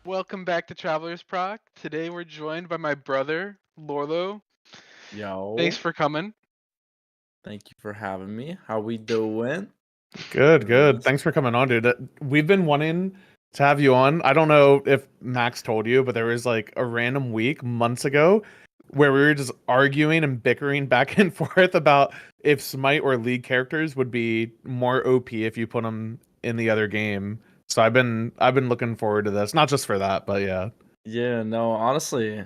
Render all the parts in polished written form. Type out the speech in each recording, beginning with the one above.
Welcome back to Traveler'sproc. Today we're joined by my brother, Loro. Thanks Yo, for coming. thank you for having me. How we doing? Good, good. Yes. Thanks for coming on, dude. We've been wanting to have you on. I don't know if Max told you, but there was like a random week months ago where we were just arguing and bickering back and forth about if Smite or League characters would be more OP if you put them in the other game. So I've been looking forward to this, not just for that, but yeah. Yeah, no, honestly,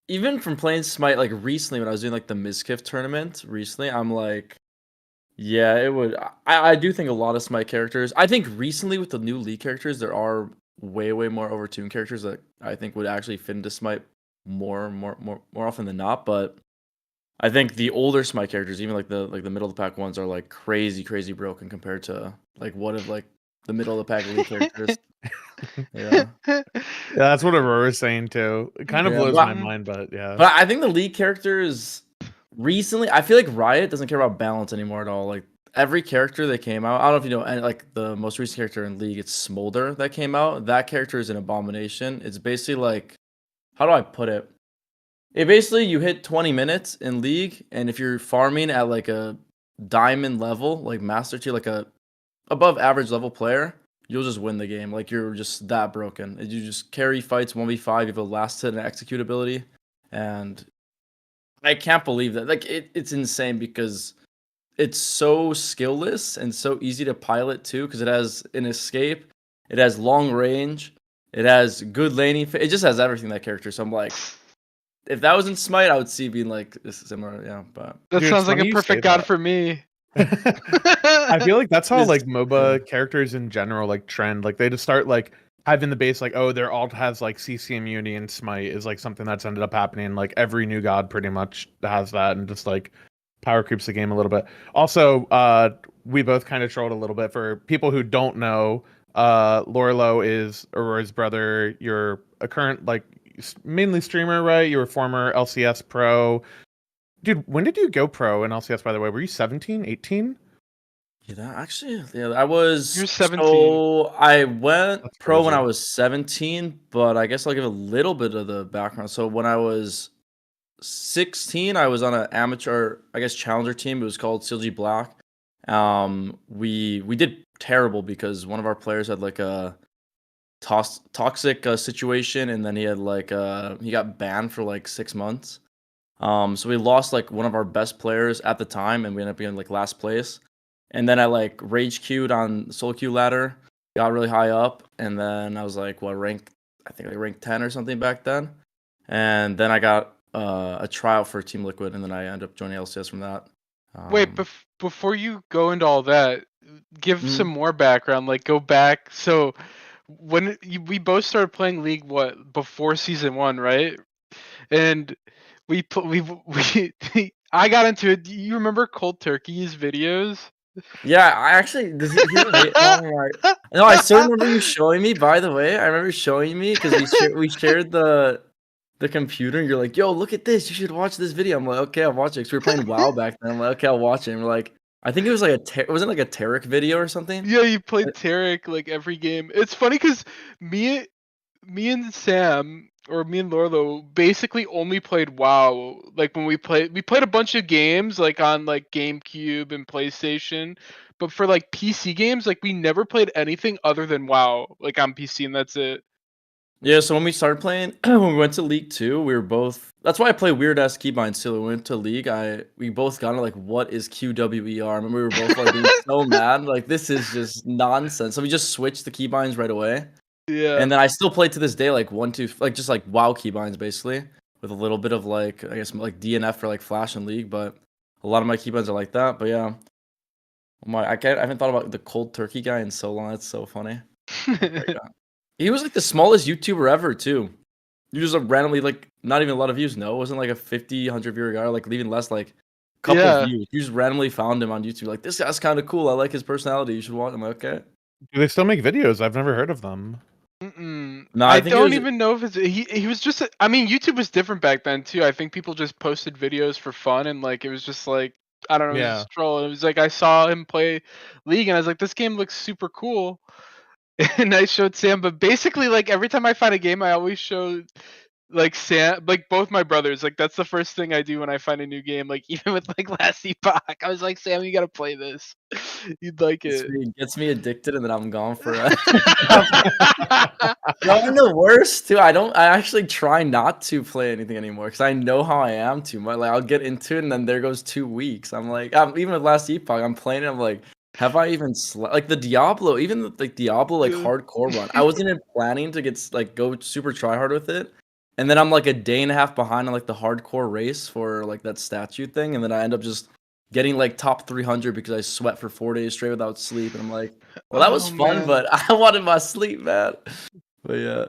even from playing Smite like recently when I was doing like the Mizkif tournament recently, I'm like, yeah, it would. I do think a lot of Smite characters. I think recently with the new League characters, there are way more overtuned characters that I think would actually fit into Smite more often than not. But I think the older Smite characters, even like the middle of the pack ones, are like crazy broken compared to like what if like the middle of the pack League characters. Yeah. Yeah, that's what Aurora's saying too. It kind of Yeah, blows my Mhm. mind, but yeah. but I think the League characters recently, I feel like Riot doesn't care about balance anymore at all. Like every character that came out, I don't know if you know, and like the most recent character in League, it's Smolder that came out. That character is an abomination. It's basically like, how do I put it? It basically you hit 20 minutes in League, and if you're farming at like a diamond level, like master tier, like a above average level player, you'll just win the game. Like you're just that broken. You just carry fights 1v5. You have a last hit and execute ability, and I can't believe that. Like it's insane because it's so skillless and so easy to pilot too. Because it has an escape, it has long range, it has good laning. It just has everything that character. So I'm like, if that was in Smite, I would see it being like this similar. Yeah, but That Dude, it's sounds like a funny you say perfect god that. for me. I feel like that's how this like yeah. MOBA characters in general like trend. Like they just start like having the base like, oh, their alt has like CC immunity and Smite is like something that's ended up happening. Like every new god pretty much has that and just like power creeps the game a little bit. Also, we both kind of trolled a little bit for people who don't know. Lorlo is Aurora's brother. You're a current like mainly streamer, right? You were former LCS pro. Dude, when did you go pro in LCS, by the way? Were you 17, 18? Yeah, that actually, yeah, I was You're 17. so I went That's pro when I crazy. was 17, but I guess I'll give a little bit of the background. So when I was 16, I was on an amateur, I guess, challenger team. It was called CLG Black. We did terrible because one of our players had like a toxic situation, and then he had like he got banned for like 6 months. So we lost like one of our best players at the time, and we ended up being like last place. And then I like rage queued on solo queue ladder, got really high up, and then I was like, what rank? I think like rank 10 or something back then. And then I got a tryout for Team Liquid, and then I ended up joining LCS from that. Wait, Um, before you go into all that, give some mhm. more background. Like, go back. So, we both started playing League, what, before season one, right? And we I got into it. Do you remember Cold Turkey's videos? Yeah, I actually oh my. No, I still remember you showing me. By the way, I remember showing me because we shared the computer. And you're like, "Yo, look at this! You should watch this video." I'm like, "Okay, I'll watch it." Because we were playing WoW back then. I'm like, "Okay, I'll watch it." And we're like, I think it was like wasn't it like a Tarek video or something? Yeah, you played Tarek like every game. It's funny because me me and Sam or me and Lorlo basically only played WoW. Like when we played a bunch of games like on like GameCube and PlayStation, but for like PC games, like we never played anything other than WoW, like on PC, and that's it. Yeah, so when we started playing, when we went to League 2, we were both. That's why I play weird ass keybinds too. When we went to League, we both got it like, what is QWER? I remember we were both like being so mad, like this is just nonsense. So we just switched the keybinds right away. Yeah. And then I still play to this day, like 1, 2, like just like WoW keybinds basically, with a little bit of like I guess like DNF for like Flash and League, but a lot of my keybinds are like that. But yeah, I haven't thought about the cold turkey guy in so long. It's so funny. Like that guy. He was like the smallest YouTuber ever too. You just randomly like not even a lot of views. No, it wasn't like a 50, 100 viewer guy, or like even less, like a couple Yeah. views. You just randomly found him on YouTube. Like this guy's kind of cool. I like his personality. You should watch. I'm like, okay. Do they still make videos? I've never heard of them. Mm-mm. No, I I think it don't was. even know if it's he was just I mean YouTube was different back then too. I think people just posted videos for fun and like it was just like I don't know, it was Yeah. just troll. It was like I saw him play League and I was like this game looks super cool. and I showed Sam. But basically, like every time I find a game, I always show like Sam, like both my brothers. Like that's the first thing I do when I find a new game. Like even with like Last Epoch, I was like, Sam, you gotta play this. You'd like it. Gets me addicted, and then I'm gone for a. No, I'm the worst too. I actually try not to play anything anymore because I know how I am too much. Like I'll get into it and then there goes 2 weeks. I'm like, even with Last Epoch, I'm playing it. I'm like, have I even like the Diablo, even like Diablo like hardcore run? I wasn't even planning to get like go super try hard with it, and then I'm like a day and a half behind on like the hardcore race for like that statue thing, and then I end up just getting like top 300 because I sweat for 4 days straight without sleep, and I'm like, well, that was fun, man. but I wanted my sleep, man. But yeah.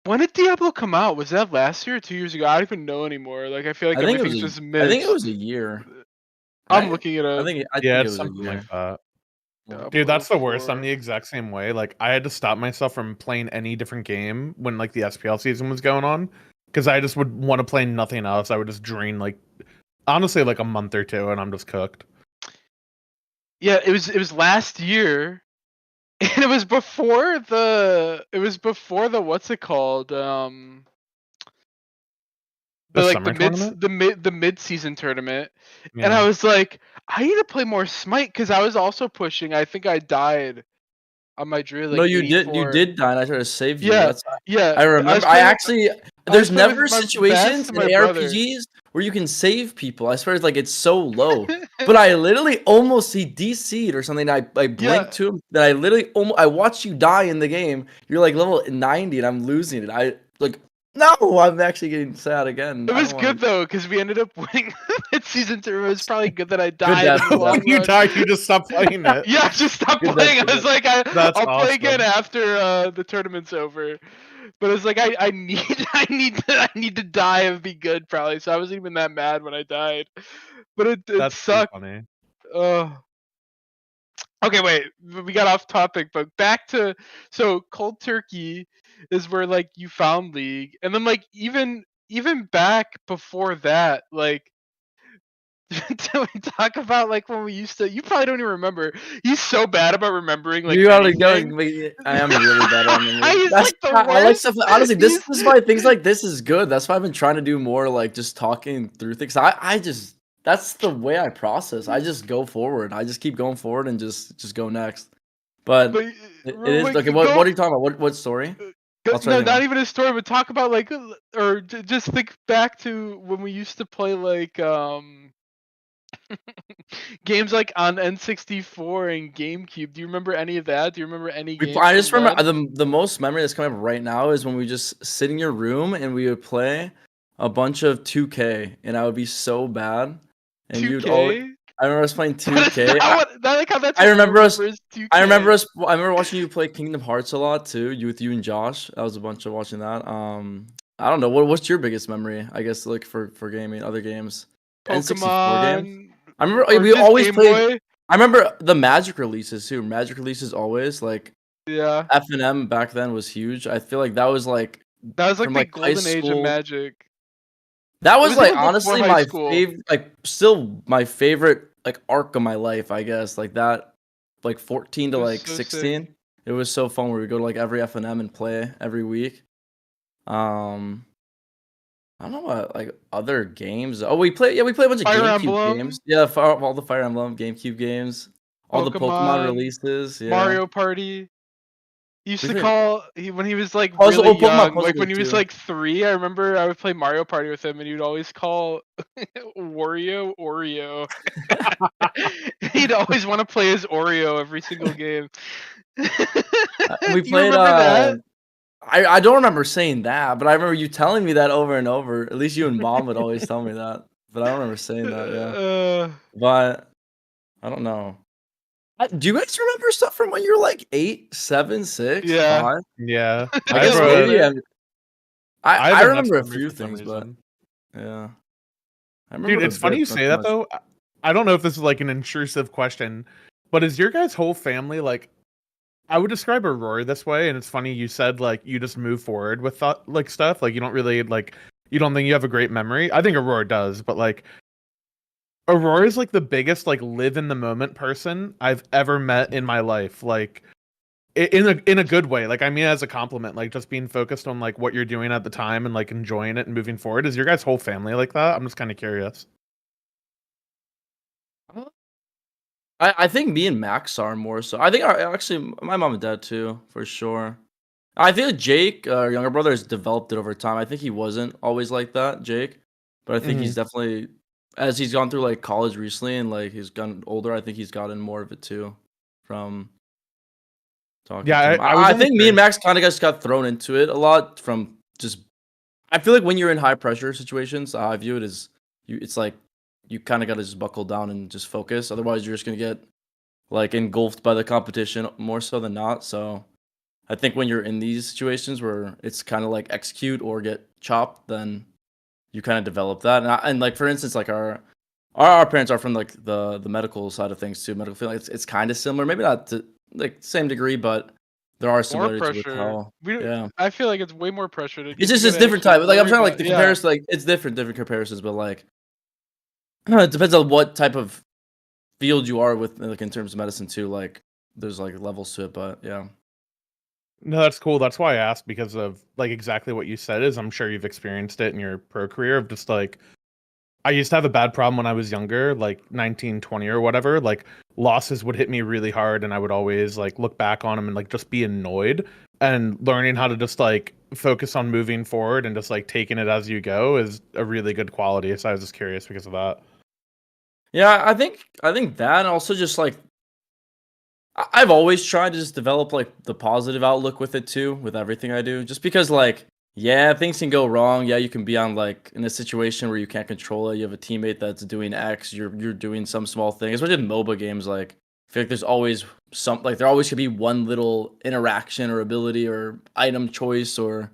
When did Diablo come out? Was that last year or 2 years ago? I don't even know anymore. Like I feel like everything's just mixed. I think it was a year. I'm looking it up. I think yeah, it it's was something like that. Diablo Dude, that's the worst. 4. I'm the exact same way. Like I had to stop myself from playing any different game when like the SPL season was going on because I just would want to play nothing else. I would just drain like honestly like a month or two and I'm just cooked. Yeah, it was last year. And it was before the what's it called? The mid season tournament. Yeah. And I was like, I need to play more Smite because I was also pushing. I think I died on my drill. Like no, you 84. did die, and I tried to save you. Yeah, That's yeah. I remember. There's never situations in brother. ARPGs where you can save people. I swear, it's like it's so low. But I literally almost DC'd or something. I blinked to him. Then I literally I watched you die in the game. You're like level 90, and I'm losing it. I like. No, I'm actually getting sad again. It was good though, because we ended up winning mid-season tournament. It was probably good that I died. When you died, you just stopped playing it. Yeah, just stopped playing. I was like, I'll play again after the tournament's over. But it was like I need to die and be good probably. So I wasn't even that mad when I died. But it sucked. Funny. Okay, wait. We got off topic, but back to Cold Turkey is where like you found League, and then like even back before that, like do we talk about like when we used to? You probably don't even remember. He's so bad about remembering. Like you gotta go. anything. I am really bad at memory. He's like the worst. I like stuff. Honestly, this is why things like this is good. That's why I've been trying to do more like just talking through things. I just that's the way I process. I just go forward. I just keep going forward and just go next. But it is okay. What are you talking about? What story? No, not even a story, but talk about like, or just think back to when we used to play like games like on N64 and GameCube. Do you remember any of that? Do you remember any games? I just remember the most memory that's coming up right now is when we just sit in your room and we would play a bunch of 2K, and I would be so bad. And 2K? you'd always. I remember us playing 2K. I remember us. I remember watching you play Kingdom Hearts a lot too. You and Josh. That was a bunch of watching that. I don't know. What's your biggest memory? I guess like for gaming, other games. Pokemon. Games. I remember we always played. I remember the Magic releases too. Magic releases always like. Yeah. FNM back then was huge. I feel like that was like the golden age of Magic. That was like honestly my favorite, like still my favorite like arc of my life, I guess. Like that, like 14 to like 16. Sick. It was so fun where we go to like every FNM and play every week. I don't know what like other games. Oh, we play a bunch of GameCube games. Yeah, all the Fire Emblem GameCube games, all the Pokemon releases. Yeah. Mario Party. He used to call when he was like really young, like when he was like 3. I remember I would play Mario Party with him, and he would always call Oreo. He'd always want to play as Oreo every single game. We played. That? I don't remember saying that, but I remember you telling me that over and over. At least you and Mom would always tell me that, but I don't remember saying that. Yeah, but I don't know. Do you guys remember stuff from when you were like 8, 7, 6, 5? Yeah. I guess maybe I remember a few things, but yeah. Dude, it's funny you say that though. I don't know if this is like an intrusive question, but is your guys' whole family like? I would describe Aurora this way, and it's funny you said like you just move forward with like stuff, like you don't really like you don't think you have a great memory. I think Aurora does, but like. Aurora is like the biggest like live in the moment person I've ever met in my life. Like in a good way. Like, I mean, as a compliment, like just being focused on like what you're doing at the time and like enjoying it and moving forward. Is your guys' whole family like that? I'm just kind of curious. I think me and Max are more so. I think actually my mom and dad too, for sure. I feel like Jake, our younger brother, has developed it over time. I think he wasn't always like that, Jake, but I think he's definitely, as he's gone through like college recently and like he's gotten older, I think he's gotten more of it too from talking to him. I was I only think me and curious. Max kind of just got thrown into it a lot from just. I feel like when you're in high pressure situations, I view it as it's like you kind of got to just buckle down and just focus. Otherwise, you're just gonna get like engulfed by the competition more so than not. So I think when you're in these situations where it's kind of like execute or get chopped, then you kind of develop that. And like for instance, like our parents are from like the medical side of things too. Medical field, it's kind of similar, maybe not to like same degree, but there are More similarities with pressure. how. Yeah, I feel like it's way more pressure it's because you just it's gotta different actually type. Like I'm worry trying to like about the yeah. comparison, like it's different comparisons, but like it depends on what type of field you are with, like in terms of medicine too. Like there's like levels to it, but yeah. No, that's cool. That's why I asked, because of like exactly what you said. Is I'm sure you've experienced it in your pro career of just like, I used to have a bad problem when I was younger, like 19, 20 or whatever. Like losses would hit me really hard and I would always like look back on them and like just be annoyed. And learning how to just like focus on moving forward and just like taking it as you go is a really good quality. So I was just curious because of that. Yeah, I think that, and also just like I've always tried to just develop like the positive outlook with it too, with everything I do. Just because like yeah, things can go wrong. Yeah, you can be on like in a situation where you can't control it. You have a teammate that's doing X, you're doing some small thing. Especially in MOBA games, like I feel like there's always there always could be one little interaction or ability or item choice or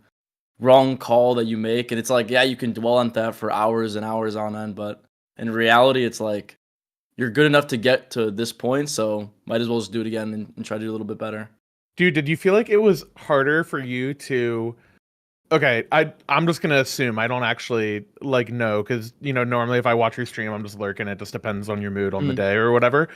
wrong call that you make, and it's like yeah, you can dwell on that for hours and hours on end, but in reality, it's like you're good enough to get to this point, so might as well just do it again and try to do a little bit better. Dude, did you feel like it was harder for you to Okay, I'm just gonna assume. I don't actually like know, because normally if I watch your stream, I'm just lurking. It just depends on your mood on the Mm. day or whatever.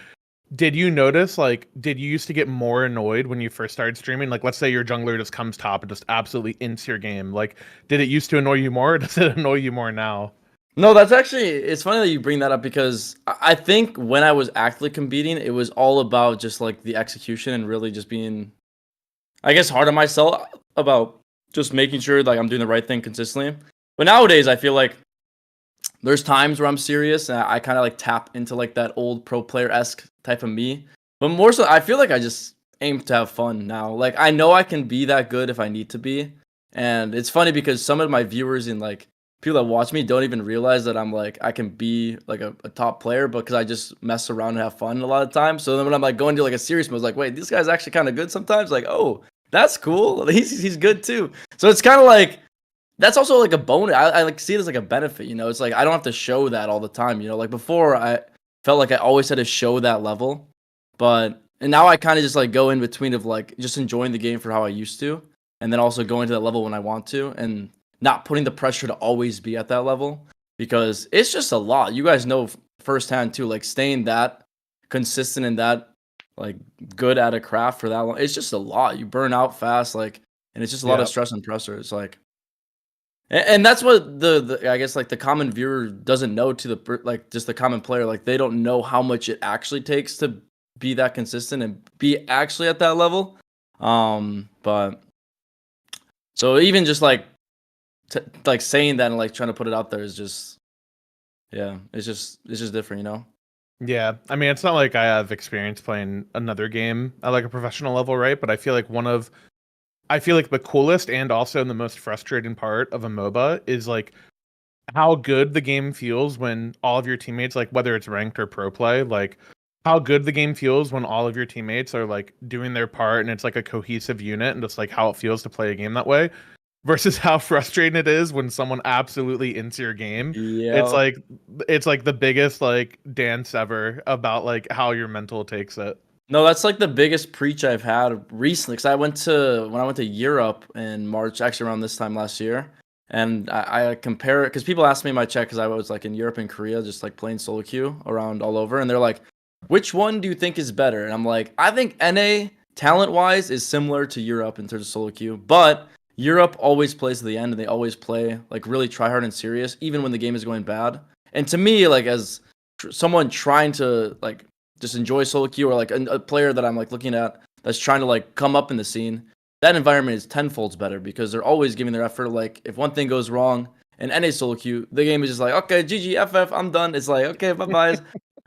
Did you notice, like, did you used to get more annoyed when you first started streaming? Like, let's say your jungler just comes top and just absolutely ints your game. Like, did it used to annoy you more, or does it annoy you more now? No, that's actually it's funny that you bring that up because I think when I was actively competing, it was all about just like the execution and really just being, I guess, hard on myself about just making sure like I'm doing the right thing consistently. But nowadays, I feel like there's times where I'm serious and I kind of like tap into like that old pro player esque type of me. But more so, I feel like I just aim to have fun now. Like I know I can be that good if I need to be. And it's funny because some of my viewers and like people that watch me don't even realize that I'm like I can be like a top player because I just mess around and have fun a lot of times. So then when I'm like going to like a serious mode, I was like, wait, this guy's actually kind of good sometimes. Like, oh, that's cool. He's good too. So it's kind of like that's also like a bonus. I like see it as like a benefit, you know. It's like I don't have to show that all the time, you know. Like before, I felt like I always had to show that level, but and now I kind of just like go in between of like just enjoying the game for how I used to, and then also going to that level when I want to, and not putting the pressure to always be at that level because it's just a lot. You guys know firsthand too, like staying that consistent and that like good at a craft for that long. It's just a lot. You burn out fast, like, and it's just a lot Yeah. of stress and pressure. It's like. And that's what the I guess like the common viewer doesn't know to the like just the common player, like they don't know how much it actually takes to be that consistent and be actually at that level. But so even just like like saying that and like trying to put it out there is just yeah, it's just different, you know. Yeah, I mean, it's not like I have experience playing another game at like a professional level, right? But I feel like the coolest and also the most frustrating part of a MOBA is like how good the game feels when all of your teammates, like whether it's ranked or pro play, like how good the game feels when all of your teammates are like doing their part and it's like a cohesive unit, and just like how it feels to play a game that way versus how frustrating it is when someone absolutely into your game. It's Yeah. like the biggest like dance ever about like how your mental takes it. No, that's like the biggest preach I've had recently. Because when I went to Europe in March, actually around this time last year, and I compare it because people ask me my check because I was like in Europe and Korea, just like playing solo queue around all over, and they're like, "Which one do you think is better?" And I'm like, "I think NA talent-wise is similar to Europe in terms of solo queue, but Europe always plays to the end, and they always play like really try hard and serious, even when the game is going bad. And to me, like as someone trying to like just enjoy solo queue, or like a player that I'm like looking at that's trying to like come up in the scene, that environment is tenfolds better because they're always giving their effort. Like if one thing goes wrong in NA solo queue, the game is just like, okay, GG, FF, I'm done. It's like, okay, bye-bye.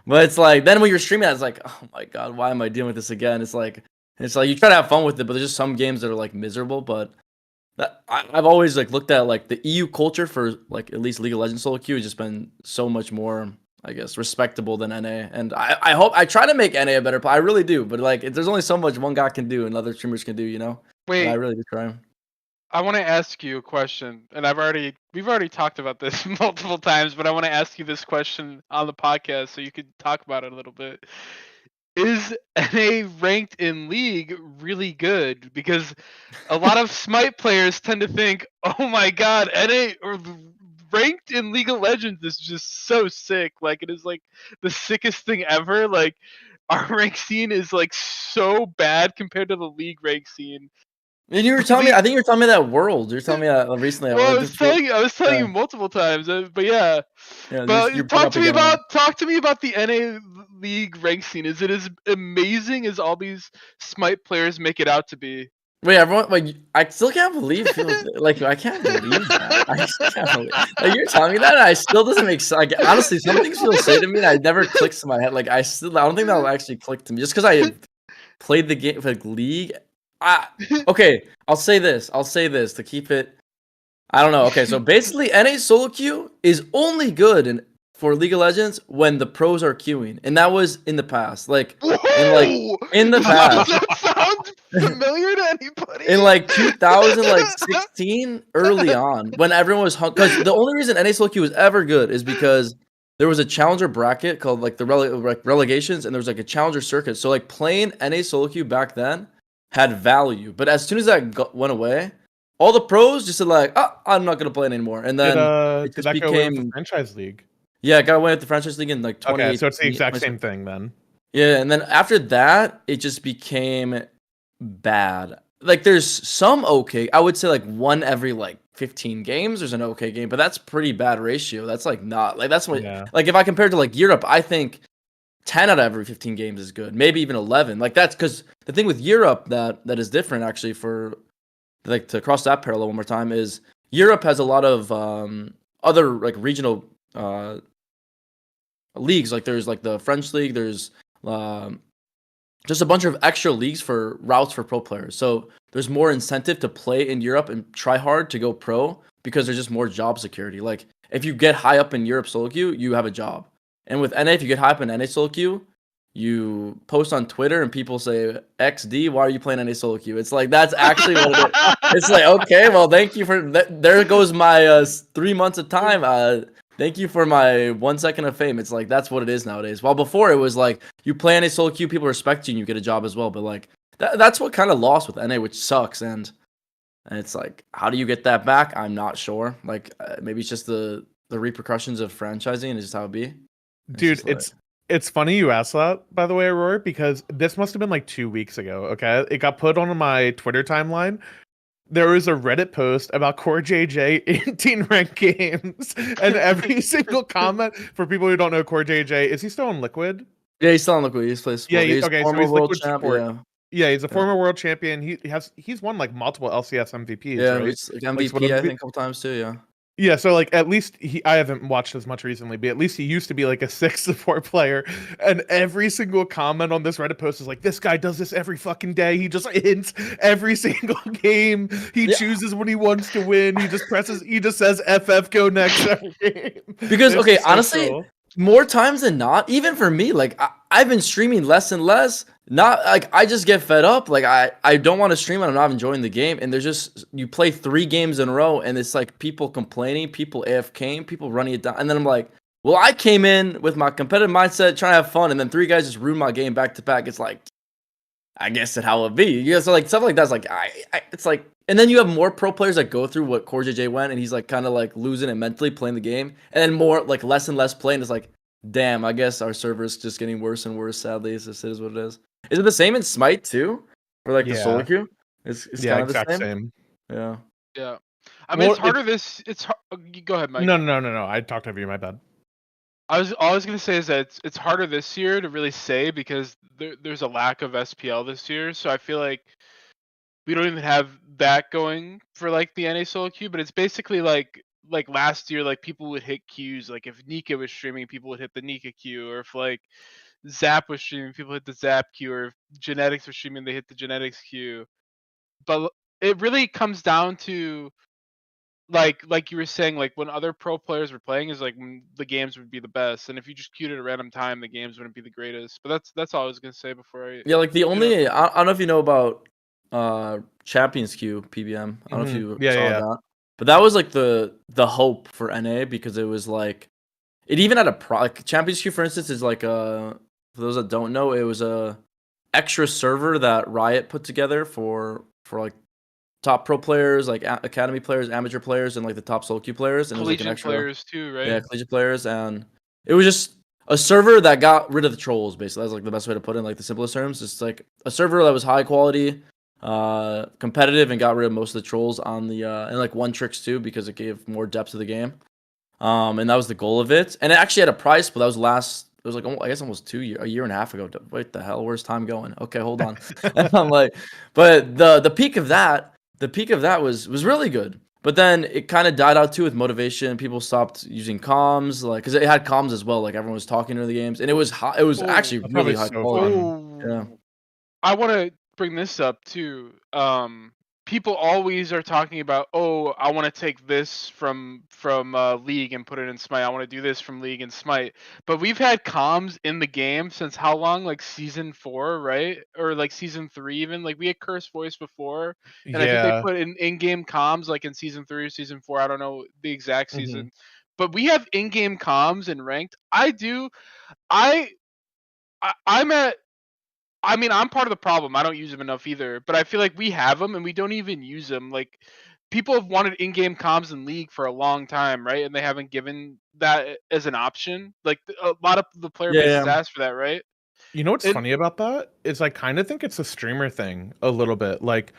But it's like, then when you're streaming, it's like, oh my God, why am I dealing with this again? It's like you try to have fun with it, but there's just some games that are like miserable. But I've always like looked at like the EU culture for like at least League of Legends solo queue has just been so much more, I guess, respectable than NA. And I hope I try to make NA a better play. I really do. But like, there's only so much one guy can do and other streamers can do, you know? Wait, And I really do try. I want to ask you a question, and we've already talked about this multiple times, but I want to ask you this question on the podcast so you could talk about it a little bit. Is NA ranked in League really good? Because a lot of Smite players tend to think, oh my God, NA or ranked in League of Legends is just so sick. Like it is like the sickest thing ever. Like our rank scene is like so bad compared to the League rank scene. And you were telling me, I think you were telling me that World. You were telling me that recently. Well, I was telling you multiple times, but yeah. But talk to me about the NA League rank scene. Is it as amazing as all these Smite players make it out to be? Wait, everyone, like, I still can't believe, like, I can't believe that. I just can't believe, like, you're telling me that, and I still doesn't make sense. Like, honestly, some things people say to me, and I never clicks in my head. Like, I don't think that'll actually click to me, just because I played the game, like, League. Okay, I'll say this to keep it. I don't know. Okay, so basically, NA solo queue is only good for League of Legends when the pros are queuing, and that was in the past. Like, in the past. Does that sound familiar to anybody? In like 2016, early on, when everyone was because the only reason NA solo queue was ever good is because there was a challenger bracket called like the relegations, and there was like a challenger circuit. So like playing NA solo queue back then had value, but as soon as that went away, all the pros just said like, "Oh, I'm not gonna play it anymore." And then it just became the franchise league. Yeah, it got away with the franchise league in like 2018. Okay, so it's the exact same thing then. Yeah, and then after that, it just became bad. Like there's some okay. I would say like one every like 15 games there's an okay game, but that's pretty bad ratio. That's like not like that's what like if I compare it to like Europe, I think 10 out of every 15 games is good. Maybe even 11. Like that's because the thing with Europe that is different actually for like to cross that parallel one more time is Europe has a lot of other like regional leagues. Like there's like the French league, there's just a bunch of extra leagues for routes for pro players. So there's more incentive to play in Europe and try hard to go pro because there's just more job security. Like if you get high up in Europe solo queue, you have a job. And with NA, if you get high up in NA solo queue, you post on Twitter and people say, XD, why are you playing NA solo queue? It's like, that's actually what it is. It's like, okay, well, thank you for that. There goes my 3 months of time. Thank you for my 1 second of fame. It's like, that's what it is nowadays. While before it was like, you play NA solo queue, people respect you and you get a job as well. But like, that's what kind of lost with NA, which sucks. And it's like, how do you get that back? I'm not sure. Like, maybe it's just the repercussions of franchising and it's just how it be. Dude, it's funny you asked that, by the way, Aurora, because this must have been like 2 weeks ago, okay? It got put on my Twitter timeline. There was a Reddit post about Core JJ in teen rank games, and every single comment, for people who don't know Core JJ, is he still on Liquid? Yeah, he's still on Liquid. He's played Yeah, okay, so he's Liquid champ, support. Yeah, he's a former world champion. He's won like multiple LCS MVPs. Yeah, right? he's like MVP, I think, a couple times too. Yeah. Yeah, so like at least I haven't watched as much recently, but at least he used to be like a 6 support player. And every single comment on this Reddit post is like, this guy does this every fucking day. He just hints every single game. He chooses when he wants to win. He just says FF go next every game. Because okay, honestly, cool. More times than not, even for me, like I've been streaming less and less. Not like I just get fed up. Like I don't want to stream and I'm not enjoying the game. And there's just you play 3 games in a row and it's like people complaining, people AFKing, people running it down. And then I'm like, well, I came in with my competitive mindset, trying to have fun, and then 3 guys just ruined my game back to back. It's like, I guess it how it be. You know, so like stuff like that's like it's like, and then you have more pro players that go through what Core JJ went, and he's like kind of like losing it mentally playing the game, and then more like less and less playing. It's like, damn, I guess our server's just getting worse and worse. Sadly, it is what it is. Is it the same in Smite too? For like the solo Yeah. queue, it's Yeah, kind of the exact same. same. Yeah. Yeah. I mean, Well, it's harder this. Go ahead, Mike. No. I talked over you. My bad. All I was gonna say is that it's harder this year to really say because there's a lack of SPL this year. So I feel like we don't even have that going for like the NA solo queue. But it's basically like last year, like people would hit queues. Like if Nika was streaming, people would hit the Nika queue, or if like Zap was streaming, people hit the Zap queue, or if Genetics was streaming, they hit the Genetics queue. But it really comes down to like you were saying, like when other pro players were playing is like when the games would be the best, and if you just queued at a random time, the games wouldn't be the greatest. But that's all I was gonna say before I. Yeah, like the You know, only I don't know if you know about Champions Queue PBM. I don't know if you saw Yeah. that. But that was like the hope for NA because it was like it even had a like Champions Queue, for instance, is like for those that don't know, it was a extra server that Riot put together for like top pro players, like academy players, amateur players, and like the top solo queue players, and it was like an collegiate extra players too, right? yeah collegiate players, and it was just a server that got rid of the trolls. Basically, that's like the best way to put it in like the simplest terms. It's like a server that was high quality, competitive, and got rid of most of the trolls on the and like one tricks too because it gave more depth to the game. And that was the goal of it. And it actually had a price, but that was last. It was like I guess almost a year and a half ago. Wait, the hell? Where's time going? Okay, hold on. And I'm like, but the peak of that, was really good. But then it kind of died out too with motivation. People stopped using comms, like because it had comms as well. Like everyone was talking to the games, and it was high, it was actually That's really probably high so quality. fun. Yeah. I want to bring this up too. People always are talking about, oh, I want to take this from League and put it in Smite. I want to do this from League and Smite. But we've had comms in the game since how long? Like season 4, right? Or like season 3 even. Like we had Curse Voice before, and I think they Yeah. put in-game comms like in season 3 or season 4. I don't know the exact Mm-hmm. season. But we have in-game comms in ranked. I do. I'm at. I mean, I'm part of the problem. I don't use them enough either, but I feel like we have them and we don't even use them. Like, people have wanted in-game comms in League for a long time, right? And they haven't given that as an option. Like, a lot of the player Yeah. base has Yeah. asked for that, right? You know what's And funny about that is I kind of think it's a streamer thing a little bit. Like,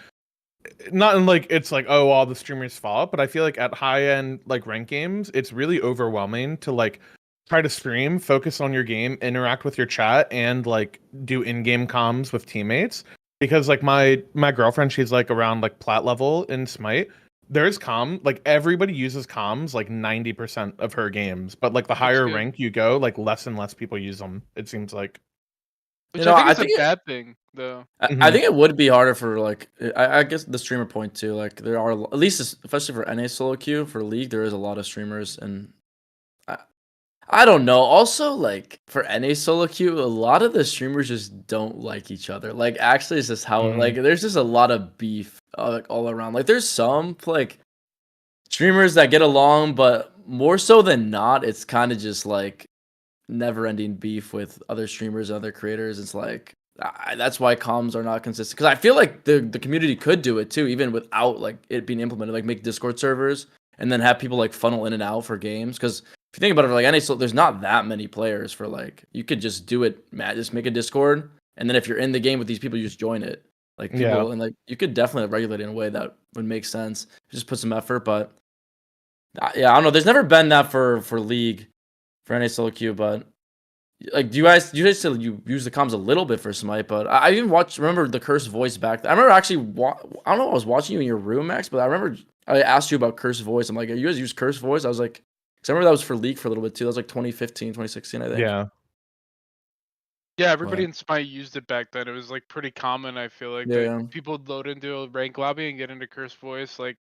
not in like it's like, oh, all the streamers fault, but I feel like at high end like ranked games, it's really overwhelming to like try to stream, focus on your game, interact with your chat, and like do in-game comms with teammates. Because like my girlfriend, she's like around like plat level in Smite. There's like everybody uses comms like 90% of her games, but like the that's higher good. rank you go, like less and less people use them. It seems like. Which You know, I think I is a think bad thing, though. I think it would be harder for like I guess the streamer point too. Like there are at least especially for NA solo queue for League, there is a lot of streamers, and I don't know. Also, like for NA solo queue, a lot of the streamers just don't like each other. Like actually, it's just how like there's just a lot of beef like all around. Like there's some like streamers that get along, but more so than not, it's kind of just like never-ending beef with other streamers and other creators. It's like that's why comms are not consistent. Because I feel like the community could do it too, even without like it being implemented. Like make Discord servers and then have people like funnel in and out for games. Because if you think about it, for, like NA, so there's not that many players for like you could just do it. Matt, just make a Discord, and then if you're in the game with these people, you just join it. Like people, Yeah. and like you could definitely regulate it in a way that would make sense. Just put some effort, but yeah, I don't know. There's never been that for League, for NA solo queue, but like you guys still you use the comms a little bit for Smite, but I even remember the Curse Voice back. I remember actually I don't know, I was watching you in your room, Max, but I remember I asked you about Curse Voice. I'm like, you guys use Curse Voice? I was like, because I remember that was for League for a little bit too. That was like 2015, 2016, I think. Yeah. Yeah, everybody But in Smite used it back then. It was like pretty common. I feel like that yeah, people would load into a rank lobby and get into Curse Voice. Like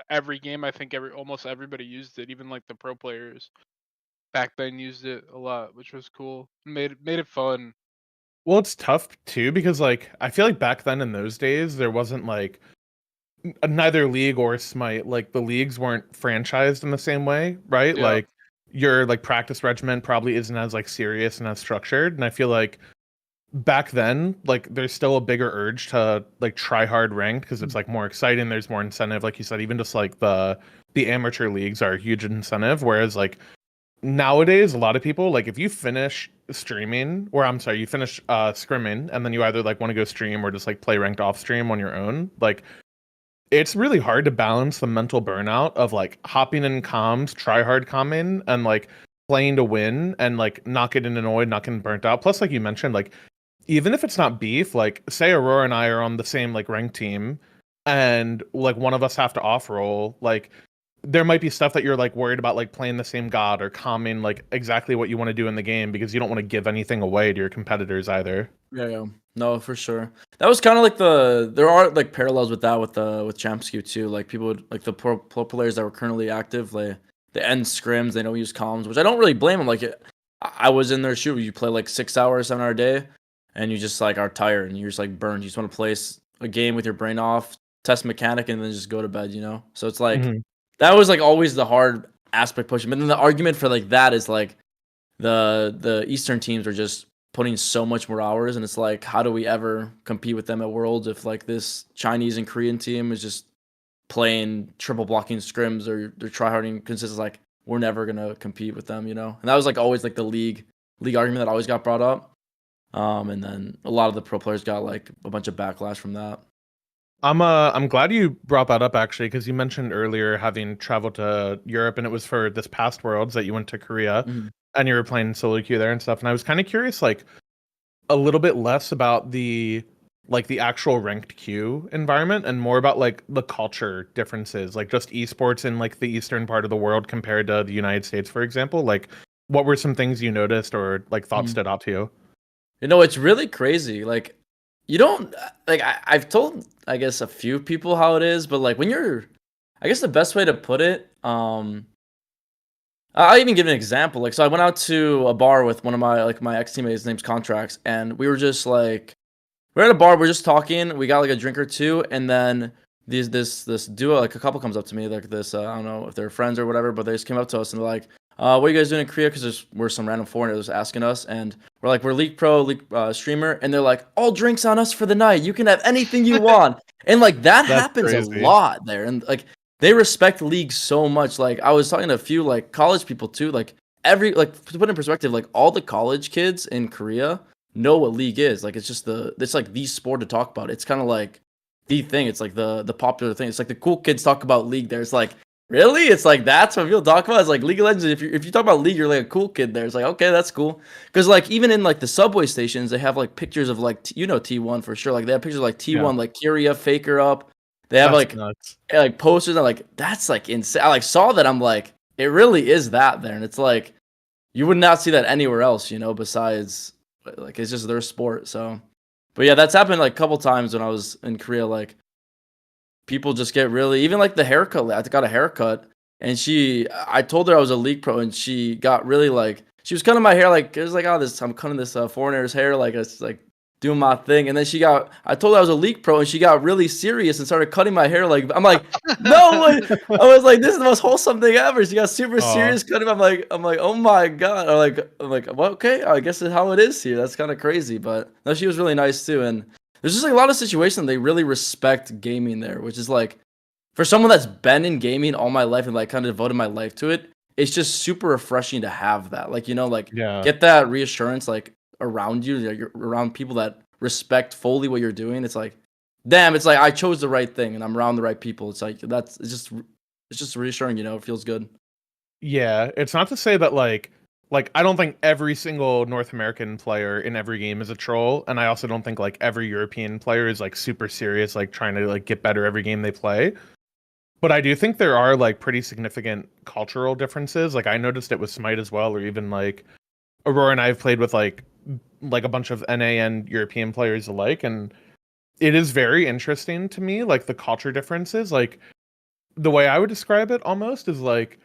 every game, I think almost everybody used it, even like the pro players back then used it a lot, which was cool. Made it fun. Well, it's tough too because like I feel like back then in those days there wasn't like neither League or Smite, like the leagues weren't franchised in the same way, right? Yeah. Like your like practice regimen probably isn't as like serious and as structured, and I feel like back then like there's still a bigger urge to like try hard ranked because it's like more exciting, there's more incentive, like you said, even just like the amateur leagues are a huge incentive, whereas like nowadays a lot of people, like, if you finish streaming, or I'm sorry, you finish scrimming, and then you either like want to go stream or just like play ranked off stream on your own, like it's really hard to balance the mental burnout of like hopping in comms, try hard comming, and like playing to win and like not getting annoyed, not getting burnt out. Plus, like you mentioned, like even if it's not beef, like say Aurora and I are on the same like rank team, and like one of us have to off roll, like there might be stuff that you're like worried about, like playing the same god or calming like exactly what you want to do in the game, because you don't want to give anything away to your competitors either. Yeah. No, for sure. That was kind of like there are like parallels with that with Champskew too. Like people would like the pro players that were currently active, like they end scrims, they don't use comms, which I don't really blame them. Like I was in their shoe. You play like 6 hours, 7 hour day, and you just like are tired and you're just like burned. You just want to play a game with your brain off, test mechanic, and then just go to bed. So it's like that was like always the hard aspect pushing. But then the argument for like that is like the Eastern teams are just putting so much more hours, and it's like, how do we ever compete with them at Worlds if like this Chinese and Korean team is just playing triple blocking scrims, or they're tryharding consistent? Like, we're never gonna compete with them, And that was like always like the league argument that always got brought up. And then a lot of the pro players got like a bunch of backlash from that. I'm glad you brought that up actually, because you mentioned earlier having traveled to Europe, and it was for this past Worlds that you went to Korea. And you were playing solo queue there and stuff. And I was kind of curious, like a little bit less about the actual ranked queue environment and more about like the culture differences, like just esports in like the eastern part of the world compared to the United States, for example. Like, what were some things you noticed or like thought stood out to you? It's really crazy. Like, you don't like I've told I guess a few people how it is, but like when you're, I guess the best way to put it, I'll even give an example. Like, so I went out to a bar with one of my ex teammates. His name's Contracts, and we were just like, we're at a bar, we're just talking. We got like a drink or two, and then this duo, like a couple, comes up to me, like this. I don't know if they're friends or whatever, but they just came up to us and they're like, "What are you guys doing in Korea?" Because we're some random foreigners asking us, and we're like, "We're League Pro, League streamer," and they're like, "All drinks on us for the night. You can have anything you want," and like that happens crazy. a lot there, and like. They respect League so much. Like, I was talking to a few like college people too. Like, to put in perspective, like all the college kids in Korea know what League is. Like, it's like the sport to talk about. It's kind of like the thing. It's like the popular thing. It's like the cool kids talk about League there. It's like, really? It's like that's what people talk about. It's like League of Legends. If you talk about League, you're like a cool kid there. It's like, okay, that's cool. Because like even in like the subway stations, they have like pictures of like T1 for sure. Like they have pictures of like T1, like Kyria, Faker up. They have like posters. I'm like, that's like insane. I like saw that. I'm like, it really is that there, and it's like you would not see that anywhere else, besides like it's just their sport. So, but yeah, that's happened like a couple times when I was in Korea. Like people just get really, even like the haircut. I got a haircut, and I told her I was a League Pro, and she got really like, she was cutting my hair like it was like, oh, I'm cutting this foreigner's hair, like it's like doing my thing. And then I told her I was a League Pro, and she got really serious and started cutting my hair. Like, I'm like, no way. I was like, this is the most wholesome thing ever. She got super serious cutting. I'm like, oh my God. I'm like, well, okay, I guess that's how it is here. That's kind of crazy. But no, she was really nice too. And there's just like a lot of situations they really respect gaming there, which is like, for someone that's been in gaming all my life and like kind of devoted my life to it, it's just super refreshing to have that. Like, get that reassurance, like, around you, like, you're around people that respect fully what you're doing. It's like, damn, it's like I chose the right thing and I'm around the right people. It's like it's just reassuring, it feels good. Yeah, it's not to say that like I don't think every single North American player in every game is a troll, and I also don't think like every European player is like super serious, like trying to like get better every game they play. But I do think there are like pretty significant cultural differences. Like I noticed it with Smite as well, or even like Aurora and I have played with like a bunch of NA and European players alike, and it is very interesting to me, like the culture differences. Like the way I would describe it almost is like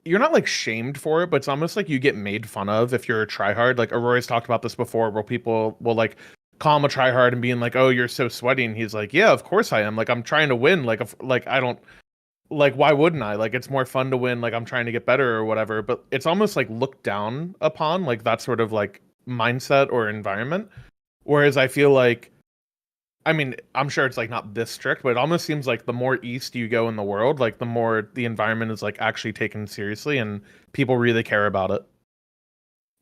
you're not like shamed for it, but it's almost like you get made fun of if you're a tryhard. Like Aurora's talked about this before, where people will like call him a tryhard and being like, "Oh, you're so sweaty," and he's like, "Yeah, of course I am. Like I'm trying to win. Like I don't." Like, why wouldn't I? Like, it's more fun to win. Like, I'm trying to get better or whatever. But it's almost like looked down upon, like that sort of like mindset or environment. Whereas I feel like I mean, I'm sure it's like not this strict, but it almost seems like the more east you go in the world, like the more the environment is like actually taken seriously and people really care about it.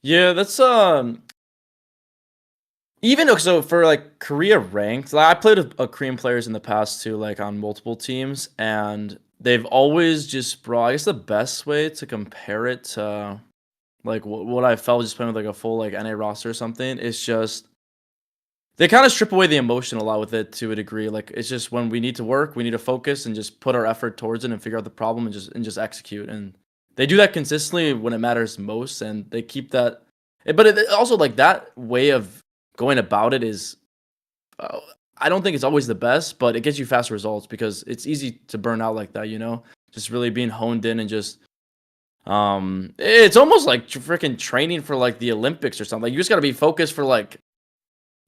Yeah, that's even so for like Korea ranked. Like, I played with Korean players in the past too, like on multiple teams, and they've always just brought. I guess the best way to compare it to like what I felt just playing with like a full like NA roster or something is just they kind of strip away the emotion a lot with it to a degree. Like it's just when we need to work, we need to focus and just put our effort towards it and figure out the problem and just execute. And they do that consistently when it matters most, and they keep that. But it also like that way of going about it is, uh, I don't think it's always the best, but it gets you fast results because it's easy to burn out like that. You know, just really being honed in and just it's almost like freaking training for like the Olympics or something. Like, you just got to be focused for like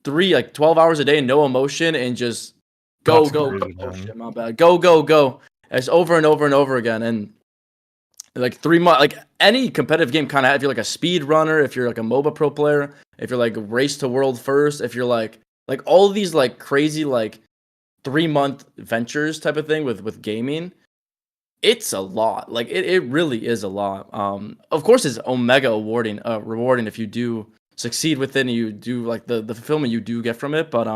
12 hours a day, no emotion, and just go, That's go, go. crazy, Oh man. shit, my bad. Go, go, go. It's over and over and over again. And like 3 months, like any competitive game, kind of, if you're like a speed runner, if you're like a MOBA pro player, if you're like race to world first, if you're like all of these like crazy like 3 month ventures type of thing with gaming, it's a lot. Like it really is a lot. Of course, it's omega rewarding if you do succeed with it and you do like the fulfillment you do get from it. But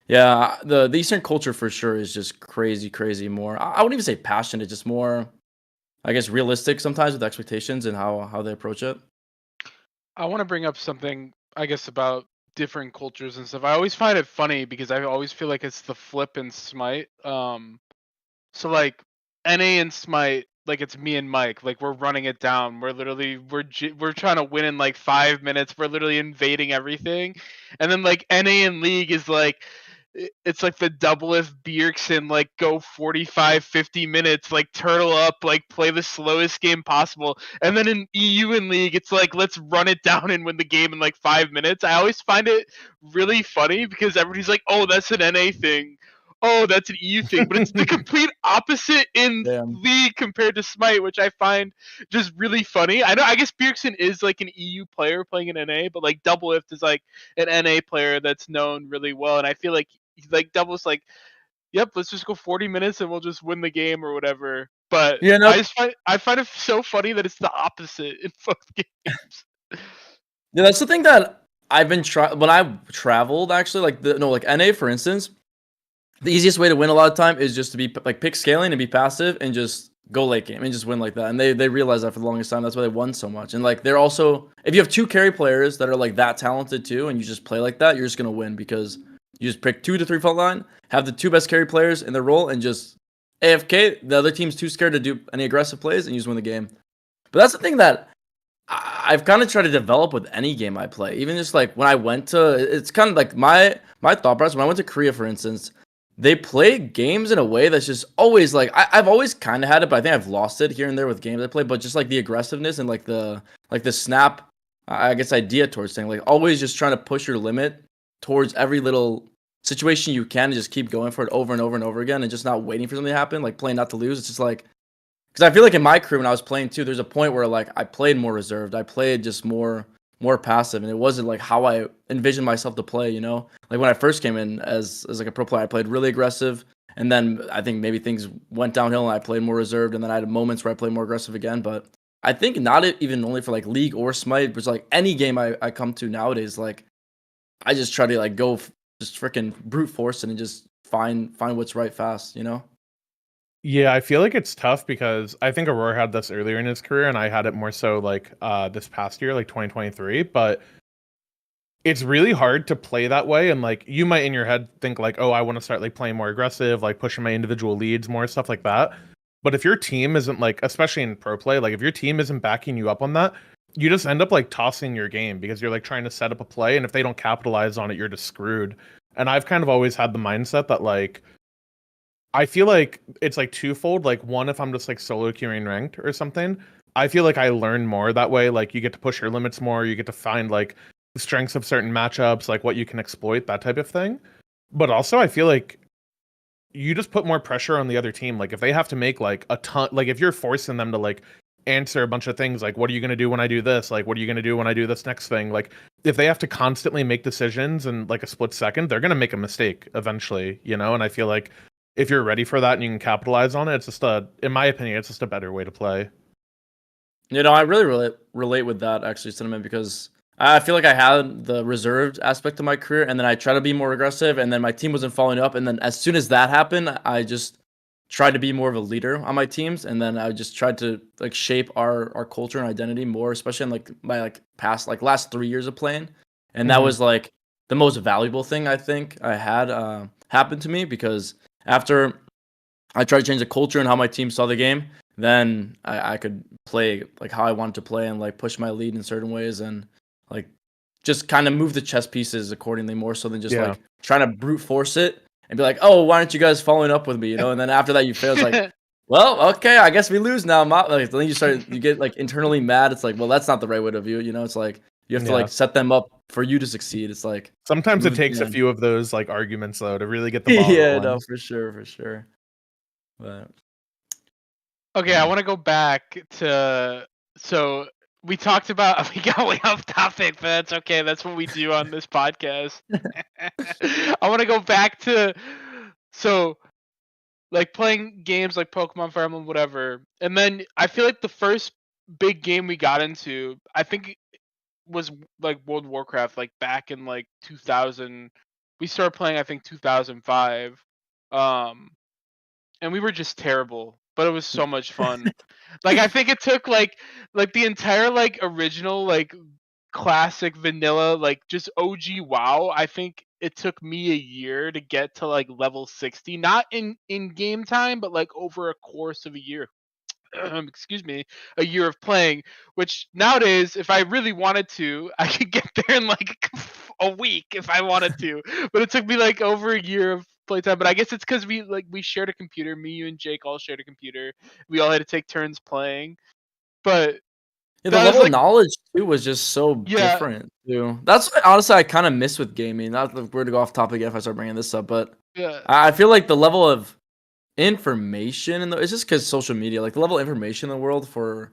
yeah, the Eastern culture for sure is just crazy more. I wouldn't even say passionate, just more, I guess, realistic sometimes with expectations and how they approach it. I want to bring up something, I guess, about different cultures and stuff. I always find it funny because I always feel like it's the flip in Smite. So like NA and Smite, like it's me and Mike, like we're running it down. We're literally we're trying to win in like 5 minutes. We're literally invading everything, and then like NA and League is like it's like the double if Bjergsen like go 45 50 minutes, like turtle up, like play the slowest game possible. And then in EU and League it's like let's run it down and win the game in like 5 minutes. I always find it really funny because everybody's like, oh, that's an NA thing, oh, that's an EU thing, but it's the complete opposite in Yeah. League compared to Smite, which I find just really funny. I know, I guess Bjergsen is like an EU player playing in NA, but like Doublelift is like an NA player that's known really well, and I feel like Double's like, yep, let's just go 40 minutes and we'll just win the game or whatever. But Yeah, no, I find it so funny that it's the opposite in both games. yeah, that's the thing that I've been trying when I traveled actually, like like NA for instance. The easiest way to win a lot of time is just to be like pick scaling and be passive and just go late game and just win like that. And they realized that for the longest time. That's why they won so much. And like they're also, if you have two carry players that are like that talented too, and you just play like that, you're just gonna win because you just pick 2 to 3 front line, have the 2 best carry players in their role, and just AFK. The other team's too scared to do any aggressive plays, and you just win the game. But that's the thing that I've kind of tried to develop with any game I play. Even just like when I went to, it's kind of like my thought process. When I went to Korea, for instance, they play games in a way that's just always like I've always kind of had it, but I think I've lost it here and there with games I play. But just like the aggressiveness and like the snap, I guess, idea towards thing, like always just trying to push your limit towards every little situation you can and just keep going for it over and over and over again and just not waiting for something to happen, like playing not to lose. It's just like, because I feel like in my career when I was playing too, there's a point where like I played more reserved, I played just more passive, and it wasn't like how I envisioned myself to play. You know, like when I first came in as like a pro player, I played really aggressive, and then I think maybe things went downhill and I played more reserved, and then I had moments where I played more aggressive again. But I think not even only for like League or Smite, but like any game I come to nowadays, like I just try to like go just freaking brute force it and just find what's right fast. You know. Yeah, I feel like it's tough because I think Aurora had this earlier in his career, and I had it more so like this past year, like 2023. But it's really hard to play that way, and like you might in your head think like, oh, I want to start like playing more aggressive, like pushing my individual leads more, stuff like that. But if your team isn't like, especially in pro play, like if your team isn't backing you up on that, you just end up like tossing your game because you're like trying to set up a play, and if they don't capitalize on it, you're just screwed. And I've kind of always had the mindset that like I feel like it's like twofold. Like one, if I'm just like solo queuing ranked or something, I feel like I learn more that way. Like you get to push your limits more. You get to find like the strengths of certain matchups, like what you can exploit, that type of thing. But also, I feel like you just put more pressure on the other team. Like if they have to make like a ton, like if you're forcing them to like answer a bunch of things like, what are you going to do when I do this? Like, what are you going to do when I do this next thing? Like, if they have to constantly make decisions in like a split second, they're going to make a mistake eventually, you know? And I feel like if you're ready for that and you can capitalize on it, it's just in my opinion, it's just a better way to play. You know, I really relate with that actually, Cinnamon, because I feel like I had the reserved aspect of my career, and then I tried to be more aggressive, and then my team wasn't following up, and then as soon as that happened, I just tried to be more of a leader on my teams, and then I just tried to like shape our culture and identity more, especially in like my like past like last 3 years of playing, and that was like the most valuable thing I think I had happen to me, because after I tried to change the culture and how my team saw the game, then I could play like how I wanted to play and like push my lead in certain ways and like just kind of move the chess pieces accordingly more so than just like trying to brute force it and be like, oh, why aren't you guys following up with me? You know, and then after that you fail, it's like, well, okay, I guess we lose now. Like then you get like internally mad. It's like, well, that's not the right way to view it. You know, it's like you have to like set them up for you to succeed. It's like sometimes it takes a few of those like arguments though to really get the ball rolling. No, for sure. But okay, I want to go back to so we talked about we got way off topic, but that's okay. That's what we do on this podcast. I want to go back to so like playing games like Pokemon, Fire Emblem, whatever, and then I feel like the first big game we got into, I think, was like World of Warcraft, like back in like 2000. We started playing, I think, 2005, and we were just terrible, but it was so much fun. Like I think it took like the entire like original like classic vanilla like just OG WoW. I think it took me a year to get to like level 60, not in game time, but like over a course of a year. Excuse me, a year of playing, which nowadays if I really wanted to I could get there in like a week if I wanted to, but it took me like over a year of playtime. But I guess it's because we shared a computer. Me, you, and Jake all shared a computer. We all had to take turns playing, but yeah, the level of knowledge too was just so different too. That's what honestly I kind of miss with gaming. Not that we're to go off topic if I start bringing this up, but I feel like the level of information and it's just because social media, like the level of information in the world for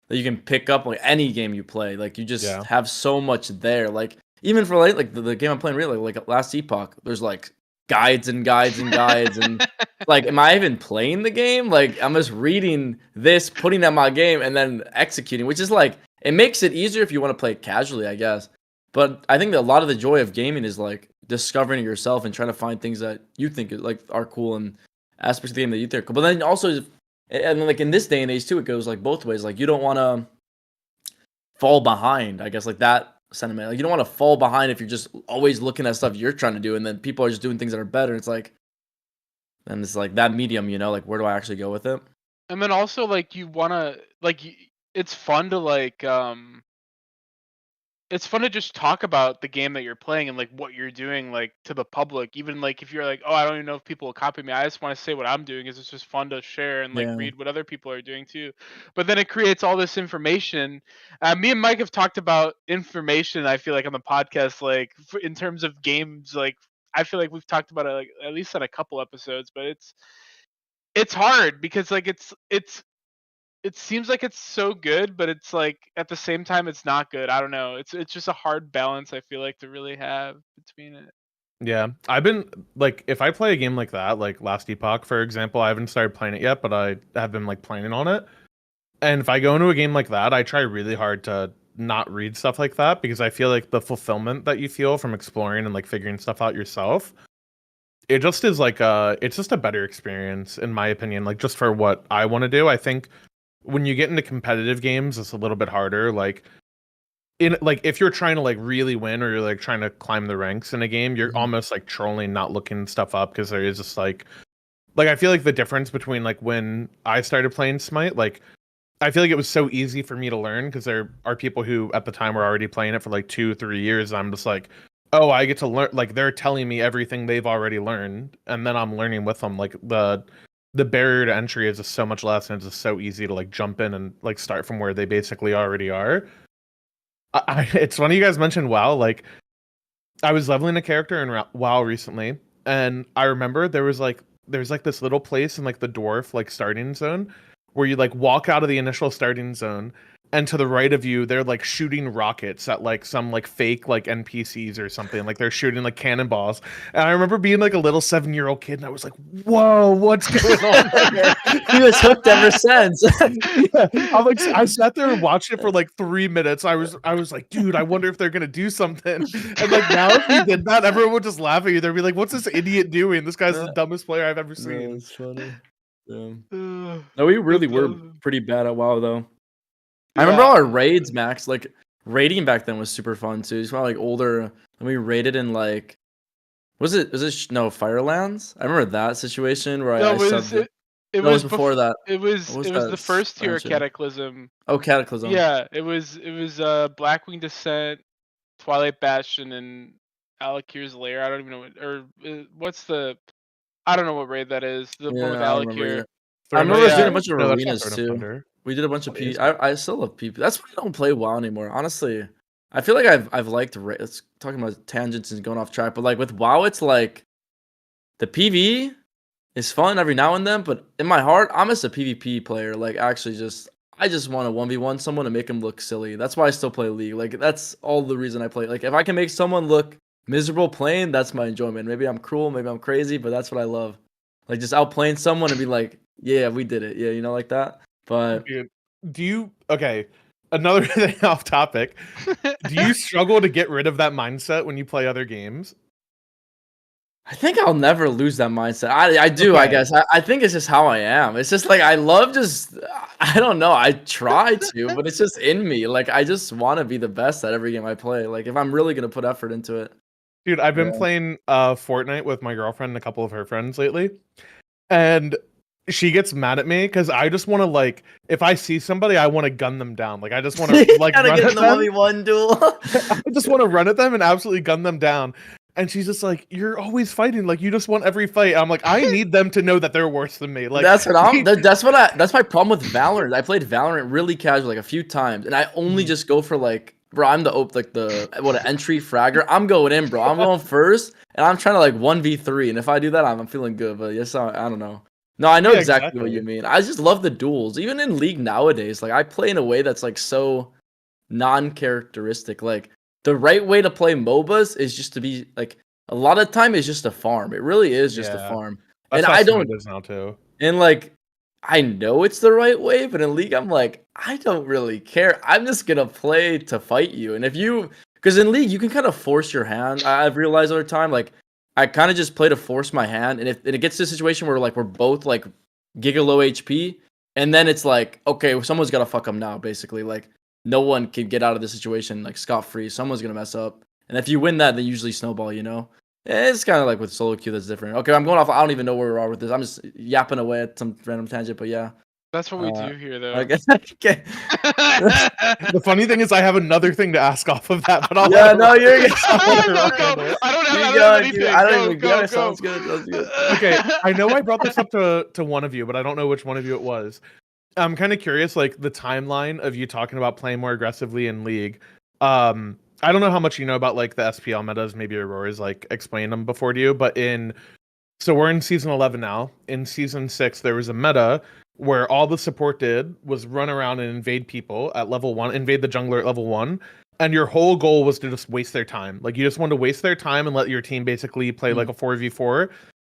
that you can pick up like any game you play, like you just have so much there. Like even for like the game I'm playing really like Last Epoch, there's like guides and like am I even playing the game? Like I'm just reading this, putting that my game and then executing, which is like it makes it easier if you want to play it casually, I guess. But I think that a lot of the joy of gaming is like discovering it yourself and trying to find things that you think like are cool and aspects of the game that you think. But then also, and like in this day and age too, it goes like both ways. Like you don't want to fall behind. I guess like that sentiment. Like you don't want to fall behind if you're just always looking at stuff you're trying to do, and then people are just doing things that are better. It's like, then it's like that medium, you know, like where do I actually go with it? And then also like you want to like it's fun to like it's fun to just talk about the game that you're playing and like what you're doing like to the public, even like if you're like, oh, I don't even know if people will copy me, I just want to say what I'm doing, is it's just fun to share and like read what other people are doing too. But then it creates all this information. Me and Mike have talked about information, I feel like, on the podcast, like in terms of games. Like I feel like we've talked about it like at least on a couple episodes, but it's hard because like it seems like it's so good, but it's like at the same time it's not good. I don't know. It's just a hard balance I feel like to really have between it. Yeah, I've been like, if I play a game like that, like Last Epoch, for example, I haven't started playing it yet, but I have been like planning on it. And if I go into a game like that, I try really hard to not read stuff like that because I feel like the fulfillment that you feel from exploring and like figuring stuff out yourself, it just is like it's just a better experience in my opinion. Like just for what I want to do, I think when you get into competitive games, it's a little bit harder. Like in like if you're trying to like really win or you're like trying to climb the ranks in a game, you're almost like trolling, not looking stuff up because there is just like I feel like the difference between like when I started playing Smite, like I feel like it was so easy for me to learn because there are people who at the time were already playing it for like 2-3 years. And I'm just like, oh, I get to learn, like they're telling me everything they've already learned, and then I'm learning with them. Like the barrier to entry is just so much less, and it's just so easy to like jump in and like start from where they basically already are. It's funny you guys mentioned WoW. Like I was leveling a character in WoW recently, and I remember there's like this little place in like the dwarf like starting zone where you like walk out of the initial starting zone, and to the right of you, they're like shooting rockets at like some like fake like NPCs or something. Like they're shooting like cannonballs. And I remember being like a little 7-year-old kid, and I was like, "Whoa, what's going on here?" He was hooked ever since. Yeah. I'm like, I sat there and watched it for like 3 minutes. I was like, dude, I wonder if they're gonna do something. And like now, if you did that, everyone would just laugh at you. They'd be like, "What's this idiot doing? This guy's the dumbest player I've ever seen." It's funny. Yeah. Uh, No, we really that's were awesome. pretty bad at WoW though. I remember Yeah. all our raids, Max. Like raiding back then was super fun too. It's probably like older, and we raided in like, was it no Firelands? I remember that situation where No, I it was subbed. it No, it was was before that. It was What was it was that the first tier of expansion? Cataclysm. Oh, Cataclysm. Yeah, it was Blackwing Descent, Twilight Bastion, and Alakir's Lair. I don't even know what's the. I don't know what raid that is. The one with Yeah, I don't remember Alakir. either. I remember us doing a bunch of No, that's not arenas Throne of too. Thunder. We did a bunch of What is I still love PP. That's why I don't play WoW anymore. Honestly, I feel like I've liked it's talking about tangents and going off track, but like with WoW, it's like the PV is fun every now and then, but in my heart, I'm just a PvP player. Like actually, I just want to 1v1 someone and make them look silly. That's why I still play League. Like that's all the reason I play. Like if I can make someone look miserable playing, that's my enjoyment. Maybe I'm cruel, maybe I'm crazy, but that's what I love. Like just outplaying someone and be like, yeah, we did it. Yeah, you know, like that. But Dude, do you okay? Another thing off topic. Do you struggle to get rid of that mindset when you play other games? I think I'll never lose that mindset. I do, I Okay. guess. I think it's just how I am. It's just like I love I don't know. I try to, but it's just in me. Like I just want to be the best at every game I play. Like if I'm really gonna put effort into it. Dude, I've been Yeah. playing Fortnite with my girlfriend and a couple of her friends lately. And she gets mad at me because I just want to like if I see somebody, I want to gun them down. Like I just want to like Gotta run get at in the them. 1v1 duel. I just want to run at them and absolutely gun them down. And she's just like, "You're always fighting. Like you just want every fight." I'm like, I need them to know that they're worse than me. Like That's my problem with Valorant. I played Valorant really casual like a few times, and I only just go for like, bro, I'm an entry fragger. I'm going in, bro. I'm going first, and I'm trying to like 1v3. And if I do that, I'm feeling good. But yes, I don't know. No, I know Yeah, exactly what exactly. you mean. I just love the duels. Even in League nowadays, like I play in a way that's like so non-characteristic. Like the right way to play MOBAs is just to be like a lot of time is just a farm. It really is just a Yeah. farm. That's And how I Smite don't is now too. and like I know it's the right way, but in League I'm like, I don't really care. I'm just gonna play to fight you. And because in League you can kind of force your hand. I've realized over time, like I kind of just play to force my hand. And if it gets to a situation where like we're both like giga low HP, and then it's like, okay, someone's gotta fuck up now, basically. Like no one can get out of the situation like scot-free. Someone's gonna mess up. And if you win that, they usually snowball, you know? It's kind of like with solo queue that's different. Okay, I'm going off. I don't even know where we are with this. I'm just yapping away at some random tangent, but yeah. That's what we do here, though. I guess. Okay. The funny thing is, I have another thing to ask off of that, but I'll Yeah, no, you're good. Go. I don't have anything. I don't even Go. get it. Sounds good. Sounds good. Okay, I know I brought this up to one of you, but I don't know which one of you it was. I'm kind of curious, like the timeline of you talking about playing more aggressively in League. I don't know how much you know about like the SPL metas. Maybe Aurora's like explained them before to you, but so we're in season 11 now. In season 6, there was a meta where all the support did was run around and invade people at level 1, invade the jungler at level 1, and your whole goal was to just waste their time. Like you just wanted to waste their time and let your team basically play like a 4v4.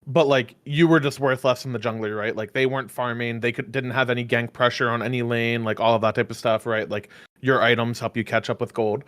But like you were just worth less than the jungler, right? Like they weren't farming, they didn't have any gank pressure on any lane, like all of that type of stuff, right? Like your items help you catch up with gold.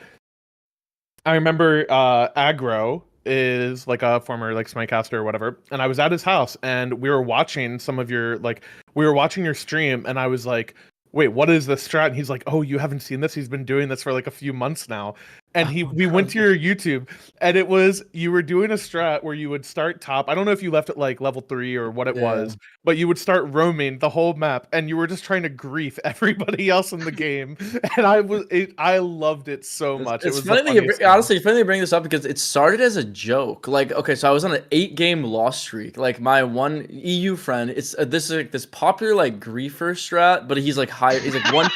I remember Aggro is like a former like Smite caster or whatever, and I was at his house and we were watching your stream, and I was like, wait, what is this strat? And he's like, oh, you haven't seen this? He's been doing this for like a few months now. And we went to your YouTube, and it was you were doing a strat where you would start top. I don't know if you left at like level 3 or what it was, but you would start roaming the whole map, and you were just trying to grief everybody else in the game. And I loved it so much. It's funny honestly, it's funny to bring this up because it started as a joke. Like, okay, so I was on an 8-game loss streak. Like my one EU friend, this is like this popular like griefer strat, but he's like higher. He's like one.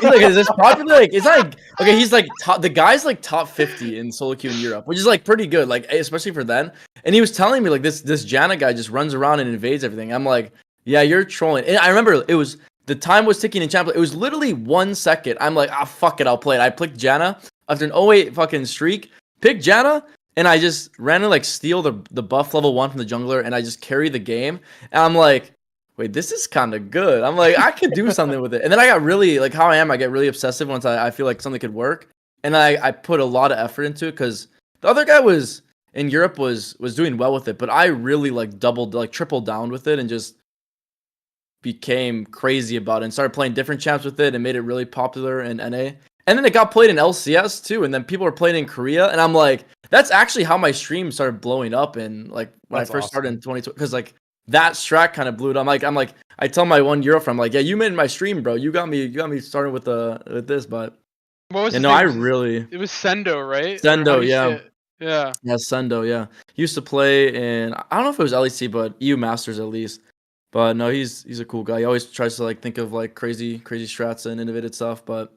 He's like, is this popular? Like, it's like okay. He's like the guy's like top 50 in solo queue in Europe, which is like pretty good, like especially for then. And he was telling me like this Janna guy just runs around and invades everything. I'm like, yeah, you're trolling. And I remember it was the time was ticking in champions. It was literally 1 second. I'm like, fuck it, I'll play it. I picked Janna after an 08 fucking streak. Pick Janna, and I just randomly like steal the buff level 1 from the jungler, and I just carry the game. And I'm like, wait, this is kind of good. I'm like, I could do something with it. And then I got really, like how I am, I get really obsessive once I feel like something could work. And I put a lot of effort into it because the other guy was in Europe was doing well with it, but I really like tripled down with it and just became crazy about it and started playing different champs with it and made it really popular in NA. And then it got played in LCS too, and then people were playing in Korea, and I'm like, that's actually how my stream started blowing up in like when That's I first started awesome. in 2020, because like that strat kind of blew it. I'm like, I tell my 1 Euro friend, I'm like, yeah, you made my stream, bro. You got me started with this, but What was you his know, name? I really It was Sendo, right? Or how Sendo, do you say yeah. it? Yeah. Yeah, Sendo, yeah. He used to play in, I don't know if it was LEC, but EU Masters at least. But no, he's a cool guy. He always tries to like think of like crazy strats and innovative stuff. But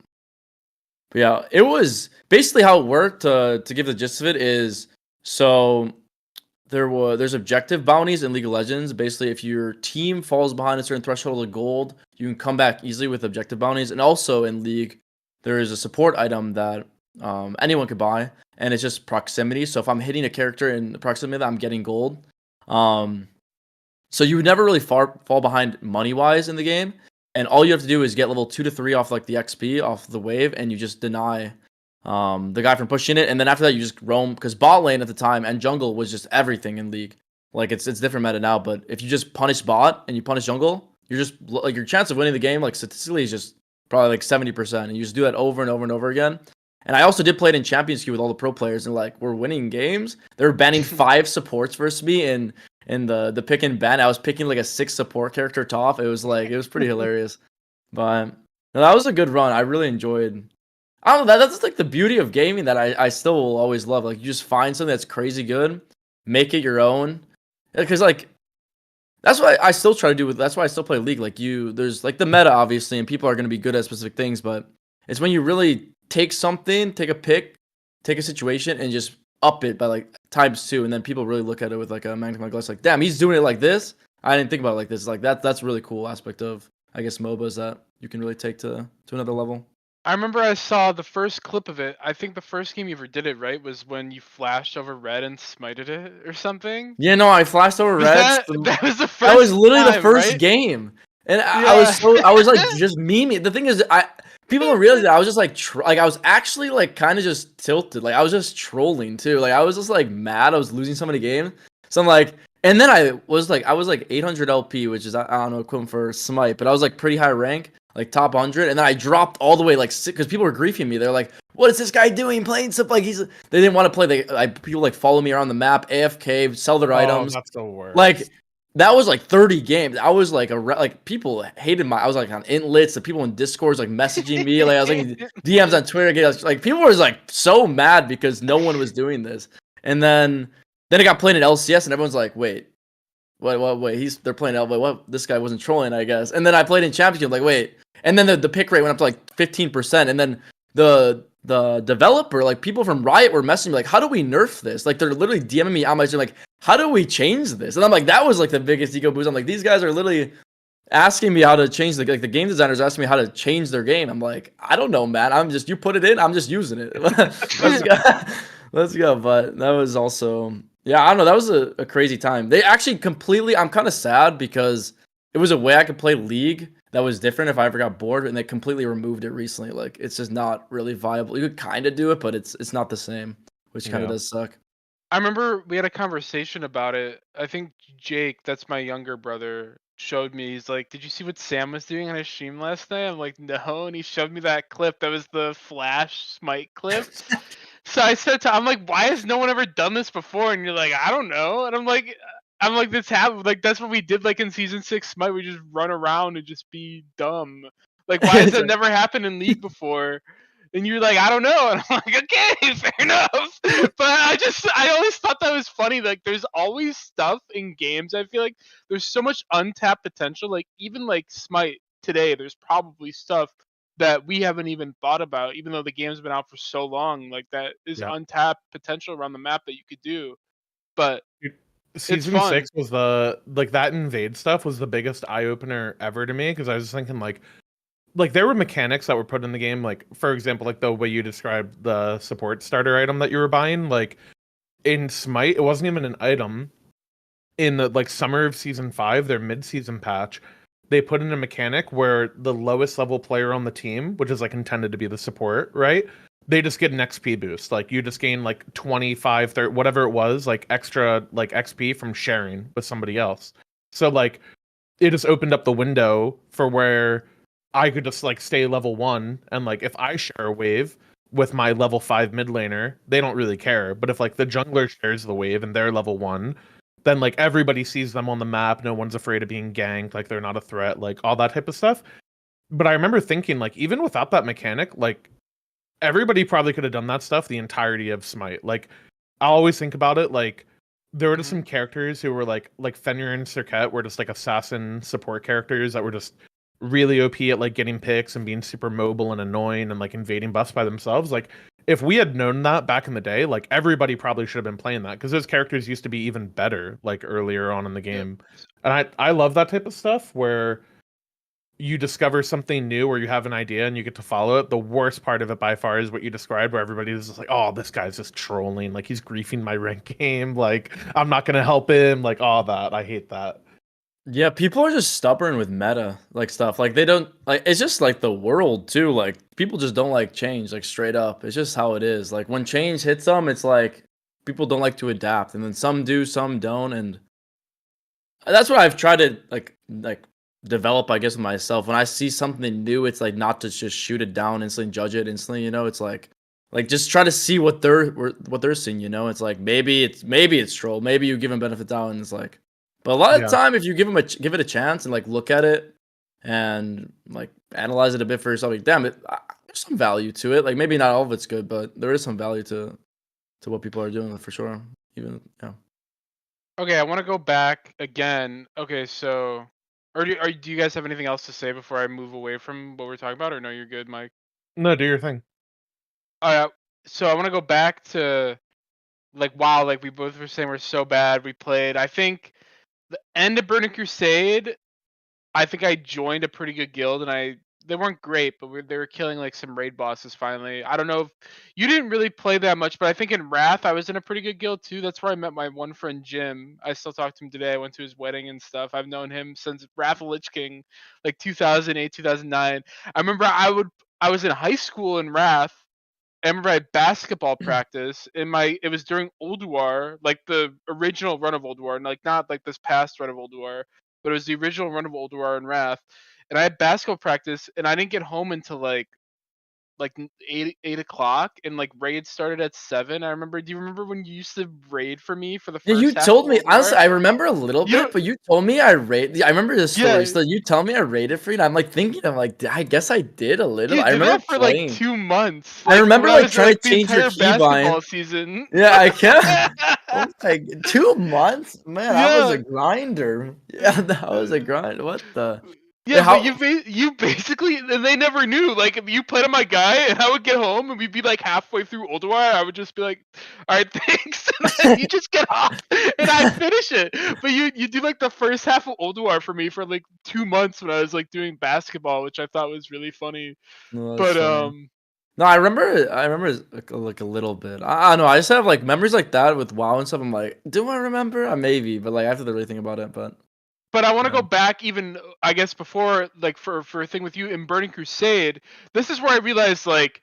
yeah, it was basically how it worked. To give the gist of it is, so there's objective bounties in League of Legends. Basically, if your team falls behind a certain threshold of gold, you can come back easily with objective bounties. And also in League, there is a support item that anyone could buy, and it's just proximity. So if I'm hitting a character in proximity, I'm getting gold. So you would never really fall behind money-wise in the game, and all you have to do is get level 2 to 3 off like the XP off the wave, and you just deny the guy from pushing it, and then after that you just roam, because bot lane at the time and jungle was just everything in League. Like it's different meta now, but if you just punish bot and you punish jungle, you're just like your chance of winning the game like statistically is just probably like 70%, and you just do that over and over and over again. And I also did play it in Champions Queue with all the pro players, and like we're winning games. They were banning 5 supports versus me in the pick and ban. I was picking like a 6 support character top. It was pretty hilarious. But no, that was a good run. I really enjoyed. I don't know, that's like the beauty of gaming that I still will always love. Like you just find something that's crazy good, make it your own. Because like that's what I still try to do with. That's why I still play League. Like there's like the meta obviously, and people are going to be good at specific things, but it's when you really take something, take a pick, take a situation, and just up it by like ×2, and then people really look at it with like a magnifying glass. Like, damn, he's doing it like this. I didn't think about it like this. Like that's a really cool aspect of, I guess, MOBAs that you can really take to another level. I remember I saw the first clip of it. I think the first game you ever did it, right, was when you flashed over red and smited it or something. Yeah, no, I flashed over Was reds. that was the first That was literally the time, first right? game, and I Yeah. was like just memeing. The thing is, people don't realize that I was just like I was actually like kind of just tilted. Like I was just trolling too. Like I was just like mad. I was losing so many games. So I'm like, and then I was like 800 LP, which is I don't know equivalent for Smite, but I was like pretty high rank, like top 100, and then I dropped all the way like because people were griefing me. They're like, "What is this guy doing playing stuff like he's?" They didn't want to play. People like follow me around the map, AFK, sell their items. That's the worst. Like that was like 30 games. I was like like people hated I was like on intlets. The people in Discords like messaging me. Like I was like DMs on Twitter. Like people were like so mad because no one was doing this. And then it got played in LCS, and everyone's like, wait, wait, they're playing L. What? This guy wasn't trolling, I guess. And then I played in Championship. Like wait, and then the pick rate went up to like 15%, and then the developer, like people from Riot were messaging me like, how do we nerf this? Like they're literally DMing me on my stream like, how do we change this? And I'm like, that was like the biggest ego boost. I'm like, these guys are literally asking me how to change the game designers asking me how to change their game. I'm like, I don't know, man. You put it in, I'm just using it. Let's go. Let's go. But that was also, yeah, I don't know. That was a crazy time. They actually completely, I'm kind of sad because it was a way I could play League that was different if I ever got bored, and they completely removed it recently. Like it's just not really viable. You could kind of do it, but it's not the same, which kind of does suck. I remember we had a conversation about it. I think Jake, that's my younger brother, showed me. He's like, "Did you see what Sam was doing on his stream last night?" I'm like, "No," and he showed me that clip. That was the Flash Smite clip. So I said I'm like, "Why has no one ever done this before?" And you're like, "I don't know." And I'm like, "This happened. Like that's what we did. Like in season 6 Smite, we just run around and just be dumb. Like why has that never happened in League before?" And you're like, "I don't know." And I'm like, "Okay, fair enough." But I always thought that was funny. Like there's always stuff in games. I feel like there's so much untapped potential. Like even like Smite today, there's probably stuff that we haven't even thought about, even though the game's been out for so long. Like that is untapped potential around the map that you could do. But Season fun. 6 was the like that invade stuff was the biggest eye opener ever to me because I was just thinking like there were mechanics that were put in the game, like for example, like the way you described the support starter item that you were buying, like in Smite, it wasn't even an item. In the like summer of season 5, their mid-season patch, they put in a mechanic where the lowest level player on the team, which is like intended to be the support, right? They just get an XP boost. Like you just gain like 25, 30, whatever it was, like extra like XP from sharing with somebody else. So like it just opened up the window for where I could just like stay level 1 and like if I share a wave with my level 5 mid laner, they don't really care. But if like the jungler shares the wave and they're level 1, then like everybody sees them on the map, no one's afraid of being ganked, like they're not a threat, like all that type of stuff. But I remember thinking like even without that mechanic, like everybody probably could have done that stuff the entirety of Smite. Like I always think about it like there were just some characters who were like Fenrir and Circuit were just like assassin support characters that were just really OP at like getting picks and being super mobile and annoying and like invading buffs by themselves. Like if we had known that back in the day, like everybody probably should have been playing that because those characters used to be even better like earlier on in the game. And I love that type of stuff where you discover something new or you have an idea and you get to follow it. The worst part of it by far is what you described, where everybody's just like, oh, this guy's just trolling, like he's griefing my rank game, like I'm not gonna help him, like all that. I hate that. Yeah, people are just stubborn with meta like stuff. Like they don't like it's just like the world too. Like people just don't like change, like straight up. It's just how it is. Like when change hits them, it's like people don't like to adapt, and then some do, some don't, and that's what I've tried to like develop, I guess, with myself. When I see something new, it's like not to just shoot it down instantly, judge it instantly. You know, it's like just try to see what they're seeing. You know, it's like maybe it's troll, maybe you give them benefit out, and it's like. But a lot of Yeah. the time, if you give it a chance and like look at it and like analyze it a bit for yourself, like damn it, there's some value to it. Like maybe not all of it's good, but there is some value to what people are doing for sure. Even yeah. Okay, I want to go back again. Okay, so, do you guys have anything else to say before I move away from what we're talking about, or no, you're good, Mike? No, do your thing. So I want to go back to like wow, like we both were saying we're so bad. We played. I think the end of Burning Crusade. I think I joined a pretty good guild, and they weren't great, but they were killing like some raid bosses finally. I don't know if you didn't really play that much, but I think in Wrath I was in a pretty good guild too. That's where I met my one friend Jim. I still talk to him today. I went to his wedding and stuff. I've known him since Wrath of Lich King, like 2008, 2009. I remember I was in high school in Wrath. I remember I had basketball practice it was during Old War, like the original run of Old War, and like not like this past run of Old War, but it was the original run of Old War in Wrath. And I had basketball practice and I didn't get home until like 8 o'clock, and like raid started at 7. I remember, do you remember when you used to raid for me for the Yeah, you first half of told me. Old Honestly, War? I remember a little You bit, but you told me I rate. I remember this story. yeah, So you tell me I rated for you, and I'm like thinking, I'm like, I guess I did a little. you I did remember that for like playing. 2 months. I Like remember when I like was trying like to the change your entire keybind. basketball season. Yeah, I can't. Oh my, 2 months, man. I was Yeah. a grinder. Yeah, that was a grind. What the? Wait, Yeah, but how? you basically, and they never knew. Like, if you played on my guy, and I would get home, and we'd be like halfway through Ulduar, I would just be like, "All right, thanks," and then you just get off, and I finish it. But you do like the first half of Ulduar for me for like 2 months when I was like doing basketball, which I thought was really funny. No, that's But funny. No, I remember. I remember like a little bit. I don't know. I just have like memories like that with WoW and stuff. I'm like, do I remember? Maybe, but like I have to really think about it. But I want to Yeah. go back even, I guess, before, like, for a thing with you in Burning Crusade. This is where I realized, like,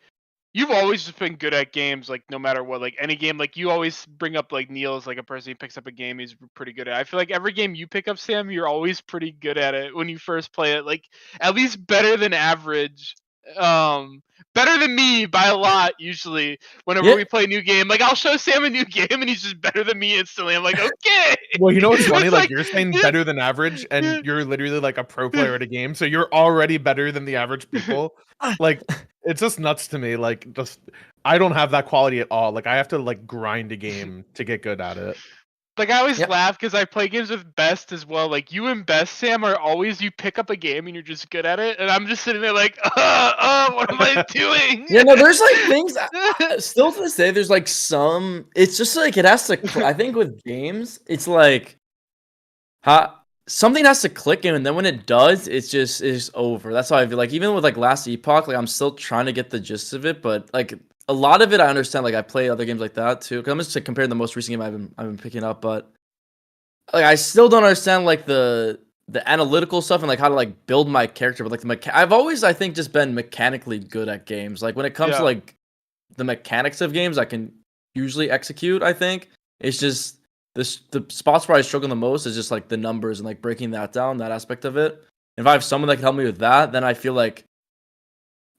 you've always just been good at games, like no matter what, like any game. Like you always bring up like Neil as like a person who picks up a game he's pretty good at. I feel like every game you pick up, Sam, you're always pretty good at it when you first play it. Like at least better than average. Um, Better than me by a lot usually. Whenever Yeah. we play a new game, like I'll show Sam a new game and he's just better than me instantly. I'm like, okay. Well, you know what's funny? It's Like like, you're saying yeah, better than average, and yeah, you're literally like a pro player at a game, so you're already better than the average people. Like it's just nuts to me. Like just I don't have that quality at all. Like I have to like grind a game to get good at it. Like I always Yep. laugh because I play games with Best as well. Like you and Best, Sam, are always you pick up a game and you're just good at it, and I'm just sitting there like, what am I doing? Yeah, no, there's like things. Still to this day, there's like some. It's just like it has to. I think with games, it's like, something has to click in, and then when it does, it's over. That's how I feel. Like even with like Last Epoch, like I'm still trying to get the gist of it, but like a lot of it, I understand. Like I play other games like that too. Cause I'm just comparing the most recent game I've been picking up, but like I still don't understand like the analytical stuff and like how to like build my character. But like I've always I think just been mechanically good at games. Like when it comes to like the mechanics of games, I can usually execute. I think it's just the spots where I struggle the most is just like the numbers and like breaking that down, that aspect of it. If I have someone that can help me with that, then I feel like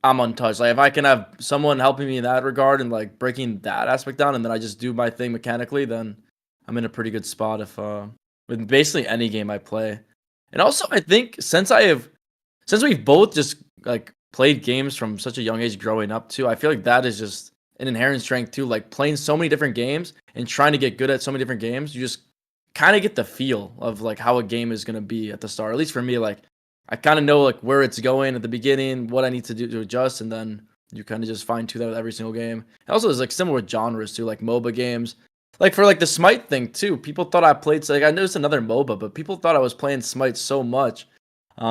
I'm untouched. Like if I can have someone helping me in that regard and like breaking that aspect down, and then I just do my thing mechanically, then I'm in a pretty good spot if with basically any game I play. And also I think since we've both just like played games from such a young age growing up too, I feel like that is just an inherent strength too. Like playing so many different games and trying to get good at so many different games, you just kind of get the feel of like how a game is gonna be at the start. At least for me, like I kind of know like where it's going at the beginning, what I need to do to adjust, and then you kind of just fine tune that with every single game. It also is like similar with genres too, like MOBA games. Like for like the Smite thing too, people thought I played. Like I noticed another MOBA, but people thought I was playing Smite so much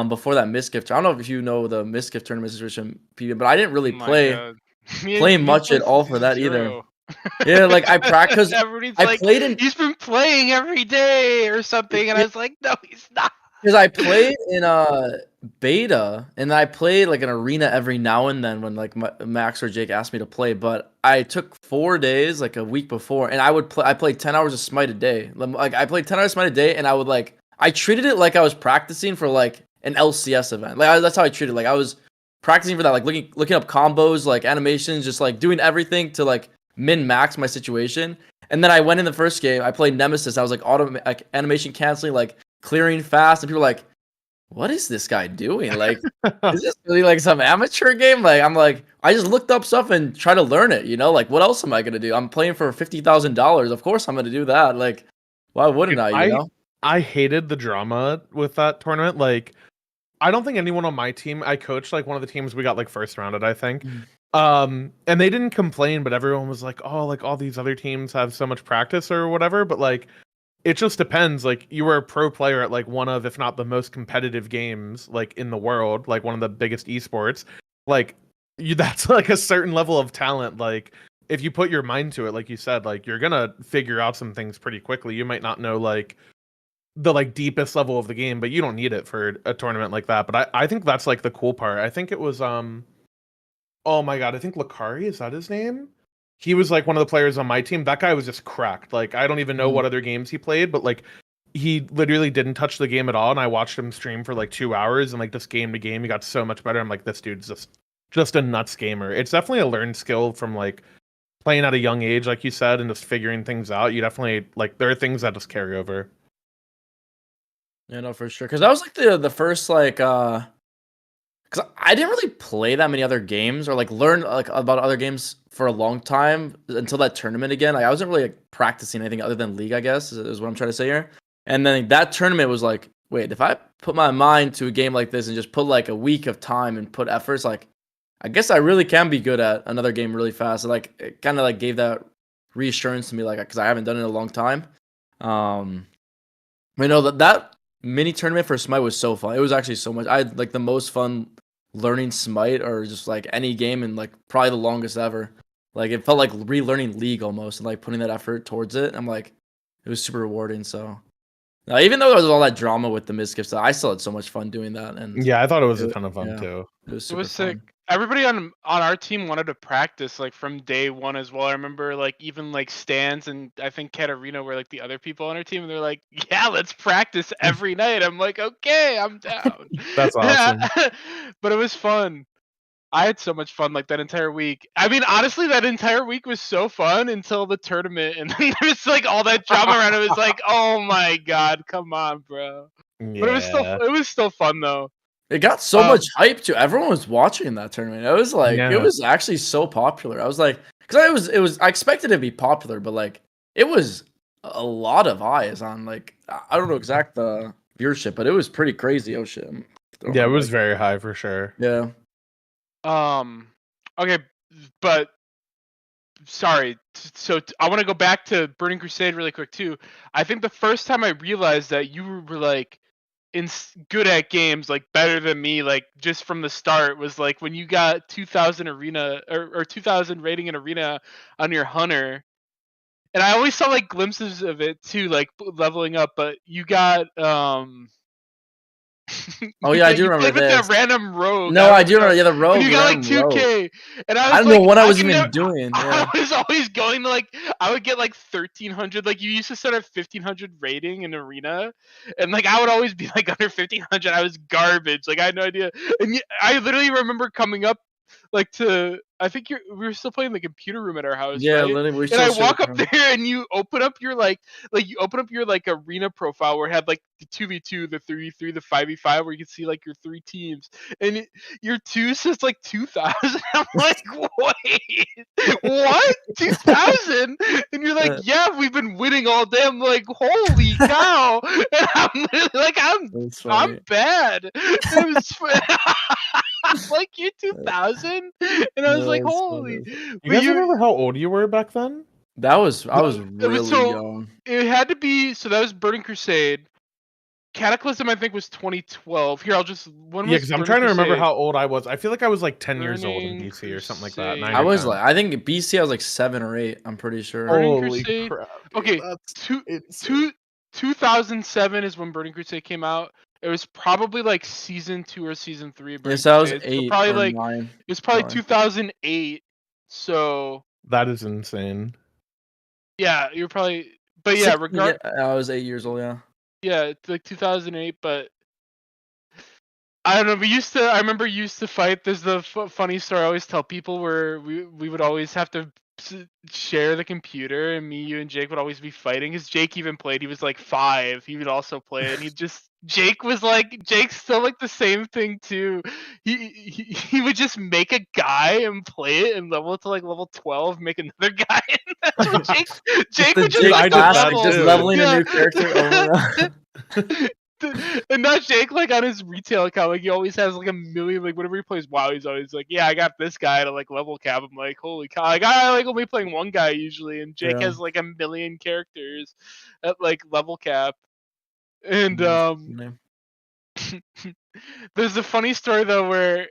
before that misgift. I don't know if you know the misgift tournament situation, but I didn't really play much at all for that either. Yeah, like I practice. Everybody's I like, played in he's been playing every day or something, and I was like, no, he's not. because I played in beta, and I played like an arena every now and then when like Max or Jake asked me to play. But I took 4 days, like a week before, and I would play. I played 10 hours of Smite a day. Like I played 10 hours of Smite a day, and I would like I treated it like I was practicing for like an LCS event. Like that's how I treated it. Like I was practicing for that, like looking up combos, like animations, just like doing everything to like min max my situation. And then I went in the first game. I played Nemesis. I was like like animation canceling, like clearing fast, and people were like, what is this guy doing? Like, is this really like some amateur game? Like, I'm like, I just looked up stuff and try to learn it, you know? Like, what else am I gonna do? I'm playing for $50,000. Of course I'm gonna do that. Like, why wouldn't I, you know? I hated the drama with that tournament. Like, I don't think anyone on my team, I coached like one of the teams we got like first rounded, I think. And they didn't complain, but everyone was like, oh, like all these other teams have so much practice or whatever. But like, it just depends. Like you were a pro player at like one of, if not the most competitive games like in the world, like one of the biggest esports. Like that's like a certain level of talent. Like if you put your mind to it, like you said, like you're gonna figure out some things pretty quickly. You might not know like the like deepest level of the game, but you don't need it for a tournament like that. But I think that's like the cool part. I think it was oh my god, I think Lakari, is that his name? He was like one of the players on my team. That guy was just cracked. Like I don't even know what other games he played, but like he literally didn't touch the game at all. And I watched him stream for like 2 hours, and like just game to game, he got so much better. I'm like, this dude's just a nuts gamer. It's definitely a learned skill from like playing at a young age, like you said, and just figuring things out. You definitely like there are things that just carry over. Yeah, no, for sure. Because that was like the first like because I didn't really play that many other games or like learn like about other games for a long time until that tournament again. Like I wasn't really like practicing anything other than League, I guess, is what I'm trying to say here. And then that tournament was like, wait, if I put my mind to a game like this and just put like a week of time and put efforts, like I guess I really can be good at another game really fast. Like it kind of like gave that reassurance to me, like because I haven't done it in a long time. You know that mini tournament for Smite was so fun. It was actually so much. I had like the most fun learning Smite or just like any game in like probably the longest ever. Like it felt like relearning League almost and like putting that effort towards it. I'm like, it was super rewarding. So even though there was all that drama with the misgifts, I still had so much fun doing that. And yeah, I thought it was a ton of fun too. It was It super was sick. fun. Everybody on our team wanted to practice like from day one as well. I remember like even like Stans and I think Katarina were like the other people on our team, and they're like, yeah, let's practice every night. I'm like, okay, I'm down. That's awesome. But it was fun. I had so much fun like that entire week. I mean, honestly, that entire week was so fun until the tournament, and then there was like all that drama around it. It was like, oh my god, come on, bro. Yeah. But it was still fun though. It got so much hype too. Everyone was watching that tournament. It was like it was actually so popular. I was like, because I expected it to be popular, but like it was a lot of eyes on like I don't know exact viewership, but it was pretty crazy. Oh shit. Yeah, it was very high for sure. Yeah. Okay, but sorry. So I want to go back to Burning Crusade really quick too. I think the first time I realized that you were like good at games, like better than me, like just from the start, was like when you got 2000 arena or 2000 rating in arena on your hunter. And I always saw like glimpses of it too, like leveling up. But you got Oh yeah, I do you remember played with that this. random rogue. No, I do remember. Yeah, the When rogue. you The got like random rogue. 2K, and I I was don't like, know what I was can even never, doing. I Yeah. was always going to like, I would get like 1300. Like you used to start at 1500 rating in arena, and like I would always be like under 1500. I was garbage. Like I had no idea. And I literally remember coming up like to. I think we were still playing the computer room at our house, Yeah, right? literally, we And still I share walk the up there, and you open up your you open up your like arena profile where it had like the 2v2, the 3v3, the 5v5, where you can see like your 3 teams, and your 2 says like 2000. I'm like, wait, what? 2000? And you're like, yeah, we've been winning all day. I'm like, holy cow! And I'm literally like, That's I'm funny. bad. And it was like you 2000, and I was like, That's holy. funny. You But guys remember how old you were back then? I was it was really so young. it had to be, so that was Burning Crusade. Cataclysm I think was 2012. Here, when Yeah, was because I'm Burning trying to remember Crusade? how old I was. I feel like I was like 10 years old in Burning BC or something like that. 9 I or Crusade. was 10. like, I think BC I was like 7 or 8. I'm pretty sure. Burning Holy Crusade. crap, dude. Okay, That's two, insane. 2007 is when Burning Crusade came out. It was probably like season 2 or season 3 of Burning Yes, I was Crusade. So 8 probably or like 9. it was probably Probably. 2008. So That is insane. yeah, you're probably. But yeah, 6, yeah, I was 8 years old. Yeah. yeah, it's like 2008. But I don't know. I remember used to fight. There's the funny story I always tell people where we would always have to share the computer, and me, you, and Jake would always be fighting. Cause Jake even played. He was like 5. He would also play, and Jake's still like the same thing too. He would just make a guy and play it and level it to like level 12, make another guy. And Jake The would just Jake like classic, level. just leveling a new character over and over. And not Jake, like on his retail account, like he always has like a million, like whenever he plays WoW, he's always like, yeah, I got this guy to like level cap. I'm like, holy cow, like I like only playing one guy usually, and Jake Yeah. has like a million characters at like level cap. And there's a funny story though where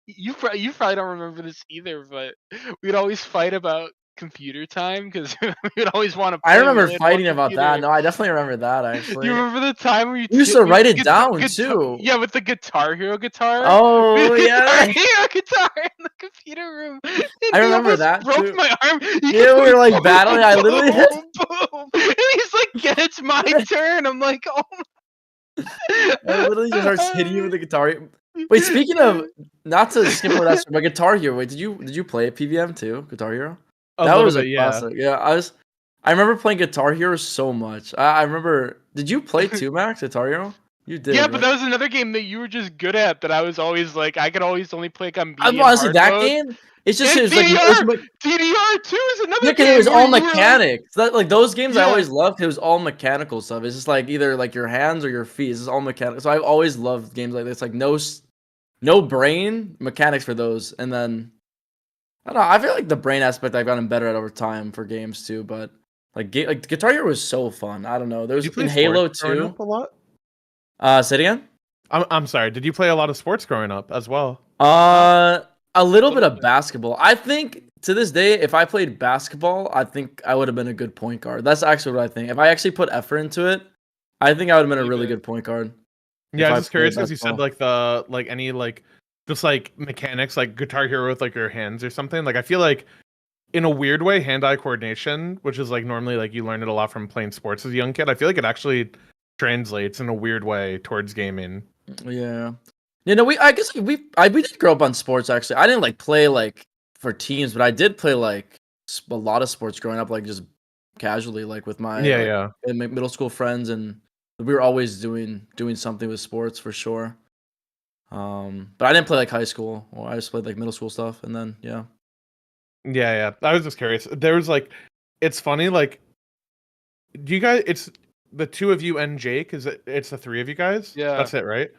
you probably don't remember this either, but we'd always fight about computer time because we'd always want to play. I remember really fighting about computer. that. No, I definitely remember that actually. You remember the time where you used to write it down too. Yeah, with the Guitar Hero guitar. Oh yeah. Guitar Hero guitar in the computer room. And I he remember almost that broke too. my arm. Yeah, we were like battling. I literally hit. Boom, and he's like, "Yeah, it's my turn." I'm like, "Oh." I literally just starts hitting you with the guitar. Wait, speaking of, not to skip over that, but Guitar Hero. Wait, did you play PVM too? Guitar Hero. That little was a bit, yeah. classic. Yeah, I remember playing Guitar Hero so much. I remember. Did you play too, Max? Guitar Hero. You did. Yeah, right? but that was another game that you were just good at. That I was always like, I could always only play like on I'm medium honestly hard that mode. game. It's just And it was like DDR 2 is another yeah, because game. it was where all you were, like- mechanics. Like those games, I Yeah. always loved. It was all mechanical stuff. It's just like either like your hands or your feet. It's just all mechanical. So I've always loved games like this. Like no brain mechanics for those. And then I don't know. I feel like the brain aspect I've gotten better at over time for games too. But like Guitar Hero was so fun. I don't know. There was Did you play in Halo sports growing 2. up a lot? Say it again. I'm sorry. Did you play a lot of sports growing up as well? A little bit of basketball. I think to this day, if I played basketball, I think I would have been a good point guard. That's actually what I think. If I actually put effort into it, I think I would have been a really good point guard. Yeah, if I I was just curious played because you said basketball. like any just like mechanics like Guitar Hero with like your hands or something. Like I feel like in a weird way, hand-eye coordination, which is like normally like you learn it a lot from playing sports as a young kid. I feel like it actually translates in a weird way towards gaming. Yeah. You know, I guess we did grow up on sports actually. I didn't like play like for teams, but I did play like a lot of sports growing up, like just casually, like with my and my middle school friends, and we were always doing something with sports for sure. But I didn't play like high school, or I just played like middle school stuff, and then Yeah. I was just curious. There was like, it's funny, like do you guys? It's the two of you and Jake. It's the three of you guys? Yeah. That's it, right?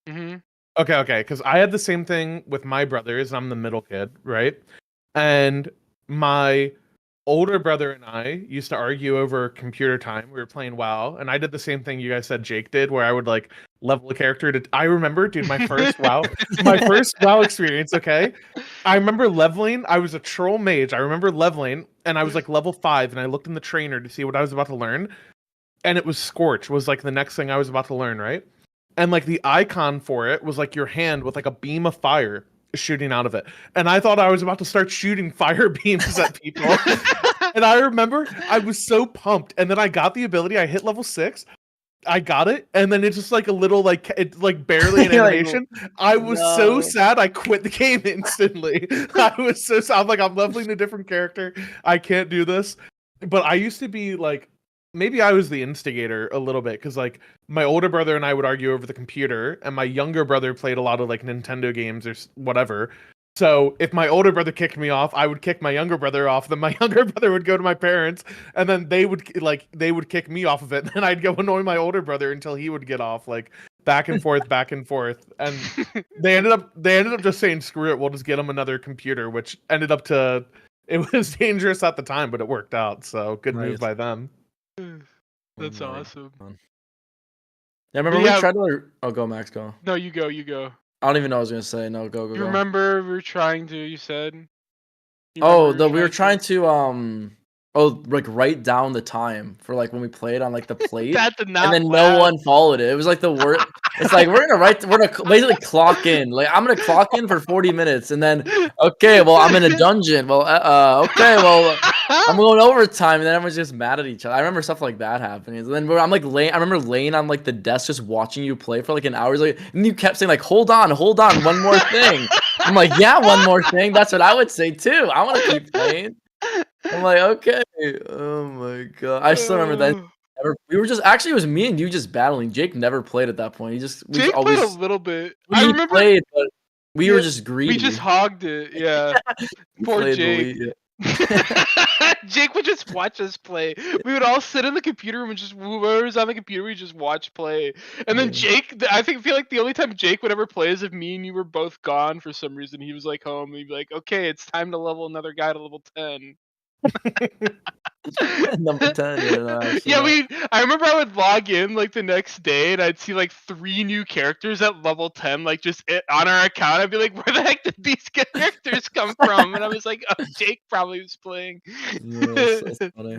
Mm-hmm. Okay. Because I had the same thing with my brothers. I'm the middle kid, right? And my older brother and I used to argue over computer time. We were playing WoW, and I did the same thing you guys said Jake did, where I would like level a character to. I remember, dude, my first WoW experience. Okay, I remember leveling. I was a troll mage. I remember leveling, and I was like level 5, and I looked in the trainer to see what I was about to learn, and it was Scorch. Was like the next thing I was about to learn, right? And like the icon for it was like your hand with like a beam of fire shooting out of it. And I thought I was about to start shooting fire beams at people. And I remember I was so pumped. And then I got the ability. I hit level 6. I got it. And then it's just like a little like it's like barely an animation. I was so sad I quit the game instantly. I was so sad. I'm like, I'm leveling a different character. I can't do this. But I used to be like, maybe I was the instigator a little bit, because like my older brother and I would argue over the computer, and my younger brother played a lot of like Nintendo games or whatever. So if my older brother kicked me off, I would kick my younger brother off. Then my younger brother would go to my parents, and then they would kick me off of it. And I'd go annoy my older brother until he would get off, like back and forth, back and forth. And they ended up just saying, "Screw it, we'll just get him another computer," which ended up to it was dangerous at the time, but it worked out. So good move by them. That's awesome. Yeah, remember we tried to. Oh, go Max, go. No, you go. I don't even know what I was gonna say. No, go. You remember we were trying to? You said. We were trying to like write down the time for like when we played on like the plate. That did not. And then no one followed it. It was like the worst. It's like we're gonna basically clock in. Like I'm gonna clock in for 40 minutes, and then okay, well I'm in a dungeon. Well, okay, well I'm going overtime, and then everyone's just mad at each other. I remember stuff like that happening. And then I'm like laying. I remember laying on like the desk, just watching you play for like an hour. Like, and you kept saying like, hold on, one more thing. I'm like, yeah, one more thing. That's what I would say too. I want to keep playing. I'm like, okay. Oh my god, I still remember that. We were just it was me and you just battling. Jake never played at that point. Jake played a little bit. I remember played, but we were just greedy. We just hogged it. Yeah. Poor Jake. Jake would just watch us play. We would all sit in the computer room and just whoever's on the computer, we just watch play. And then Jake, I feel like the only time Jake would ever play is if me and you were both gone for some reason. He was like home. And he'd be like, "Okay, it's time to level another guy to level 10." Number 10. Yeah, I remember I would log in like the next day and I'd see like 3 new characters at level 10, like just on our account. I'd be like, where the heck did these characters come from? And I was like, oh, Jake probably was playing. That's funny.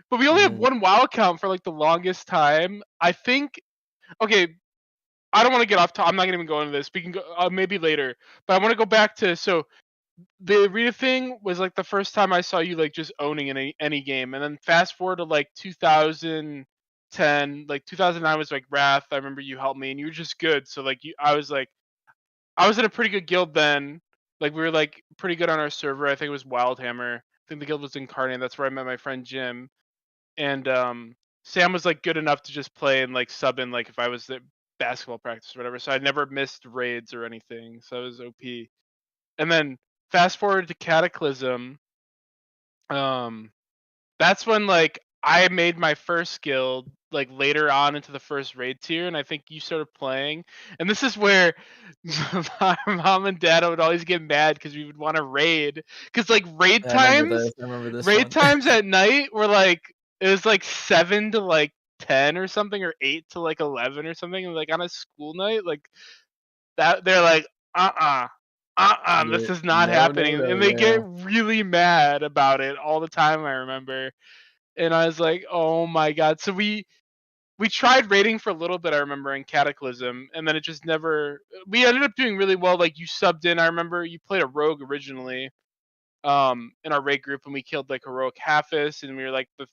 But we only had one WoW account for like the longest time. I think, okay, I don't want to get off top. I'm not gonna even go into this. We can go maybe later. But I want to go back to the arena thing was like the first time I saw you like just owning any game, and then fast forward to like 2010, like 2009 was like Wrath. I remember you helped me, and you were just good. So like I was in a pretty good guild then. Like we were like pretty good on our server. I think it was Wildhammer. I think the guild was Incarnate. That's where I met my friend Jim, and Sam was like good enough to just play and like sub in like if I was at basketball practice or whatever. So I never missed raids or anything. So I was OP, and then. Fast forward to Cataclysm. That's when like I made my first guild like later on into the first raid tier, and I think you started playing. And this is where my mom and dad would always get mad because we would want to raid. Because like raid times at night were like it was like 7 to like 10 or something, or 8 to like 11 or something. And like on a school night, like that they're like this is not happening. And they get really mad about it all the time, I remember. And I was like, oh my god. So we tried raiding for a little bit, I remember, in Cataclysm, and then it just never we ended up doing really well. Like you subbed in, I remember you played a rogue originally in our raid group, and we killed like heroic Halfus, and we were like the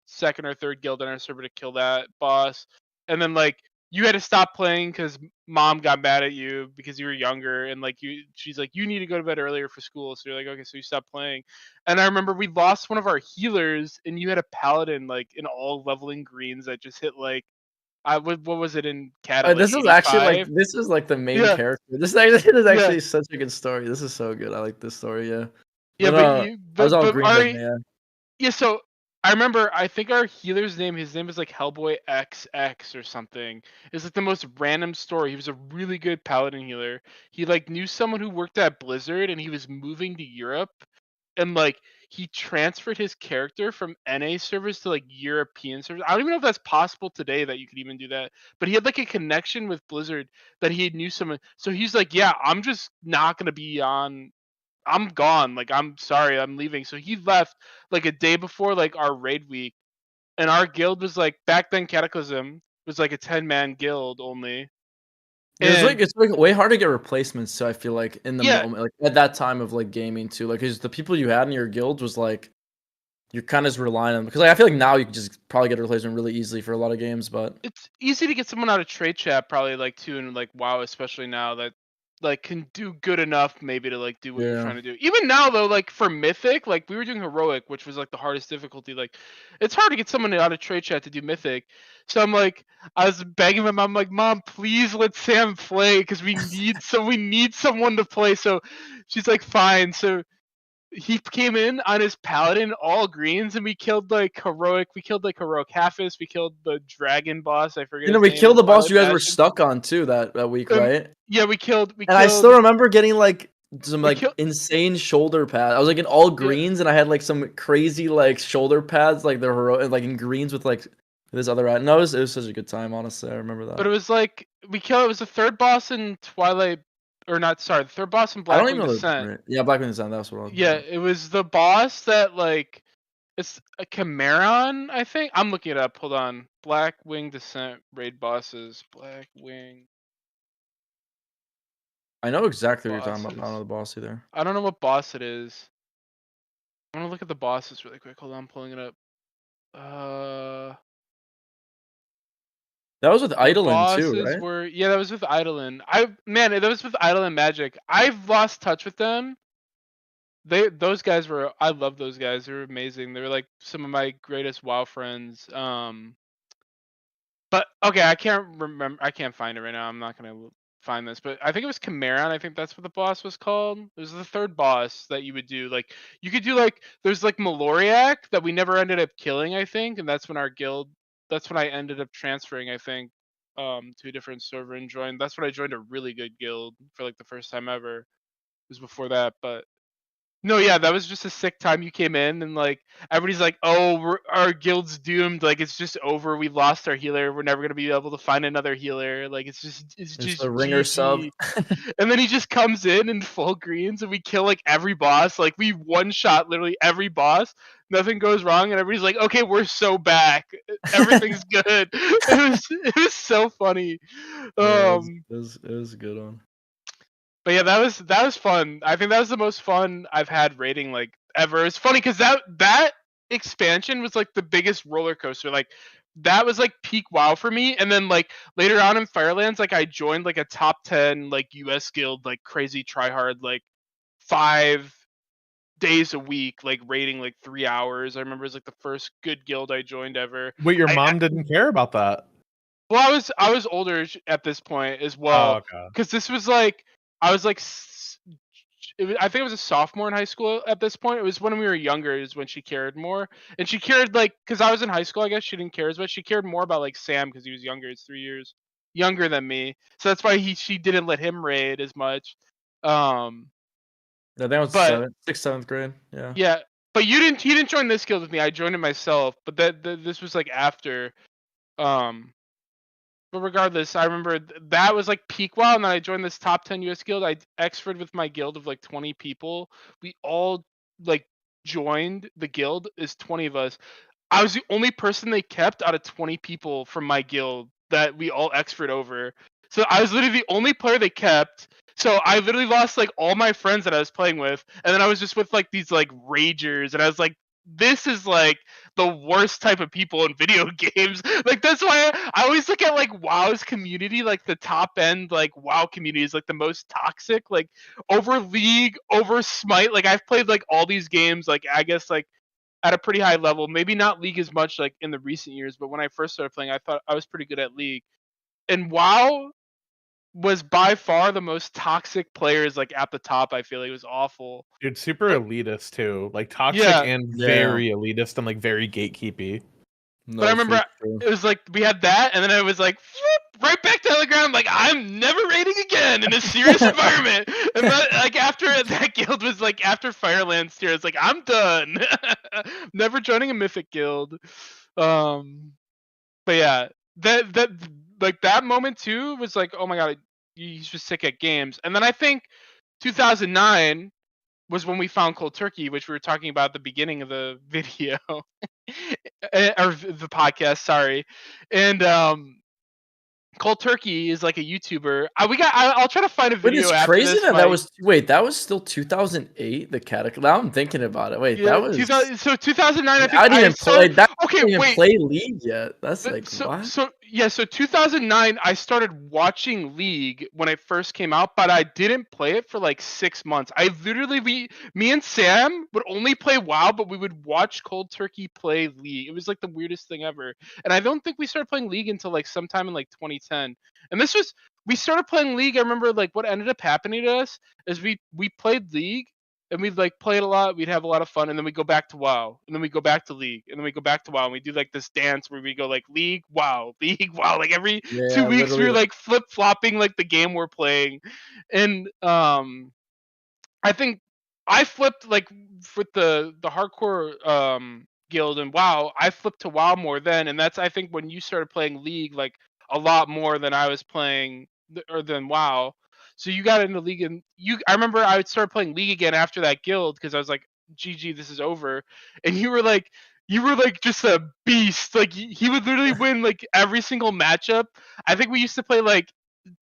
second or third guild in our server to kill that boss. And then like you had to stop playing because mom got mad at you because you were younger, and like she's like, you need to go to bed earlier for school. So you're like, okay, so you stopped playing. And I remember we lost one of our healers, and you had a paladin like in all leveling greens that just hit like, what was it in Cat? This is actually like the main character. This is actually such a good story. This is so good. I like this story. Yeah. Yeah, I was all green. Yeah, so I remember, I think our healer's name, his name was like Hellboy XX or something. It's like the most random story. He was a really good paladin healer. He like knew someone who worked at Blizzard and he was moving to Europe, and like he transferred his character from NA servers to like European servers. I don't even know if that's possible today that you could even do that. But he had like a connection with Blizzard that he knew someone. So he's like, yeah, I'm just not gonna be on. I'm gone. Like, I'm sorry, I'm leaving. So he left like a day before like our raid week, and our guild was like, back then Cataclysm was like a 10-man guild only. And It's like way hard to get replacements. So I feel like in the yeah, moment, like at that time of like gaming too, like because the people you had in your guild was like you're kind of just relying on because like I feel like now you can just probably get a replacement really easily for a lot of games, but it's easy to get someone out of trade chat probably like too, and like WoW especially now that like can do good enough maybe to like do what you're yeah. trying to do. Even now though, like for Mythic, like we were doing heroic, which was like the hardest difficulty. Like it's hard to get someone out of trade chat to do Mythic. So I'm like, I was begging my mom, like, Mom, please let Sam play because we need someone to play. So she's like, fine. So he came in on his paladin all greens, and we killed like heroic Halfus, we killed the dragon boss, I forget You know, his we name, killed in the boss Twilight you guys were Bastion. stuck on too that week, right? Yeah, we killed And I still remember getting like some we like killed insane shoulder pads. I was like in all yeah, greens, and I had like some crazy like shoulder pads, like the hero, like in greens with like this other item. No, it was such a good time. Honestly, I remember but that. it was like it was the third boss in Twilight, or not, sorry, the third boss in I don't even Blackwing know Descent. yeah, Black Wind Sound. That's what I was Yeah, thinking. it was the boss that like it's a Chimeron, I think. I'm looking it up. Hold on. Blackwing Descent raid bosses. Blackwing I know exactly what you're talking about. But I don't know bosses. the boss either. I don't know what boss it is. I'm gonna look at the bosses really quick. Hold on, I'm pulling it up. That was with The Eidolon too, bosses right? were, yeah, that was with Eidolon. That was with Eidolon Magic. I've lost touch with them. Those guys were, I love those guys. They were amazing. They were like some of my greatest WoW friends. But okay, I can't remember. I can't find it right now. I'm not gonna find this, but I think it was Chimeron. I think that's what the boss was called. It was the third boss that you would do. Like you could do like there's like Maloriak that we never ended up killing. I think, and that's when our guild. That's when I ended up transferring. I think to a different server and joined. That's when I joined a really good guild for like the first time ever. It was before that, but no, yeah, that was just a sick time you came in, and like everybody's like, "Oh, our guild's doomed. Like it's just over. We lost our healer. We're never gonna be able to find another healer. Like it's It's the just ringer sub. GG." And then he just comes in full greens, and we kill like every boss. Like we one shot literally every boss. Nothing goes wrong, and everybody's like, "Okay, we're so back. Everything's good." It was so funny. Yeah, Um, it was a good one. but yeah, that was fun. I think that was the most fun I've had raiding like ever. It's funny because that expansion was like the biggest roller coaster. Like that was like peak WoW for me. And then like later on in Firelands, like I joined like a top 10 like US guild, like crazy tryhard, like 5 days a week, like raiding like 3 hours. I remember it was like the first good guild I joined ever. Wait, your I mom didn't care about that? Well, I was older at this point as Oh, well, okay. because this was like I was like I think it was a sophomore in high school at this point. It was when we were younger is when she cared more, and she cared like because I was in high school. I guess she didn't care as much. She cared more about like Sam because he was younger. He's 3 years younger than me, so that's why she didn't let him raid as much. Um, Yeah, that was but sixth, seventh grade. Yeah. yeah, but he didn't join this guild with me. I joined it myself, but this was like after. Um, But regardless, I remember that was like peak WoW, and then I joined this top 10 US guild. I exford with my guild of like 20 people. We all like joined the guild is 20 of us. I was the only person they kept out of 20 people from my guild that we all exford over. So I was literally the only player they kept. So I literally lost like all my friends that I was playing with, and then I was just with like these like ragers, and I was like, this is like the worst type of people in video games. Like that's why I always look at like WoW's community, like the top end like WoW community is like the most toxic, like over League, over Smite. Like I've played like all these games, like I guess like at a pretty high level. Maybe not League as much like in the recent years, but when I first started playing, I thought I was pretty good at League. And was by far the most toxic players like at the top. I feel like it was awful. Dude, super elitist too. Like toxic Yeah. and Yeah. very elitist and like very gatekeepy. No, But I remember true. it was like we had that, and then I was like right back to the ground. Like I'm never raiding again in a serious environment. And that, like after that guild was like after Firelands tier, it's like I'm done. Never joining a mythic guild. But yeah, that like that moment too was like, oh my god, he's just sick at games. And then I think 2009 was when we found cold turkey, which we were talking about at the beginning of the video or the podcast. Sorry, and cold turkey is like a YouTuber. I'll try to find a But video it's after crazy this. that was still 2008. The cataclysm. Now I'm thinking about it. Wait, Yeah, that was 2009. I think I didn't even play that. Okay, I didn't even wait. play League yet. That's like So what? so 2009 I started watching League when it first came out, but I didn't play it for like 6 months. I literally me and Sam would only play WoW, but we would watch Cold Turkey play League. It was like the weirdest thing ever. And I don't think we started playing League until like sometime in like 2010. And we started playing League. I remember like what ended up happening to us is we played League and we'd like play it a lot. We'd have a lot of fun, and then we go back to WoW, and then we go back to League, and then we go back to WoW, and we do like this dance where we go like League, WoW, League, WoW. Like every 2 weeks, we were like flip flopping like the game we're playing, and I think I flipped like with the hardcore guild and WoW. I flipped to WoW more then, and that's I think when you started playing League like a lot more than I was playing or than WoW. So you got into League, and I remember I would start playing League again after that guild because I was like, GG, this is over. And you were like just a beast. Like he would literally win like every single matchup. I think we used to play like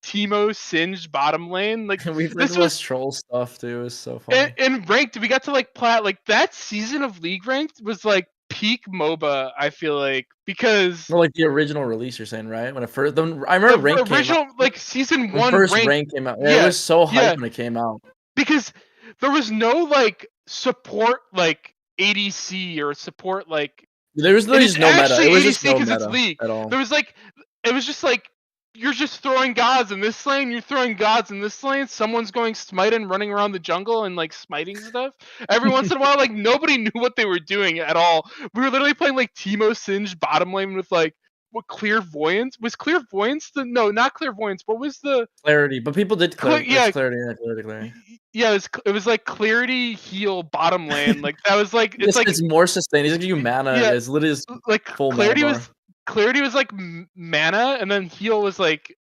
Teemo Singed bottom lane. Like We played this the was most troll stuff too. It was so funny. and ranked. We got to like plat. Like that season of League ranked was like peak MOBA. I feel like because Well, like the original release, you're saying, right? When it first, I remember rank original came out. like season When one first rank. rank came out. Yeah, It was so hyped yeah. when it came out. Because there was no like support like ADC or support like There was and just no meta. It was just ADC no because it's meta League. at all. There was like it was just like you're just throwing gods in this lane, you're throwing gods in this lane, someone's going smite and running around the jungle and like smiting stuff. Every once in a while, like nobody knew what they were doing at all. We were literally playing like Teemo Singed bottom lane with like what clairvoyance? Was clairvoyance no, not clairvoyance. What was the Clarity, but people did clarity. yeah, Clarity, clarity. yeah, it was like clarity heal bottom lane. Like that was like It's more sustained. It's like you mana. Yeah, it's literally like full mana bar. clarity was like mana, and then heal was like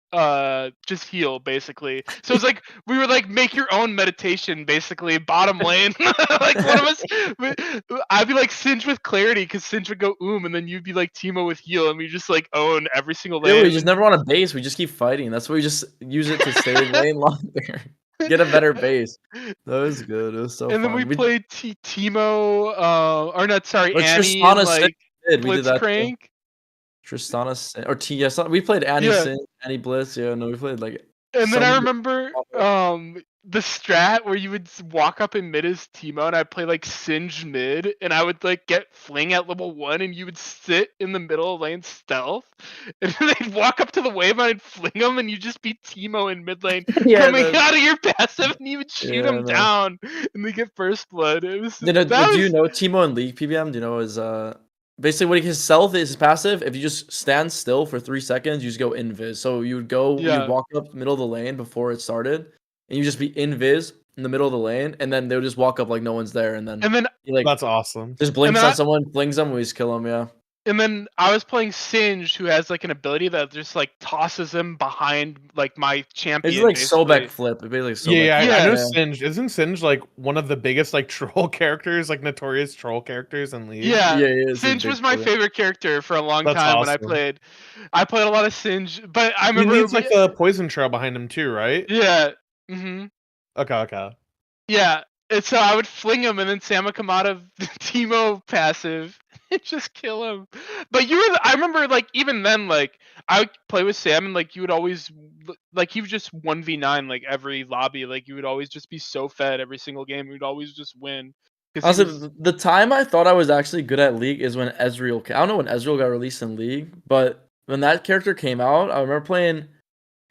just heal basically. So it's like we were like make your own meditation basically bottom lane. Like one of us, I'd be like Singe with clarity because Singe would go and then you'd be like Teemo with heal, and we just like own every single lane. Dude, we just never want a base. We just keep fighting. That's why we just use it to stay lane longer. Get a better base. That was good. It was so and fun. then we played Teemo, or not sorry, or Annie Tristana and like we did that Blitzcrank. Tristana or T. Yes, we played Annie Sin, Annie Blitz. Yeah, no, we played like. And then I remember the strat where you would walk up in mid as Teemo, and I'd play like Singe mid, and I would like get fling at level 1, and you would sit in the middle of lane stealth, and then they'd walk up to the wave, and I'd fling them, and you'd just be Teemo in mid lane coming out of your passive, and you would shoot them down, and they get first blood. It was. Do you know Teemo in League PBM? Do you know his basically what his stealth is his passive? If you just stand still for 3 seconds, you just go invis. So you would go, you'd walk up the middle of the lane before it started, and you just be invis in the middle of the lane, and then they would just walk up like no one's there, and then he, like that's awesome. Just blinks at someone, flings them, we just kill them. Yeah. And then I was playing Singe, who has like an ability that just like tosses him behind like my champion. It's like Sobek flip. It's like Sobek. I know Singe. Isn't Singe like one of the biggest like troll characters, like notorious troll characters in League? Yeah. Singe was my favorite character for a long time when I played. I played a lot of Singe, but I remember he needs like a poison trail behind him too, right? Yeah. Mm-hmm. Okay. Yeah. And so I would fling him, and then Sam would come out of the Teemo passive and just kill him. But I remember, like, even then, like, I would play with Sam, and, like, you would always, like, he was just 1v9, like, every lobby. Like, you would always just be so fed every single game. You'd always just win. Also, the time I thought I was actually good at League is when Ezreal I don't know when Ezreal got released in League, but when that character came out, I remember playing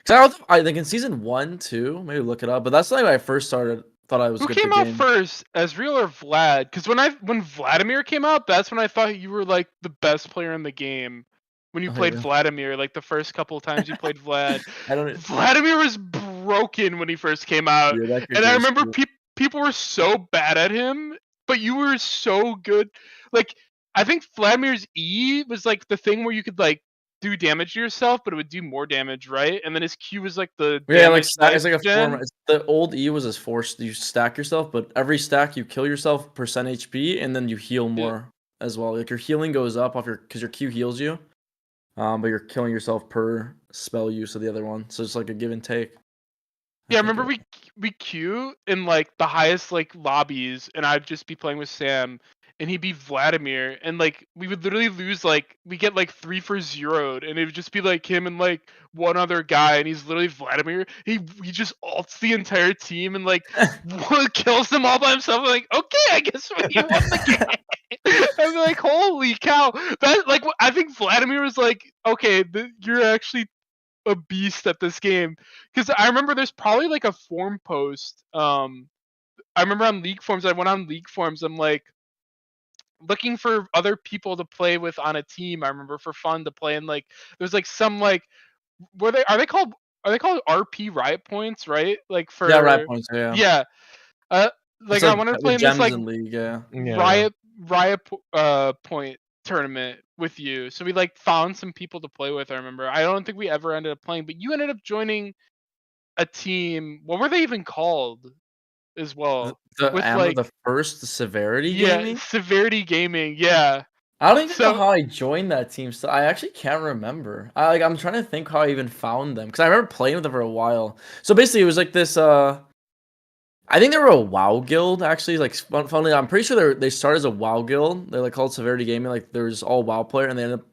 Cause I think in season 1, 2, maybe look it up. But that's like when I first started. Thought I was Who good came at the out game. first, Ezreal or Vlad? Because when Vladimir came out, that's when I thought you were like the best player in the game. When you Oh, played yeah. Vladimir, like the first couple of times you played Vlad, I don't. Vladimir was broken when he first came out, Yeah, that and character I was remember cool. people were so bad at him, but you were so good. Like I think Vladimir's E was like the thing where you could like do damage to yourself, but it would do more damage, right? And then his Q was like the Yeah, like damage stack. It's like a form. gen. It's, the old E was as force. You stack yourself, but every stack you kill yourself percent HP, and then you heal Yeah. more as well. Like your healing goes up off your because your Q heals you. But you're killing yourself per spell use of the other one. So it's like a give and take. Yeah, I remember we queue in like the highest like lobbies, and I'd just be playing with Sam, and he'd be Vladimir, and like we would literally lose like we get like 3 for 0'd, and it would just be like him and like one other guy, and he's literally Vladimir. He just ults the entire team and like kills them all by himself. I'm like, okay, I guess we won the game. I'm like, holy cow! That like I think Vladimir was like, okay, you're actually a beast at this game, because I remember there's probably like a forum post. I remember on League forums. I went on League forums. I'm like looking for other people to play with on a team. I remember for fun to play, and like there's like some like are they called RP Riot points, right? Like Yeah, right for points. Yeah, yeah, uh, it's like I like wanted to play with in this gems like in league. Yeah. Yeah. Riot point tournament with you. So we like found some people to play with. I remember. I don't think we ever ended up playing, but you ended up joining a team. What were they even called as The, well? the With ammo, like the first severity yeah, gaming. Severity Gaming. Yeah. I don't even know So how I joined that team. So I actually can't remember. I'm trying to think how I even found them because I remember playing with them for a while. So basically, it was like this. I think they were a WoW guild actually. Like funnily, I'm pretty sure they started as a WoW guild. They're like called Severity Gaming. Like there was all WoW player, and they ended up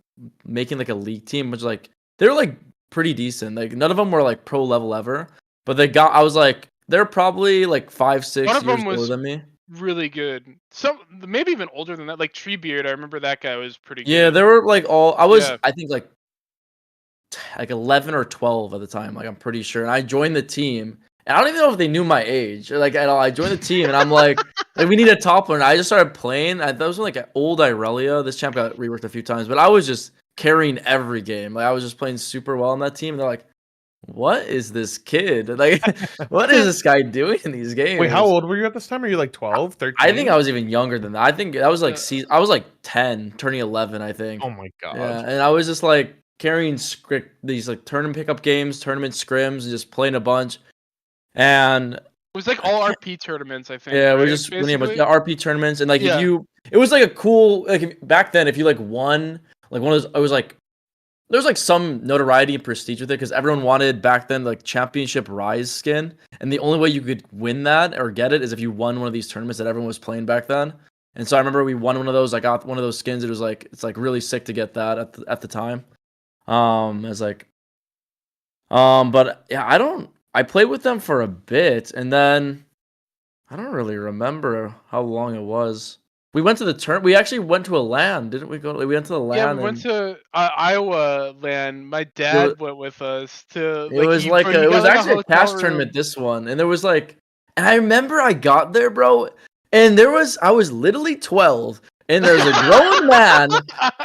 making like a league team, which like they were like pretty decent. Like none of them were like pro level ever, but they got. I was like they're probably like 5, one 6 of years them older was than me. really good. Some maybe even older than that. Like Treebeard. I remember that guy was pretty Yeah, good. they were like all. I was Yeah. I think like 11 or 12 at the time. Like I'm pretty sure, and I joined the team. And I don't even know if they knew my age, or, like at all. I joined the team, and I'm like we need a top laner. I just started playing. That was like an old Irelia. This champ got reworked a few times, but I was just carrying every game. Like I was just playing super well on that team. And they're like, "What is this kid? Like, what is this guy doing in these games?" Wait, how old were you at this time? Are you like 12, I think 13? I was even younger than that. I think that was like Uh, I was like 10, turning 11. I Oh think. my Yeah, god. and I was just like carrying these like tournament pickup games, tournament scrims, and just playing a bunch. And it was like I all can't. RP tournaments, I think, Yeah, we're right? just winning a bunch Basically. of RP tournaments, and like if Yeah. you, it was like a cool like back then. If you like won like one of those, it was like there was like some notoriety and prestige with it because everyone wanted back then like championship Rise skin, and the only way you could win that or get it is if you won one of these tournaments that everyone was playing back then. And so I remember we won one of those. I got one of those skins. It was like it's like really sick to get that at the time. As like but yeah, I played with them for a bit, and then I don't really remember how long it was. We went to the turn. We actually went to a LAN, didn't we? We went to the Yeah, we LAN, went and to Iowa land. My it was, dad went with us to it like was like he it got was like a actually a hotel cash room. tournament. This one, and there was like, and I remember I got there, bro, and I was literally 12, and there's a grown man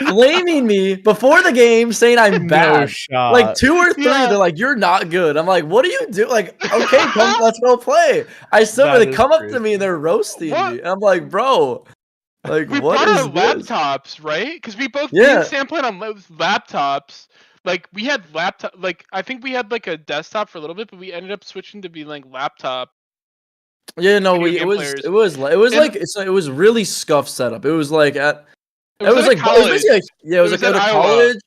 flaming me before the game, saying I'm No bad. Like shot. 2 or 3, Yeah. they're like, "You're not good." I'm like, "What do you do?" Like, okay, come, let's go play. I still, That they is come up to me and crazy. they're roasting What me. And I'm like, "Bro, like, we what brought our is this?" laptops, right? Because me and Yeah, Sam played on laptops. Like we had laptop. Like I think we had like a desktop for a little bit, but we ended up switching to be like laptop yeah, no, video it game was, players. And like, it was really scuffed setup. It was like it was at a it was basically like, college. yeah, it It was was like at at a Iowa. college.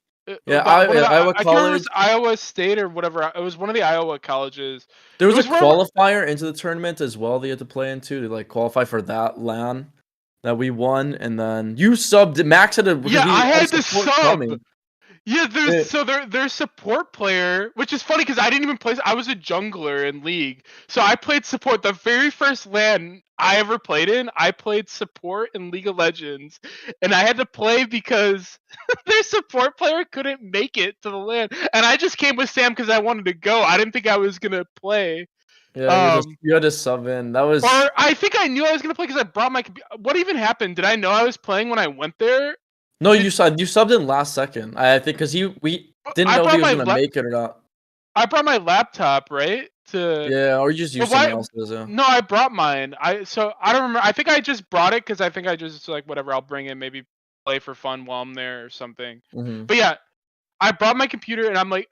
Yeah, One of the Iowa I can't remember if college. it's Iowa State or whatever. It was one of the Iowa colleges. There It was a was wherever. qualifier into the tournament as well that you had to play into to like qualify for that LAN that we won, and then you subbed. Max had to because Yeah, we I had had to support sub. coming. Yeah, their support player, which is funny because I didn't even play. I was a jungler in League, so I played support. The very first LAN I ever played in, I played support in League of Legends, and I had to play because their support player couldn't make it to the LAN, and I just came with Sam because I wanted to go. I didn't think I was gonna play. Yeah, you had to sub in. That was. Or I think I knew I was gonna play because I brought my. What even happened? Did I know I was playing when I went there? No, you subbed in last second. I think because we didn't know if he was gonna make it or not. I brought my laptop, right? Yeah, or you just use someone else's. Yeah. No, I brought mine. I don't remember. I think I just brought it because I think I just like whatever. I'll bring it, maybe play for fun while I'm there or something. But yeah, I brought my computer and I'm like,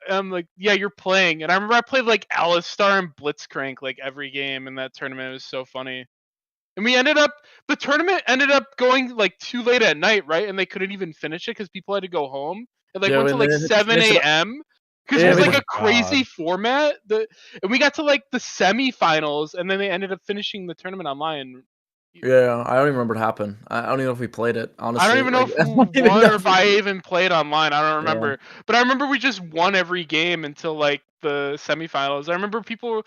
yeah, you're playing. And I remember I played like Alistar and Blitzcrank like every game in that tournament. It was so funny. And the tournament ended up going like too late at night, right? And they couldn't even finish it because people had to go home. It like went to like 7 a.m. Because it was like a crazy format. And we got to like the semifinals, and then they ended up finishing the tournament online. Yeah, I don't even remember what happened. I don't even know if we played it, honestly. I don't even know if we won or if I even played online. I don't remember. Yeah. But I remember we just won every game until like the semifinals. I remember people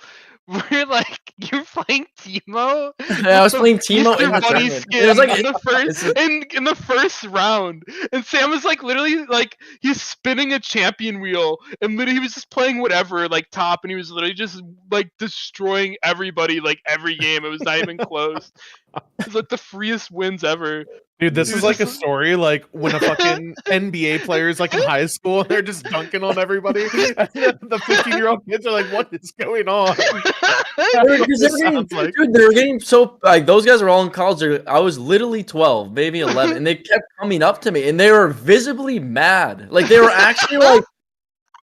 were like, "You're playing Teemo?" Yeah, I was playing Teemo in the funny skin. It was like in the first round, and Sam was like literally like he's spinning a champion wheel, and literally he was just playing whatever like top, and he was literally just like destroying everybody like every game. It was not even close. It's like the freest wins ever. Dude, this is like a story like when a fucking NBA player is like in high school and they're just dunking on everybody. And the 15-year-old kids are like, what is going on? Dude, they were getting so like those guys are all in college. I was literally 12, maybe 11, and they kept coming up to me and they were visibly mad. Like they were actually like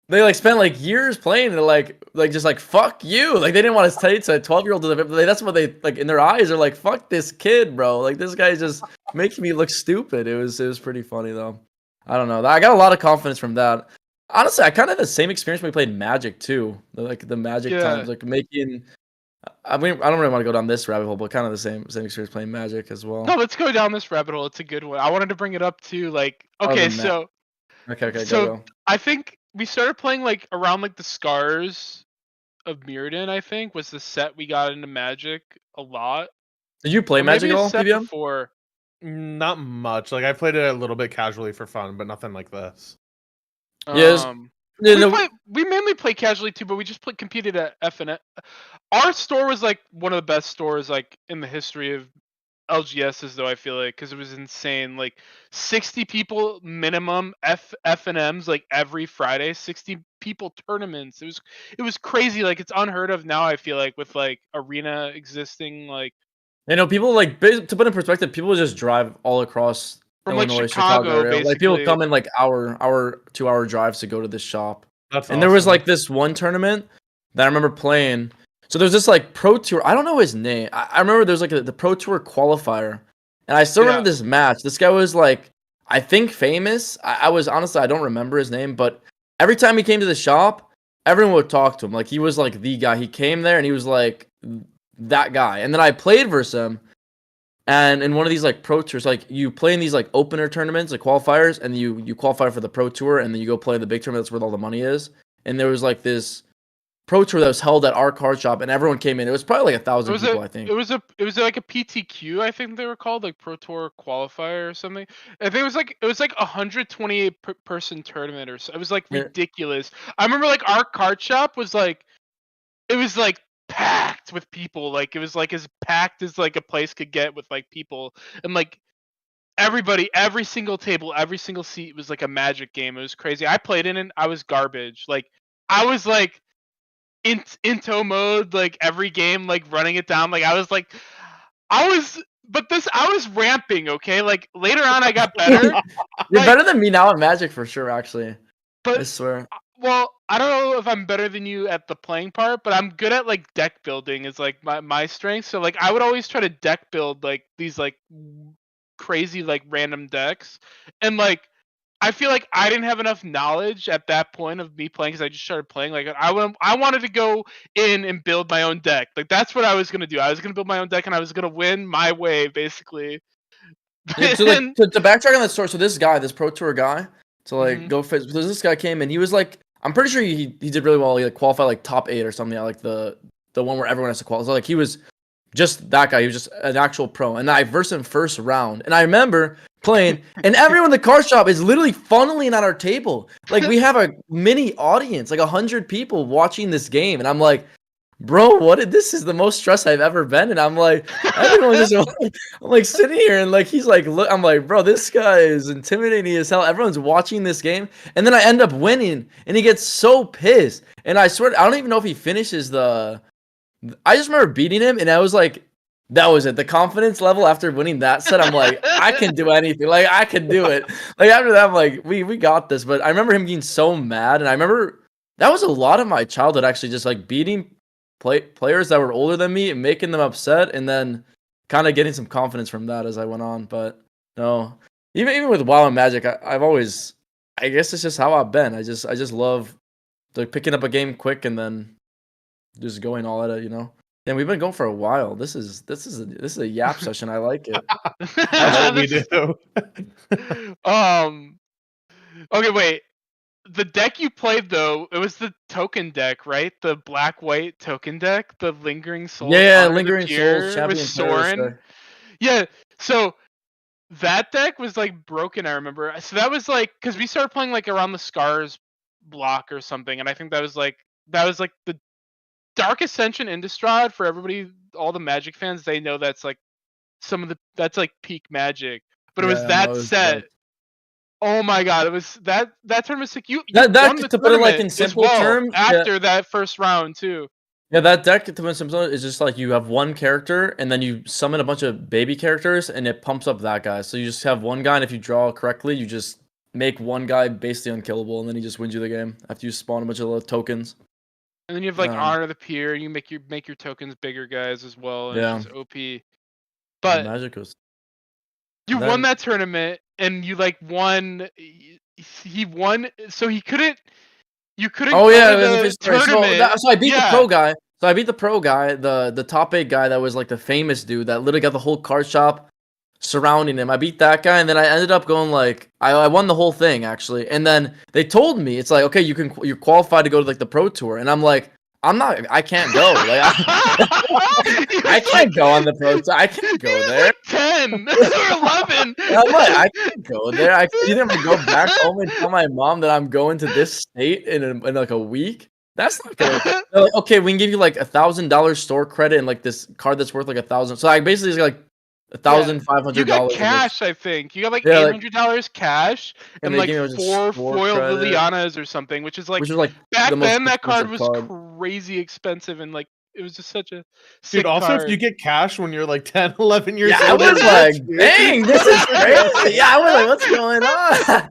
they like spent like years playing and like just like fuck you. Like they didn't want to say to a 12-year-old. That's what they like in their eyes are like fuck this kid, bro. Like this guy just making me look stupid. It was pretty funny though. I don't know. I got a lot of confidence from that. Honestly, I kind of had the same experience when we played Magic too. Like the Magic times, like making. I mean, I don't really want to go down this rabbit hole, but kind of the same experience playing Magic as well. No, let's go down this rabbit hole. It's a good one. I wanted to bring it up too. Like, okay, so. Okay, so go. I think we started playing like around like the Scars of Mirrodin, I think, was the set we got into Magic a lot. Did you play Magic at all, PBM? Before. Not much. Like I played it a little bit casually for fun, but nothing like this. Yes. We mainly play casually too, but we just competed at FNF. Our store was like one of the best stores like in the history of LGSs, though. I feel like because it was insane, like 60 people minimum FNMs like every Friday, 60 people tournaments. It was crazy. Like it's unheard of now. I feel like with like arena existing, like people like to put in perspective, people just drive all across from Illinois, like Chicago area. Like people come in like hour 2-hour drives to go to this shop. That's and awesome. There was like this one tournament that I remember playing. So there's this like pro tour. I don't know his name. I remember there's like the pro tour qualifier, and I still remember this match. This guy was like, I think famous. I was honestly, I don't remember his name, but every time he came to the shop, everyone would talk to him. Like he was like the guy. He came there and he was like that guy. And then I played versus him, and in one of these like pro tours, like you play in these like opener tournaments, like qualifiers, and you qualify for the pro tour, and then you go play the big tournament. That's where all the money is. And there was like this pro tour that was held at our card shop, and everyone came in. It was probably like 1,000 people, I think. It was like a PTQ, I think they were called, like Pro Tour Qualifier or something. I think it was like 128 person tournament or so. It was like ridiculous. I remember like our card shop was like, it was like packed with people. Like it was like as packed as like a place could get with like people, and like everybody, every single table, every single seat was like a Magic game. It was crazy. I played in it. I was garbage. Like I was like into mode like every game, like running it down. Like I was ramping, okay? Like later on I got better. You're better than me now at Magic for sure, actually. But I swear. Well, I don't know if I'm better than you at the playing part, but I'm good at like deck building is like my strength. So like I would always try to deck build like these like crazy like random decks, and like I feel like I didn't have enough knowledge at that point of me playing because I just started playing. Like I wanted to go in and build my own deck. Like that's what I was gonna do. I was gonna build my own deck and I was gonna win my way, basically. Yeah, so like to backtrack on that story, so this guy, this pro tour guy, to like go fit. Because this guy came and he was like, I'm pretty sure he did really well. He like qualified like top 8 or something. Like the one where everyone has to qualify. So like he was just that guy. He was just an actual pro. And I versed him first round. And I remember playing, and everyone in the card shop is literally funneling at our table. Like we have a mini audience, like 100 people watching this game. And I'm like, bro, this is the most stressed I've ever been. And I'm like, everyone just, I'm like sitting here and like, he's like, look, I'm like, bro, this guy is intimidating as hell. Everyone's watching this game. And then I end up winning and he gets so pissed. And I swear, I don't even know if he finishes I just remember beating him and I was like, that was it. The confidence level after winning that set, I'm like, I can do anything. Like, I can do it. Like, after that, I'm like, we got this. But I remember him getting so mad. And I remember that was a lot of my childhood, actually, just like beating players that were older than me and making them upset. And then kind of getting some confidence from that as I went on. But no, even with WoW and Magic, I've always, I guess it's just how I've been. I just love like picking up a game quick and then just going all at it, you know. And we've been going for a while. This is a yap session. I like it. That's what we do. Okay, wait. The deck you played though, it was the token deck, right? The black-white token deck, the Lingering Souls. Yeah, Lingering Souls, Champion with Soren. Yeah, so that deck was like broken. I remember. So that was like because we started playing like around the Scars block or something, and I think that was like the Dark Ascension Innistrad for everybody, all the Magic fans. They know that's like that's like peak Magic. But it was that set. Dope. Oh my god, it was that tournament sick. You won the to put it like in simple terms after that first round too. Yeah, that deck to put in simple is just like you have one character and then you summon a bunch of baby characters and it pumps up that guy. So you just have one guy and if you draw correctly, you just make one guy basically unkillable and then he just wins you the game after you spawn a bunch of little tokens. And then you have like Honor the Peer and you make your tokens bigger guys as well. And it's just OP. But Magic was you won that tournament and you like won. He won, so he couldn't. You couldn't. Oh yeah, the tournament. So I beat the pro guy. So I beat the pro guy, the top 8 guy that was like the famous dude that literally got the whole card shop surrounding him. I beat that guy, and then I ended up going like I won the whole thing actually. And then they told me it's like, okay, you're qualified to go to like the pro tour, and I'm like, I can't go. Like I can't go on the pro tour. I can't go there. 10 or 11. I'm like, I can't go there. I can either go back home and tell my mom that I'm going to this state in like a week. That's not good. They're like, okay, we can give you like $1,000 store credit and like this card that's worth like 1,000. So I basically like $1,500. You got cash, I think. You got like $800 cash and like 4 foil Lilianas or something, which is like back then that card was crazy expensive and like it was just such a sick also card. If you get cash when you're like 10, 11 years old. I was like, dang, this is crazy. Yeah, I was like, what's going on?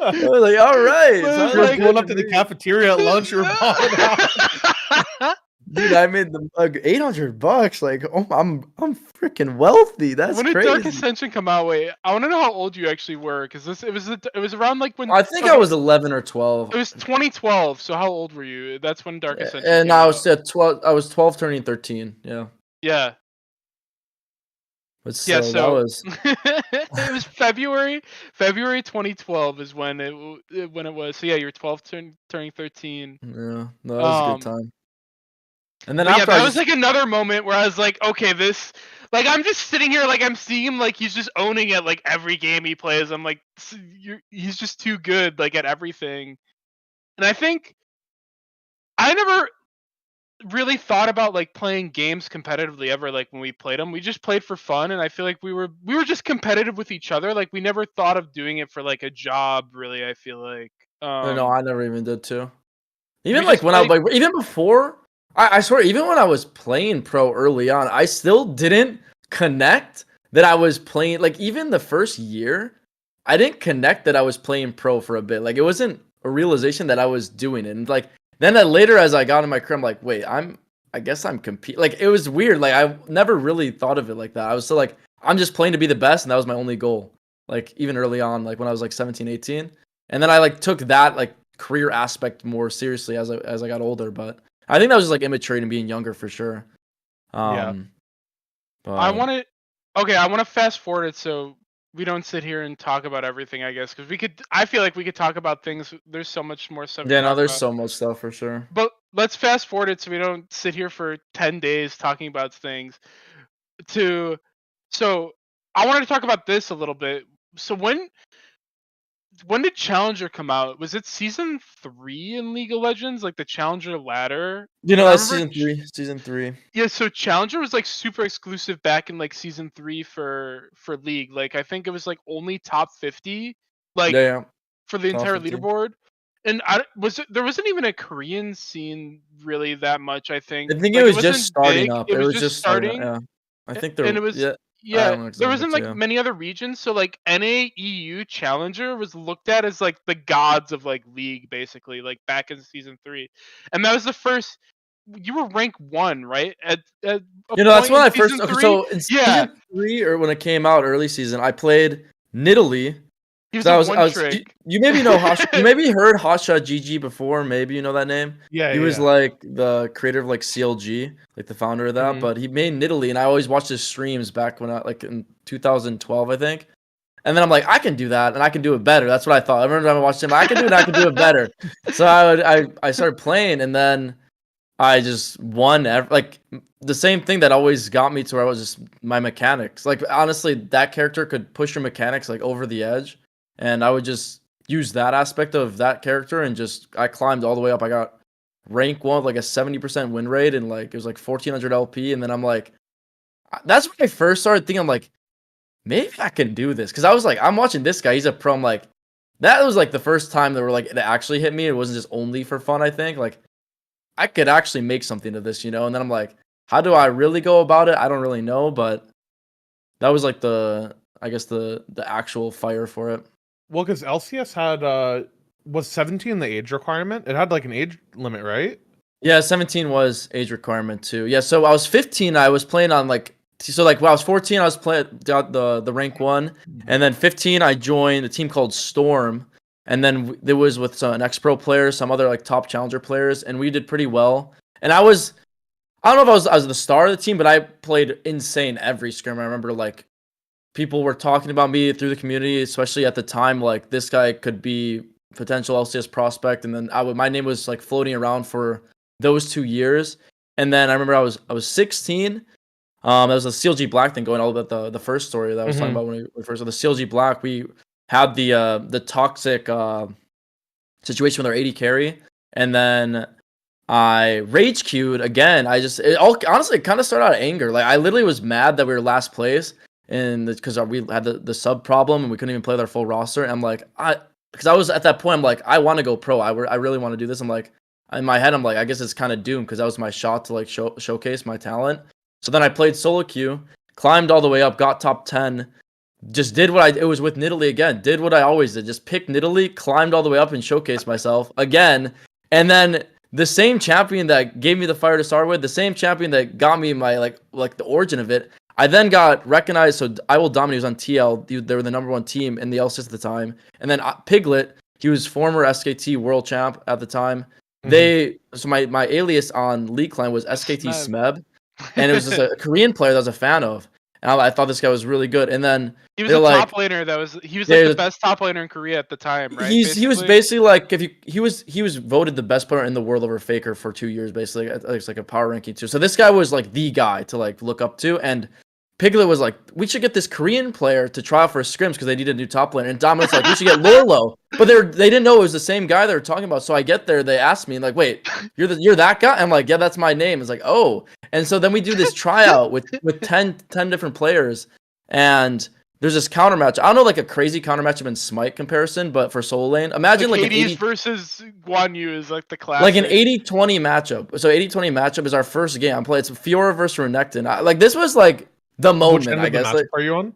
I was like, all right. So you're like, going up to the cafeteria at lunch, you're balling out. Dude, I made the $800. Like, oh, I'm freaking wealthy. That's when crazy. When did Dark Ascension come out? Wait, I want to know how old you actually were, because it was around like when. I think I was 11 or 12. It was 2012. So how old were you? That's when Dark Ascension. And I was at 12. I was 12, turning 13. Yeah. Yeah. But so that was. It was February 2012 is when it was. So yeah, you're 12, turning 13. Yeah, no, that was a good time. And then after that was like another moment where I was like, okay, this, like, I'm just sitting here, like, I'm seeing him, like, he's just owning it, like, every game he plays. I'm like, he's just too good, like, at everything. And I think I never really thought about, like, playing games competitively ever, like, when we played them. We just played for fun, and I feel like we were just competitive with each other. Like, we never thought of doing it for, like, a job, really, I feel like. No, I never even did, too. Even, like, when even before... I swear, even when I was playing pro early on, I still didn't connect that I was playing. Like, even the first year, I didn't connect that I was playing pro for a bit. Like, it wasn't a realization that I was doing it. And, like, then later as I got in my career, I'm like, wait, I guess I'm competing. Like, it was weird. Like, I never really thought of it like that. I was still like, I'm just playing to be the best, and that was my only goal. Like, even early on, like, when I was, like, 17, 18. And then I, like, took that, like, career aspect more seriously as I got older, but... I think that was just like immaturity and being younger for sure. Yeah. But... I want to fast forward it so we don't sit here and talk about everything, I guess, because I feel like we could talk about things. There's so much more stuff to Yeah, no, talk there's about. so much stuff for sure. But let's fast forward it so we don't sit here for 10 days talking about things. So I wanted to talk about this a little bit. So when did Challenger come out? Was it season 3 in League of Legends, like the Challenger ladder? You know, I that's remember. season 3. Yeah, so Challenger was like super exclusive back in like season 3 for League. Like I think it was like only top 50, like Yeah, yeah. for the Top entire 15. leaderboard. And there wasn't even a Korean scene really that much. I think I think it like it was just wasn't starting big. up. It It was was just just starting up, starting, yeah. I think and it there, was yeah, I yeah. don't know There exactly, wasn't but like yeah. many other regions. So like NA EU Challenger was looked at as like the gods of like League basically, like back in season 3, and that was the first. You were rank 1, right? At a You know, that's point when in I first. season Okay, 3. so in Yeah, season 3 or when it came out early season, I played Nidalee. he Cause was a I one was. You, trick. you maybe know Hotshot. You maybe heard Hotshot GG before. Maybe you know that name. Yeah, He yeah, was yeah. like the creator of like CLG, like the founder of that. Mhm. But he made Nidalee, and I always watched his streams back when I like in 2012, I think. And then I'm like, I can do that, and I can do it better. That's what I thought. Every time I watched him, I can do it, I can do it better. So I started playing, and then I just won. Like the same thing that always got me to where I was just my mechanics. Like honestly, that character could push your mechanics like over the edge, and I would just use that aspect of that character and just I climbed all the way up. I got rank 1 with like a 70% win rate and like it was like 1400 LP, and then I'm like, that's when I first started thinking. I'm like, maybe I can do this because I was like, I'm watching this guy. He's a pro. I'm like, that was like the first time that were like it actually hit me. It wasn't just only for fun. I think like I could actually make something of this, you know. And then I'm like, how do I really go about it? I don't really know, but that was like I guess the actual fire for it. Well, because LCS had was 17 the age requirement? It had like an age limit, right? Yeah, 17 was age requirement too. Yeah, so I was 15. I was playing on like so like when I was 14, I was playing got the rank 1, and then 15 I joined a team called Storm, and then there was with some an X-Pro players, some other like top challenger players, and we did pretty well. And I don't know if I was the star of the team, but I played insane every scrim. I remember like people were talking about me through the community, especially at the time. Like this guy could be potential LCS prospect, and then my name was like floating around for those 2 years. And then I remember I was 16. There was a CLG Black thing going on about the first story that I was talking about when we first. So the CLG Black, we had the toxic situation with our 80 carry, and then I rage queued again. Honestly it kind of started out of anger. Like I literally was mad that we were last place, and because we had the sub problem and we couldn't even play with our full roster. And I'm like, because I was at that point, I'm like, I want to go pro. I really want to do this. I'm like, in my head, I'm like, I guess it's kind of doomed because that was my shot to like showcase my talent. So then I played solo queue, climbed all the way up, got top 10, just did it was with Nidalee again, did what I always did, just picked Nidalee, climbed all the way up and showcased myself again. And then the same champion that gave me the fire to start with, the same champion that got me my like the origin of it, I then got recognized. So I Will Dominate was on TL. They were the #1 team in the LCS at the time. And then Piglet, he was former SKT world champ at the time. So my alias on League Clan was SKT Smeb, and it was just a Korean player that I was a fan of. And I thought this guy was really good. And then He was a top laner he was like the best top laner in Korea at the time, right? He was basically like he was voted the best player in the world over Faker for 2 years, basically. It's like a power ranking too. So this guy was like the guy to like look up to, and Piglet was like, we should get this Korean player to try out for scrims because they needed a new top laner. And Dominant's like, we should get Loro. But they didn't know it was the same guy they were talking about. So I get there, they asked me like, wait, you're that guy? I'm like, yeah, that's my name. It's like, oh. And so then we do this tryout with 10 different players, and there's this counter match. I don't know, like a crazy counter matchup in Smite comparison, but for solo lane, imagine like an 80s versus Guan Yu is like the classic. Like an 80-20 matchup. So 80-20 matchup is our first game. I'm playing. It's Fiora versus Renekton. Like this was like the moment, I guess. Like, are you on?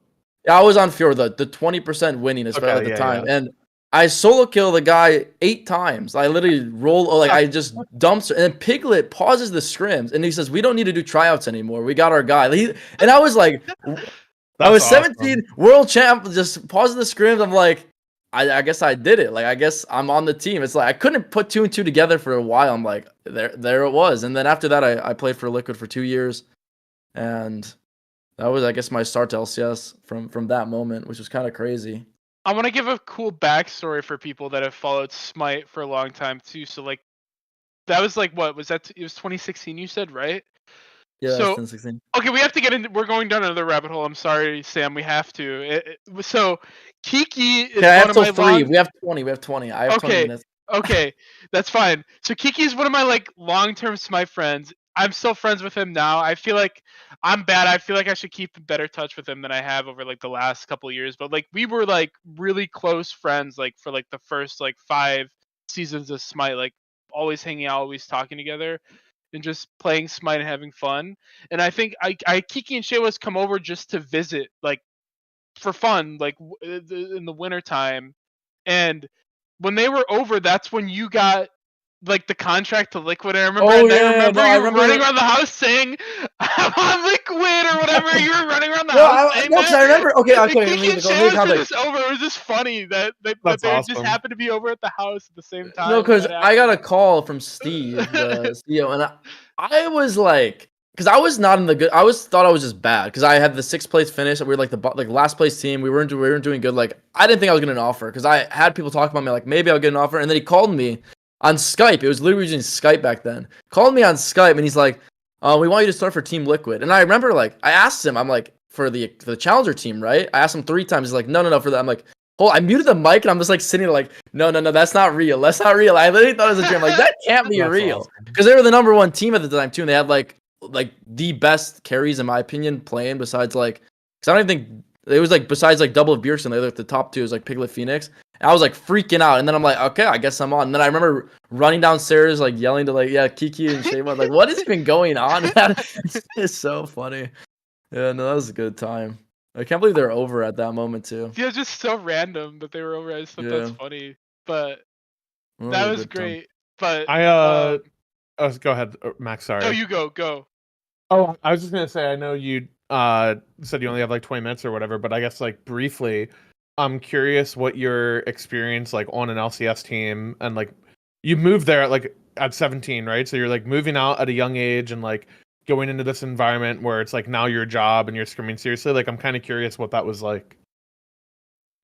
I was on Fiora, the 20% winning at the time, and I solo kill the guy 8 times. I literally roll, like I just dumps her, and then Piglet pauses the scrims, and he says, "We don't need to do tryouts anymore. We got our guy." And I was like, I was 17, world champ, just pausing the scrims. I'm like, I guess I did it. Like I guess I'm on the team. It's like I couldn't put 2 and 2 together for a while. I'm like, there it was. And then after that, I played for Liquid for 2 years, and That was, I guess, my start to LCS from that moment, which was kind of crazy. I want to give a cool backstory for people that have followed Smite for a long time too. So like that was like what was that? It was 2016. You said right? Yeah, that's So 10-16. okay, we have to get into. We're going down another rabbit hole. I'm sorry, Sam. We have to. So Kiki is Okay, I one have of till my 3. long. We have 20. We have 20. I have 20 Okay, minutes. okay, that's fine. So Kiki is one of my like long-term Smite friends. I'm still friends with him now. I feel like I'm bad. I feel like I should keep in better touch with him than I have over like the last couple of years. But like we were like really close friends like for like the first like 5 seasons of Smite. Like always hanging out, always talking together, and just playing Smite and having fun. And I think I Kiki and Shayla's come over just to visit, like for fun, like in the winter time. And when they were over, that's when you got like the contract to Liquid. I remember, Oh and I yeah, no, remember I you running remember. around the house saying, "I'm on Liquid" or whatever. You were running around the No, house saying no, because that. I remember. Okay, And okay. Kiki and Let me Shayla were context. just over. It was just funny that That's they just awesome. happened to be over at the house at the same No, time when because that I got happened. a call from Steve, the CEO, and I was like, because I was not in the good. I was thought I was just bad because I had the 6th place finish. We were like the like last place team. We weren't doing good. Like I didn't think I was getting an offer because I had people talk about me like maybe I'll get an offer, and then he called me on Skype. It was literally using Skype back then. Called me on Skype, and he's like, "We want you to start for Team Liquid." And I remember like I asked him, I'm like for the challenger team, right? I asked him 3 times. He's like, no, for that. I'm like. Oh, I muted the mic and I'm just like sitting there like, no, that's not real. That's not real. I literally thought it was a dream. Like that can't be That's real awesome. because they were the #1 team at the time too, and they had like the best carries in my opinion playing. Besides like, because I don't even think it was like besides like double of Bjergsen, they were like the top 2 is like Piglet Phoenix. And I was like freaking out, and then I'm like, okay, I guess I'm on. And then I remember running downstairs like yelling to like Kiki and Shayma like, what is even going on? It's so funny. Yeah, no, that was a good time. I can't believe they're over at that moment too. Yeah, just so random that they were over. I just thought that's Yeah. funny, but That was that a was good time. great. But Go ahead, Max. no, Sorry. you go. Oh, I was just gonna say, I know you said you only have like 20 minutes or whatever, but I guess like briefly, I'm curious what your experience like on an LCS team and like you moved there at 17, right? So you're like moving out at a young age and like going into this environment where it's like now your job and you're scrimming seriously. Like I'm kind of curious what that was like.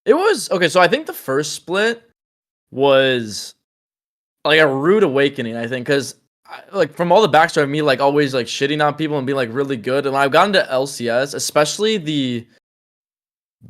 It was okay. So I think the first split was like a rude awakening. I think because like from all the backstory of me, like always like shitting on people and being like really good, and when I've gotten to LCS, especially the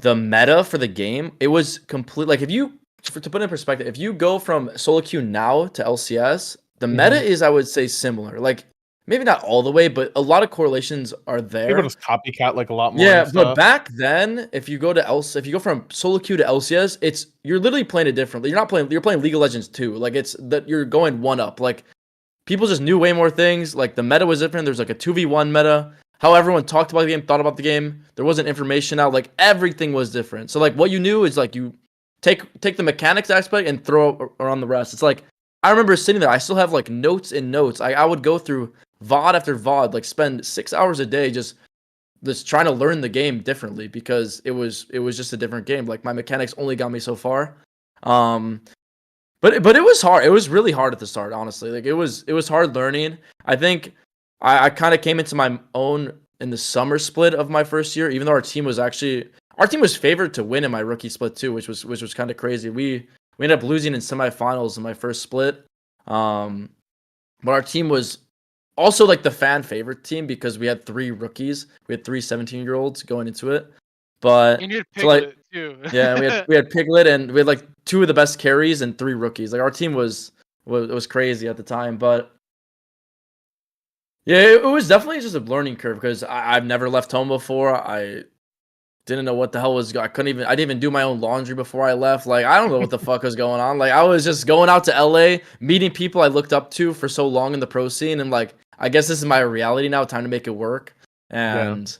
meta for the game, it was complete. Like if you to put it in perspective, if you go from solo queue now to LCS, the meta is I would say similar. Like maybe not all the way, but a lot of correlations are People there. just copycat like a lot more Yeah, and but stuff. back then, if you go to if you go from solo queue to LCS, you're literally playing it differently. You're playing League of Legends too. Like it's that you're going one up. Like people just knew way more things. Like the meta was different. There's like a 2v1 meta. How everyone talked about the game, thought about the game. There wasn't information out. Like everything was different. So like what you knew is like you take the mechanics aspect and throw around the rest. It's like I remember sitting there. I still have like notes and notes. I would go through VOD after VOD, like spend 6 hours a day just trying to learn the game differently because it was just a different game. Like my mechanics only got me so far. But it was hard. It was really hard at the start, honestly. Like it was hard learning. I think I kind of came into my own in the summer split of my first year, even though our team was favored to win in my rookie split too, which was kind of crazy. We ended up losing in semifinals in my first split. But our team was also like the fan favorite team because we had 3 rookies. We had 3 17-year-olds going into it. But And you had so like Piglet too. yeah, we had Piglet and we had like 2 of the best carries and 3 rookies. Like our team was crazy at the time, but yeah, it was definitely just a learning curve because I've never left home before. I didn't know what the hell was. I didn't even do my own laundry before I left. Like I don't know what the fuck was going on. Like I was just going out to LA, meeting people I looked up to for so long in the pro scene, and like I guess this is my reality now. Time to make it work, and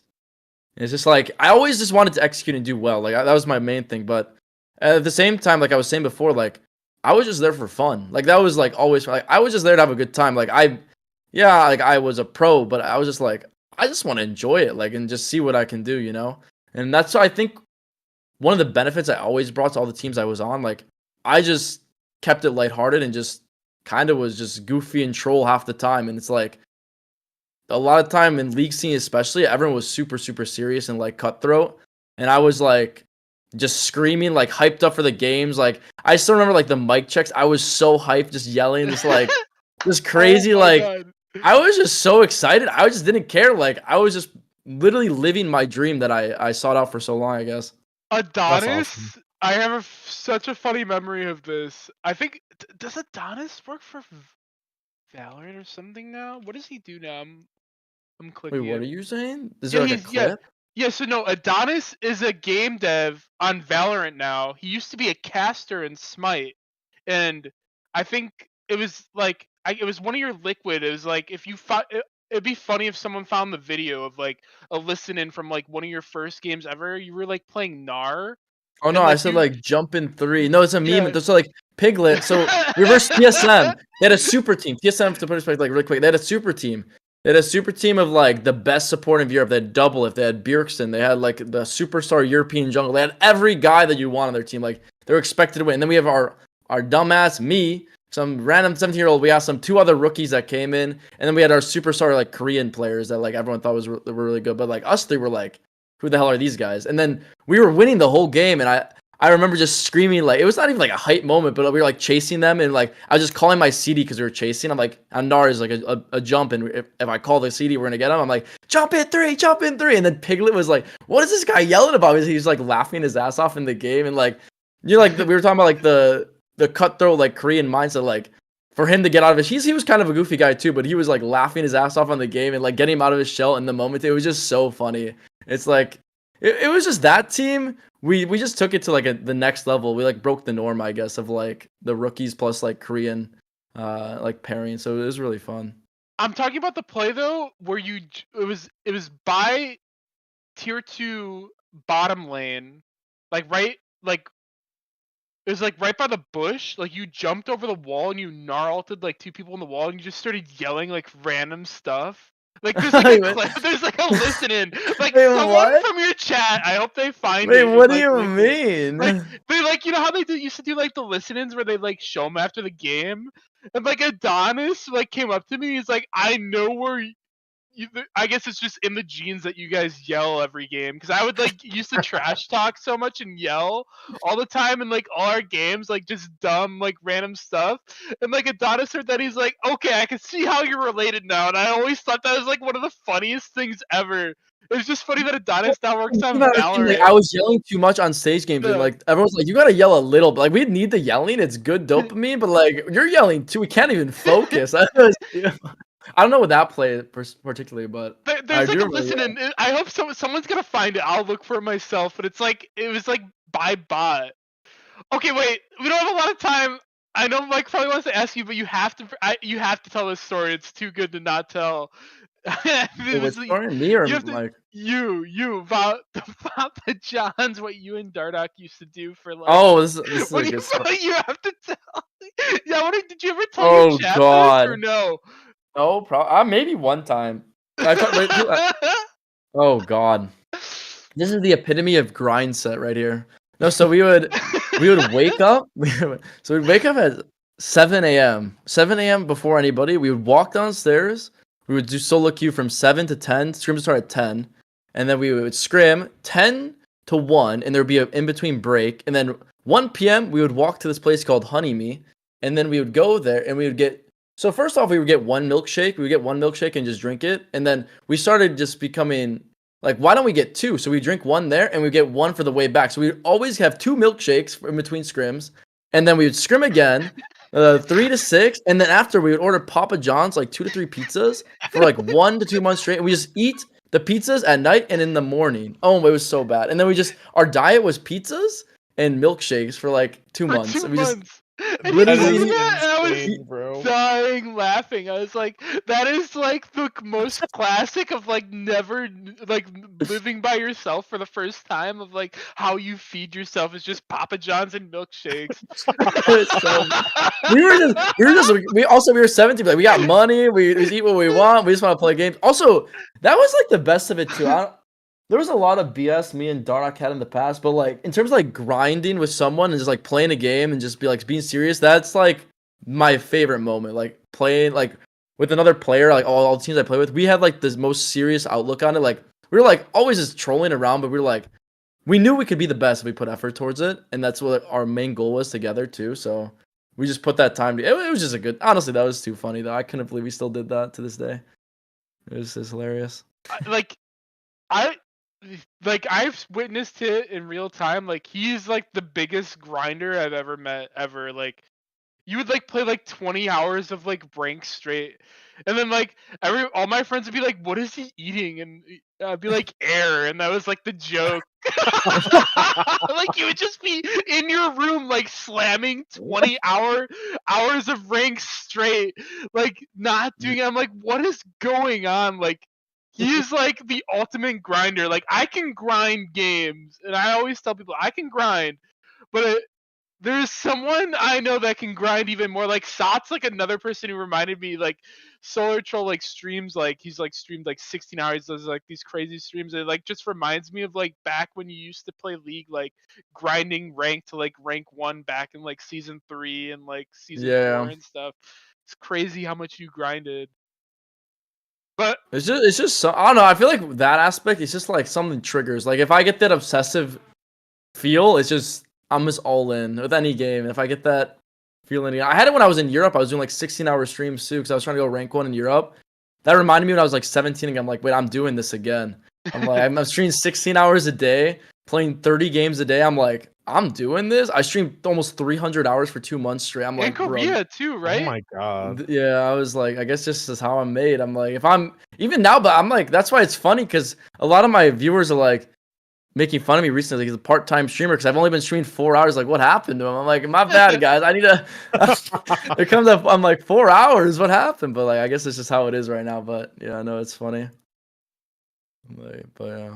it's just like I always just wanted to execute and do well. Like that was my main thing. But at the same time, like I was saying before, like I was just there for fun. Like that was like always like I was just there to have a good time. Like like I was a pro, but I was just like I just want to enjoy it, like and just see what I can do, you know. And that's I think one of the benefits I always brought to all the teams I was on. Like I just kept it lighthearted and just kind of was just goofy and troll half the time. And it's like a lot of time in league scene, especially, everyone was super, super serious and like cutthroat. And I was like just screaming, like hyped up for the games. Like I still remember like the mic checks. I was so hyped, just yelling, just like just crazy. Oh my Like God. I was just so excited. I just didn't care. Like I was just literally living my dream that I sought out for so long, I guess. Adonis, awesome. I have such a funny memory of this. I think does Adonis work for Valorant or something now? What does he do now? I'm Wait, clicking what it. are you saying? Is there Yeah, like a he's yeah. clip? Yeah, so no, Adonis is a game dev on Valorant now. He used to be a caster in Smite, and I think it was like it was one of your liquid. It was like if you it'd be funny if someone found the video of like a listen in from like one of your first games ever. You were like playing Gnar, Oh no, and I like said you like jump in 3. No, it's a meme. yeah. So like Piglet. So we versus TSM. They had a super team. TSM, to put it in perspective, like really quick, they had a super team. They had a super team of like the best support of Europe. They had Double if they had Bjergsen. They had like the superstar European jungle. They had every guy that you want on their team. Like they were expected to win. And then we have our dumbass me, some random 17-year-old. We asked some 2 other rookies that came in, and then we had our superstar like Korean players that like everyone thought were really good. But like us 3 were like, who the hell are these guys? And then we were winning the whole game, and I remember just screaming, like, it was not even like a hype moment, but we were like chasing them, and like I was just calling my CD because we were chasing. I'm like, Nar is like a jump, and if I call the CD, we're gonna get him. I'm like, jump in 3, jump in 3, and then Piglet was like, what is this guy yelling about? He's like laughing his ass off in the game, and like, like we were talking about like the cutthroat like Korean mindset, like for him to get out of his, he was kind of a goofy guy too, but he was like laughing his ass off on the game and like getting him out of his shell in the moment. It was just so funny. It's like it was just that team. We just took it to like the next level. We like broke the norm, I guess, of like the rookies plus like Korean like pairing. So it was really fun. I'm talking about the play though, where it was by tier 2 bottom lane, like right like it was like right by the bush. Like you jumped over the wall and you gnarlted like 2 people in the wall and you just started yelling like random stuff. Like there's like a Wait, clip, there's like a listen in. Like wait, someone what? from your chat, I hope they find Wait, it. And, what do like, you link it. mean? Like they like you know how used to do like the listen-ins where they like show them after the game, and like Adonis like came up to me. He's like, I know where I guess it's just in the genes that you guys yell every game because I would like used to trash talk so much and yell all the time in like all our games, like just dumb like random stuff. And like Adonis heard that, he's like, okay, I can see how you're related now. And I always thought that was like one of the funniest things ever. It's just funny that Adonis now works on Like, Valorant. I was yelling too much on stage games, and Yeah. like everyone's like, "You gotta yell a little." But like, we need the yelling; it's good dopamine. But like, you're yelling too; we can't even focus. I don't know what that play particularly, but I There's like do a remember. listen in. I hope someone's gonna find it. I'll look for it myself. But it's like it was like by bot. Okay, wait. We don't have a lot of time. I know Mike probably wants to ask you, but you have to. You have to tell this story. It's too good to not tell. Wait, which story? Me or You have to. like? You about the Johns. What you and Dardock used to do for like. Oh, this is What a do good story. you have to tell? Yeah. Did you ever tell Oh your chat God, this or no? no problem. Maybe one time. I thought. Oh God, this is the epitome of Grindset right here. No, so we would wake up. So we'd wake up at 7 a.m. 7 a.m. before anybody. We would walk downstairs. We would do solo queue from 7 to 10. Scrim would start at 10. And then we would scrim 10 to 1. And there would be an in-between break. And then 1 p.m. we would walk to this place called Honey Me. And then we would go there and we would get... So first off, we would get one milkshake. We would get one milkshake and just drink it. And then we started just becoming... Like, why don't we get 2? So we drink 1 there, and we get 1 for the way back. So we would always have 2 milkshakes in between scrims, and then we would scrim again, 3 to 6, and then after we would order Papa John's, like 2 to 3 pizzas for like 1 to 2 months straight. And we just eat the pizzas at night and in the morning. Oh, it was so bad. And then our diet was pizzas and milkshakes for like 2 For months. 2 And we months. just And literally he said that, and I was Insane, bro. dying laughing. I was like, that is like the most classic of like never like living by yourself for the first time of like how you feed yourself is just Papa John's and milkshakes. we were 17, like we got money, we just eat what we want, we just want to play games. Also, that was like the best of it too. There was a lot of BS me and Dardock had in the past, but like in terms of like grinding with someone and just like playing a game and just be like being serious, that's like my favorite moment. Like playing like with another player, like all the teams I play with, we had like this most serious outlook on it. Like we were like always just trolling around, but we were like, we knew we could be the best if we put effort towards it, and that's what our main goal was together too. So we just put that time. It was just a good. Honestly, that was too funny though. I couldn't believe we still did that to this day. It was just hilarious. Like I've witnessed it in real time. Like he's like the biggest grinder I've ever met ever. Like you would like play like 20 hours of like rank straight, and then like all my friends would be like, "What is he eating?" And I'd be like, "Air," and that was like the joke. Like you would just be in your room like slamming 20 hours of rank straight, like not doing it. I'm like, what is going on? Like he is like the ultimate grinder. Like I can grind games, and I always tell people I can grind, but there's someone I know that can grind even more. Like Sat's like another person who reminded me, like Solar Troll like streams, like he's like streamed like 16 hours, does like these crazy streams. It like just reminds me of like back when you used to play League, like grinding rank to like rank 1 back in like season 3 and like season 4 Yeah. and stuff. It's crazy how much you grinded. But It's just so, I don't know. I feel like that aspect is just like something triggers. Like if I get that obsessive feel, it's just I'm just all in with any game. If I get that feeling, I had it when I was in Europe. I was doing like 16-hour streams too because I was trying to go rank 1 in Europe. That reminded me when I was like 17 and I'm like, wait, I'm doing this again. I'm like, I'm streaming 16 hours a day, playing 30 games a day. I'm like, I'm doing this. I streamed almost 300 hours for 2 months straight. I'm in like, Korea too, right? Oh my god. yeah, I was like, I guess this is how I'm made. I'm like, if I'm even now, but I'm like, that's why it's funny because a lot of my viewers are like making fun of me recently. Like, he's a part-time streamer because I've only been streaming 4 hours. Like, what happened to him? I'm like, my bad, guys. I need to. It comes up. I'm like 4 hours. What happened? But like, I guess it's just how it is right now. But yeah, I know it's funny. Like, but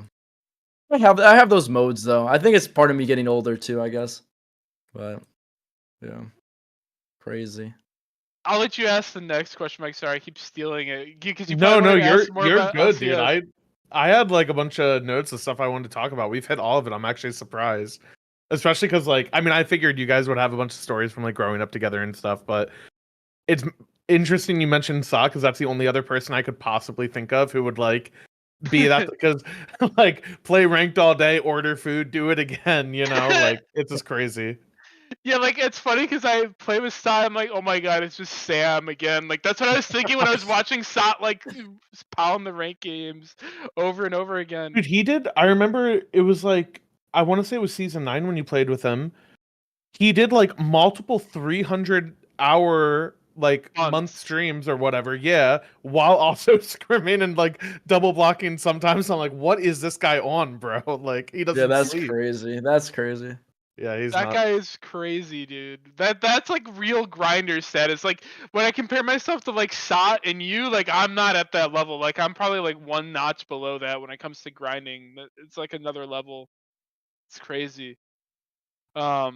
yeah, I have those modes though. I think it's part of me getting older too. I guess. But yeah, crazy. I'll let you ask the next question, Mike. Sorry, I keep stealing it because you. No, probably wanted to you're ask more you're about good, dude. LCS. I had like a bunch of notes of stuff I wanted to talk about. We've hit all of it. I'm actually surprised, especially because like I mean I figured you guys would have a bunch of stories from like growing up together and stuff, but it's interesting you mentioned Sa because that's the only other person I could possibly think of who would like be that because like play ranked all day, order food, do it again. You know, like it's just crazy. Yeah, like it's funny because I play with Sot. I'm like, oh my god, it's just Sam again. Like that's what I was thinking when I was watching Sot like pound the rank games over and over again. Dude, he did. I remember it was like I want to say it was season 9 when you played with him. He did like multiple 300-hour like month streams or whatever, yeah, while also scrimming and like double blocking sometimes. I'm like, what is this guy on, bro? Like he doesn't Yeah, that's sleep. crazy. That's crazy. Yeah, he's That not. guy is crazy, dude. That's like real grinder status. Like when I compare myself to like Sot and you, like I'm not at that level. Like I'm probably like one notch below that when it comes to grinding. It's like another level. It's crazy. But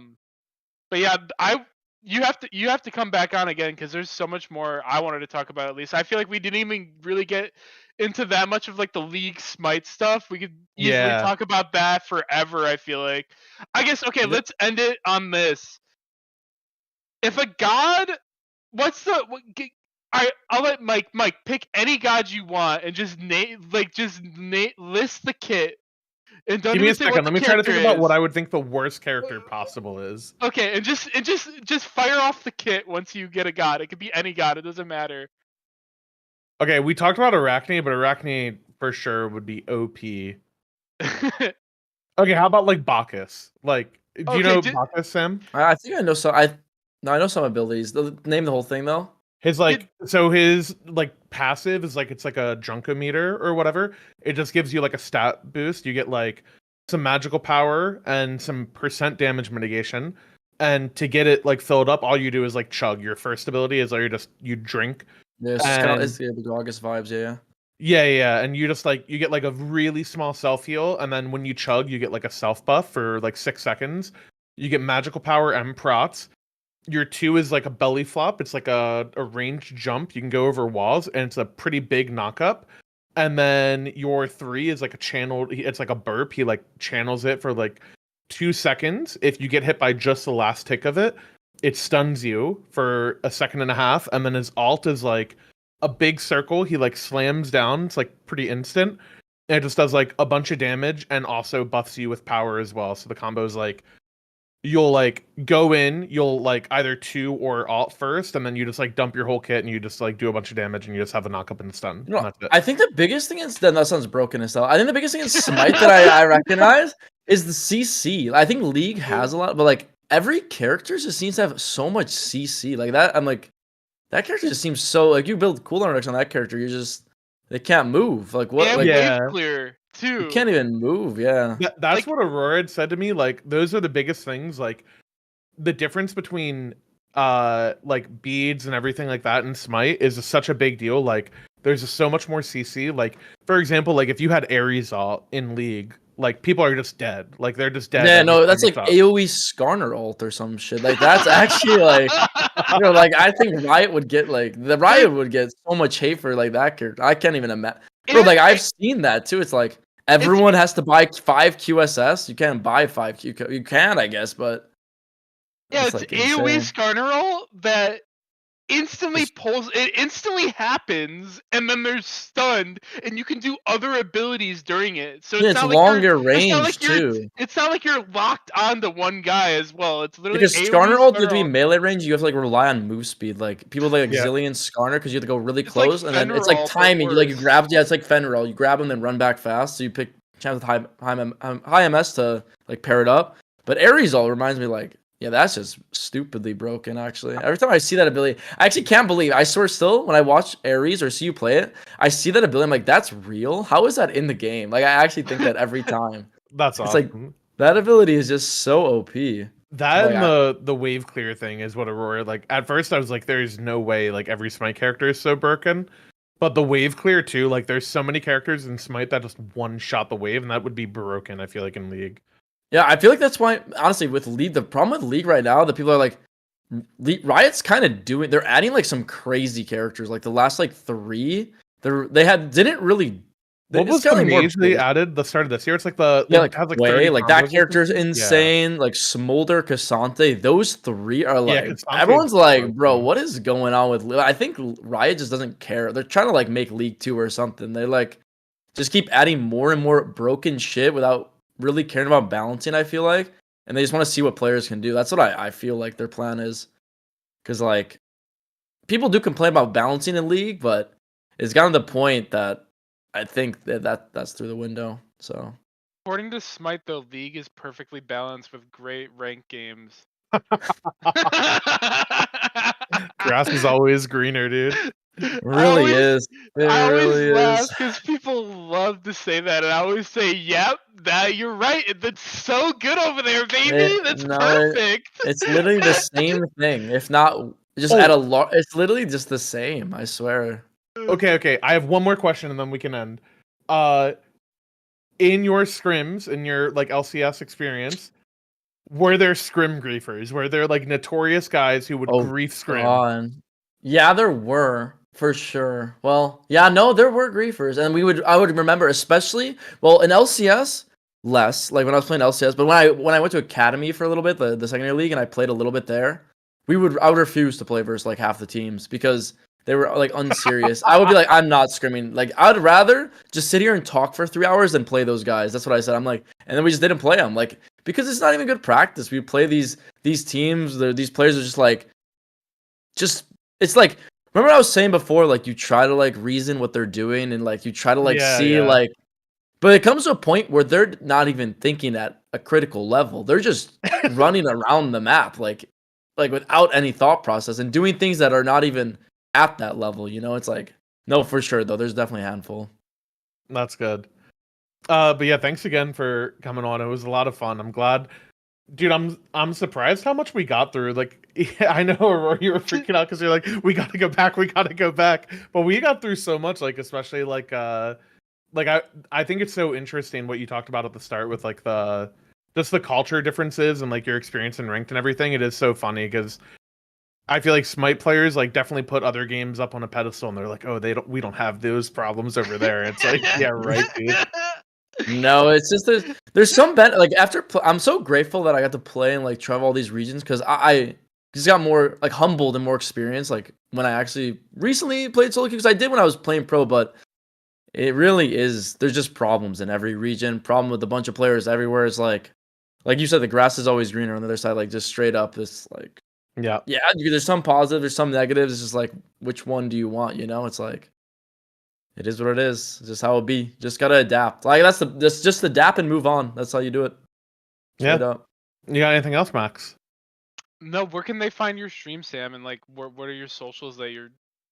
yeah, you have to come back on again because there's so much more I wanted to talk about. At least I feel like we didn't even really get into that much of like the League Smite stuff. We could easily talk about that forever. I feel like. I guess okay. Let's end it on this. If a god, what's the? I'll let Mike pick any god you want and just list the kit. And don't Give me even a say second. what Let the me try to character think about is. what I would think the worst character possible is. Okay, and just fire off the kit once you get a god. It could be any god. It doesn't matter. Okay, we talked about Arachne, but Arachne for sure would be OP. Okay, how about like Bacchus? Like, do you know Bacchus, Sam? I think I know some. I know some abilities. Name the whole thing though. His like his like passive is like it's like a Drunkometer or whatever. It just gives you like a stat boost. You get like some magical power and some percent damage mitigation. And to get it like filled up, all you do is like chug. Your first ability is like you drink. Yeah, it's kind of the August vibes. Yeah, and you just like you get like a really small self heal, and then when you chug, you get like a self buff for like 6 seconds. You get magical power and procs. Your 2 is like a belly flop. It's like a ranged jump. You can go over walls, and it's a pretty big knockup. And then your 3 is like a channel. It's like a burp. He like channels it for like 2 seconds. If you get hit by just the last tick of it, it stuns you for a second and a half. And then his alt is like a big circle. He like slams down. It's like pretty instant. And it just does like a bunch of damage and also buffs you with power as well. So the combo is like you'll like go in, you'll like either 2 or alt first, and then you just like dump your whole kit and you just like do a bunch of damage and you just have a knock up and stun. You know, And that's it. I think the biggest thing is that sounds broken as hell. I think the biggest thing in Smite that I recognize is the CC. I think League has a lot, but like every character just seems to have so much CC. Like that, I'm like, that character just seems so like you build cooldown reduction on that character, you just they can't move. Like what? And Like wave clear too. you can't even move. Yeah. That's Like- what Aurora had said to me. Like those are the biggest things. Like the difference between like beads and everything like that in Smite is such a big deal. Like there's just so much more CC. Like for example, like if you had Ares ult in League, like people are just dead. Like they're just dead. Yeah, every no, time that's you like talk. AoE Skarner ult or some shit. Like that's actually like, you know, like I think Riot would get so much hate for like that character. I can't even imagine. Bro, like I've seen that too. It's like everyone has to buy 5 QSS. You can't buy 5 Q. You can, I guess, but Yeah, it's like AoE insane. Skarner that instantly pulls. It instantly happens, and then they're stunned, and you can do other abilities during it. So Yeah, it's it's not longer like range it's not like too. It's not like you're locked onto one guy as well. It's literally Because AoE Skarner ult to be ult. melee range, you have to like rely on move speed. Like people like Yeah. Zillion Skarner because you have to go really It's like close, and then it's like Fenrir ult, but timing. You like you worse. grab, yeah, it's like Fenrir. You grab them, then run back fast. So you pick chance with high MS to like pair it up. But Ares ult reminds me like, yeah, that's just stupidly broken. Actually, every time I see that ability, I actually can't believe. I swear, still when I watch Ares or see you play it, I see that ability. I'm like, that's real. How is that in the game? Like I actually think that every time. That's It's like awesome. that ability is just so OP. That Like, and the wave clear thing is what Aurora like. At first, I was like, "There's no way like every Smite character is so broken," but the wave clear too. Like, there's so many characters in Smite that just one shot the wave, and that would be broken. I feel like in League. Yeah, I feel like that's why, honestly, with League, the problem with League right now, that people are like, Riot's kind of doing, they're adding like some crazy characters. Like the last like 3, didn't really. What was it's kinda the like more mage they base. added the start of this year? It's like the Yeah, it like has, Way, 30 like combos that or character's something? insane. Like Smolder, Cassante, those 3 are like, Cassante everyone's is like, broken. bro, what is going on with League? I think Riot just doesn't care. They're trying to like make League 2 or something. They're like, just keep adding more and more broken shit without really caring about balancing, I feel like. And they just want to see what players can do. That's what I feel like their plan is. Because, like, people do complain about balancing in League, but it's gotten to the point that I think that's through the window. So, According to Smite, the league is perfectly balanced with great rank games. Grass is always greener, dude. it really is. It I always really laugh is. because people love to say that, and I always say, "Yep, that you're right. That's so good over there, baby. That's perfect." It's literally the same thing. If not, just at a lot. It's literally just the same. I swear. Okay. I have one more question, and then we can end. In your scrims, in your like LCS experience, were there scrim griefers? Were there like notorious guys who would grief scrim? God. Yeah, there were for sure. Well, yeah, no, there were griefers, and I would remember, especially in LCS less, like when I was playing LCS, but when I went to Academy for a little bit, the secondary league, and I played a little bit there, I would refuse to play versus like half the teams because they were like unserious. I would be like, I'm not scrimming. Like I'd rather just sit here and talk for 3 hours than play those guys. That's what I said. I'm like, and then we just didn't play them, like because it's not even good practice. We play these teams. These players are just it's like, remember what I was saying before, like you try to like reason what they're doing and like you try to like see like, but it comes to a point where they're not even thinking at a critical level. They're just running around the map like without any thought process and doing things that are not even at that level. You know, it's like, no, for sure though. There's definitely a handful. That's good. But yeah, thanks again for coming on. It was a lot of fun. I'm glad. Dude, I'm surprised how much we got through. Like, yeah, I know Aurora, you were freaking out because you're like, we gotta go back, but we got through so much. Like, especially like I think it's so interesting what you talked about at the start with like the culture differences and like your experience in ranked and everything. It is so funny because I feel like Smite players like definitely put other games up on a pedestal and they're like, oh, we don't have those problems over there. It's like, yeah, right, dude. No, it's just there's some like I'm so grateful that I got to play and like travel all these regions because I He's got more like humbled and more experience. Like when I actually recently played solo queue, because I did when I was playing pro, but it really is. There's just problems in every region. Problem with a bunch of players everywhere is like you said, the grass is always greener on the other side. Like just straight up, this like Yeah. There's some positive, there's some negatives. It's just like which one do you want? You know, it's like it is what it is. It's just how it be. Just gotta adapt. Like that's just adapt and move on. That's how you do it. Straight up. You got anything else, Max? No, where can they find your stream, Sam? And like, what are your socials that you're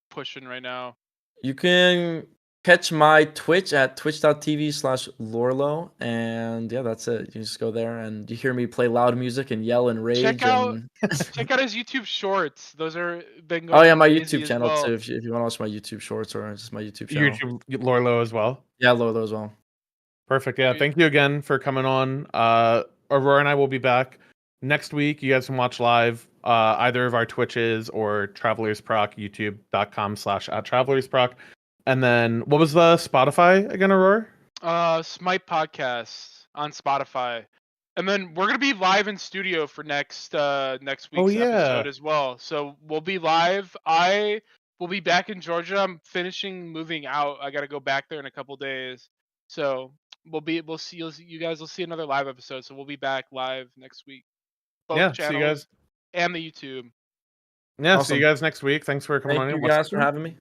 pushing right now? You can catch my Twitch at twitch.tv/Lorlo. And yeah, that's it. You just go there and you hear me play loud music and yell and rage. Check out and... check out his YouTube shorts. Those are been Oh going yeah, my crazy YouTube as channel well. too. If you want to watch my YouTube shorts or just my YouTube channel. YouTube Lorlo as well. Yeah, Lorlo as well. Perfect. Yeah, thank you again for coming on. Aurora and I will be back next week. You guys can watch live either of our Twitches or traveler'sproc, youtube.com/@traveler'sproc. And then what was the Spotify again, Aurora? Smite podcast on Spotify. And then we're gonna be live in studio for next week's episode as well. So we'll be live. I will be back in Georgia. I'm finishing moving out. I gotta go back there in a couple days. So we'll see you guys will see another live episode. So we'll be back live next week. Both channels see you guys. And the YouTube. Yeah, Awesome. see you guys next week. Thanks for coming on. Thank you guys for having me.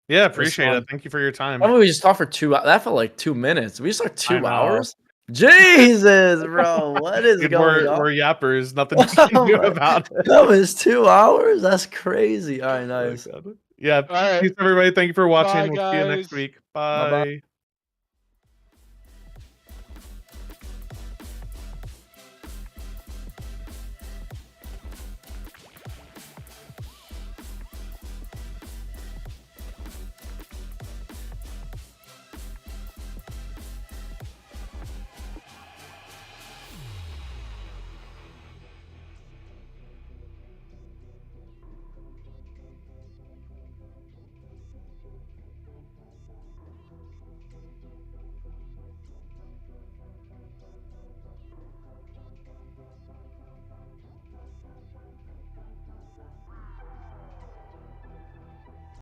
Yeah, appreciate it. Thank you for your time. Why don't we just talk for 2 hours? That felt like 2 minutes. We just talked 2 hours. Jesus, bro, what is going on? We're yappers. Nothing to do about it. That was 2 hours. That's crazy. All right, nice. Yeah. All right. Peace, everybody. Thank you for watching. Bye, We'll see you next guys. week. Bye-bye. Bye.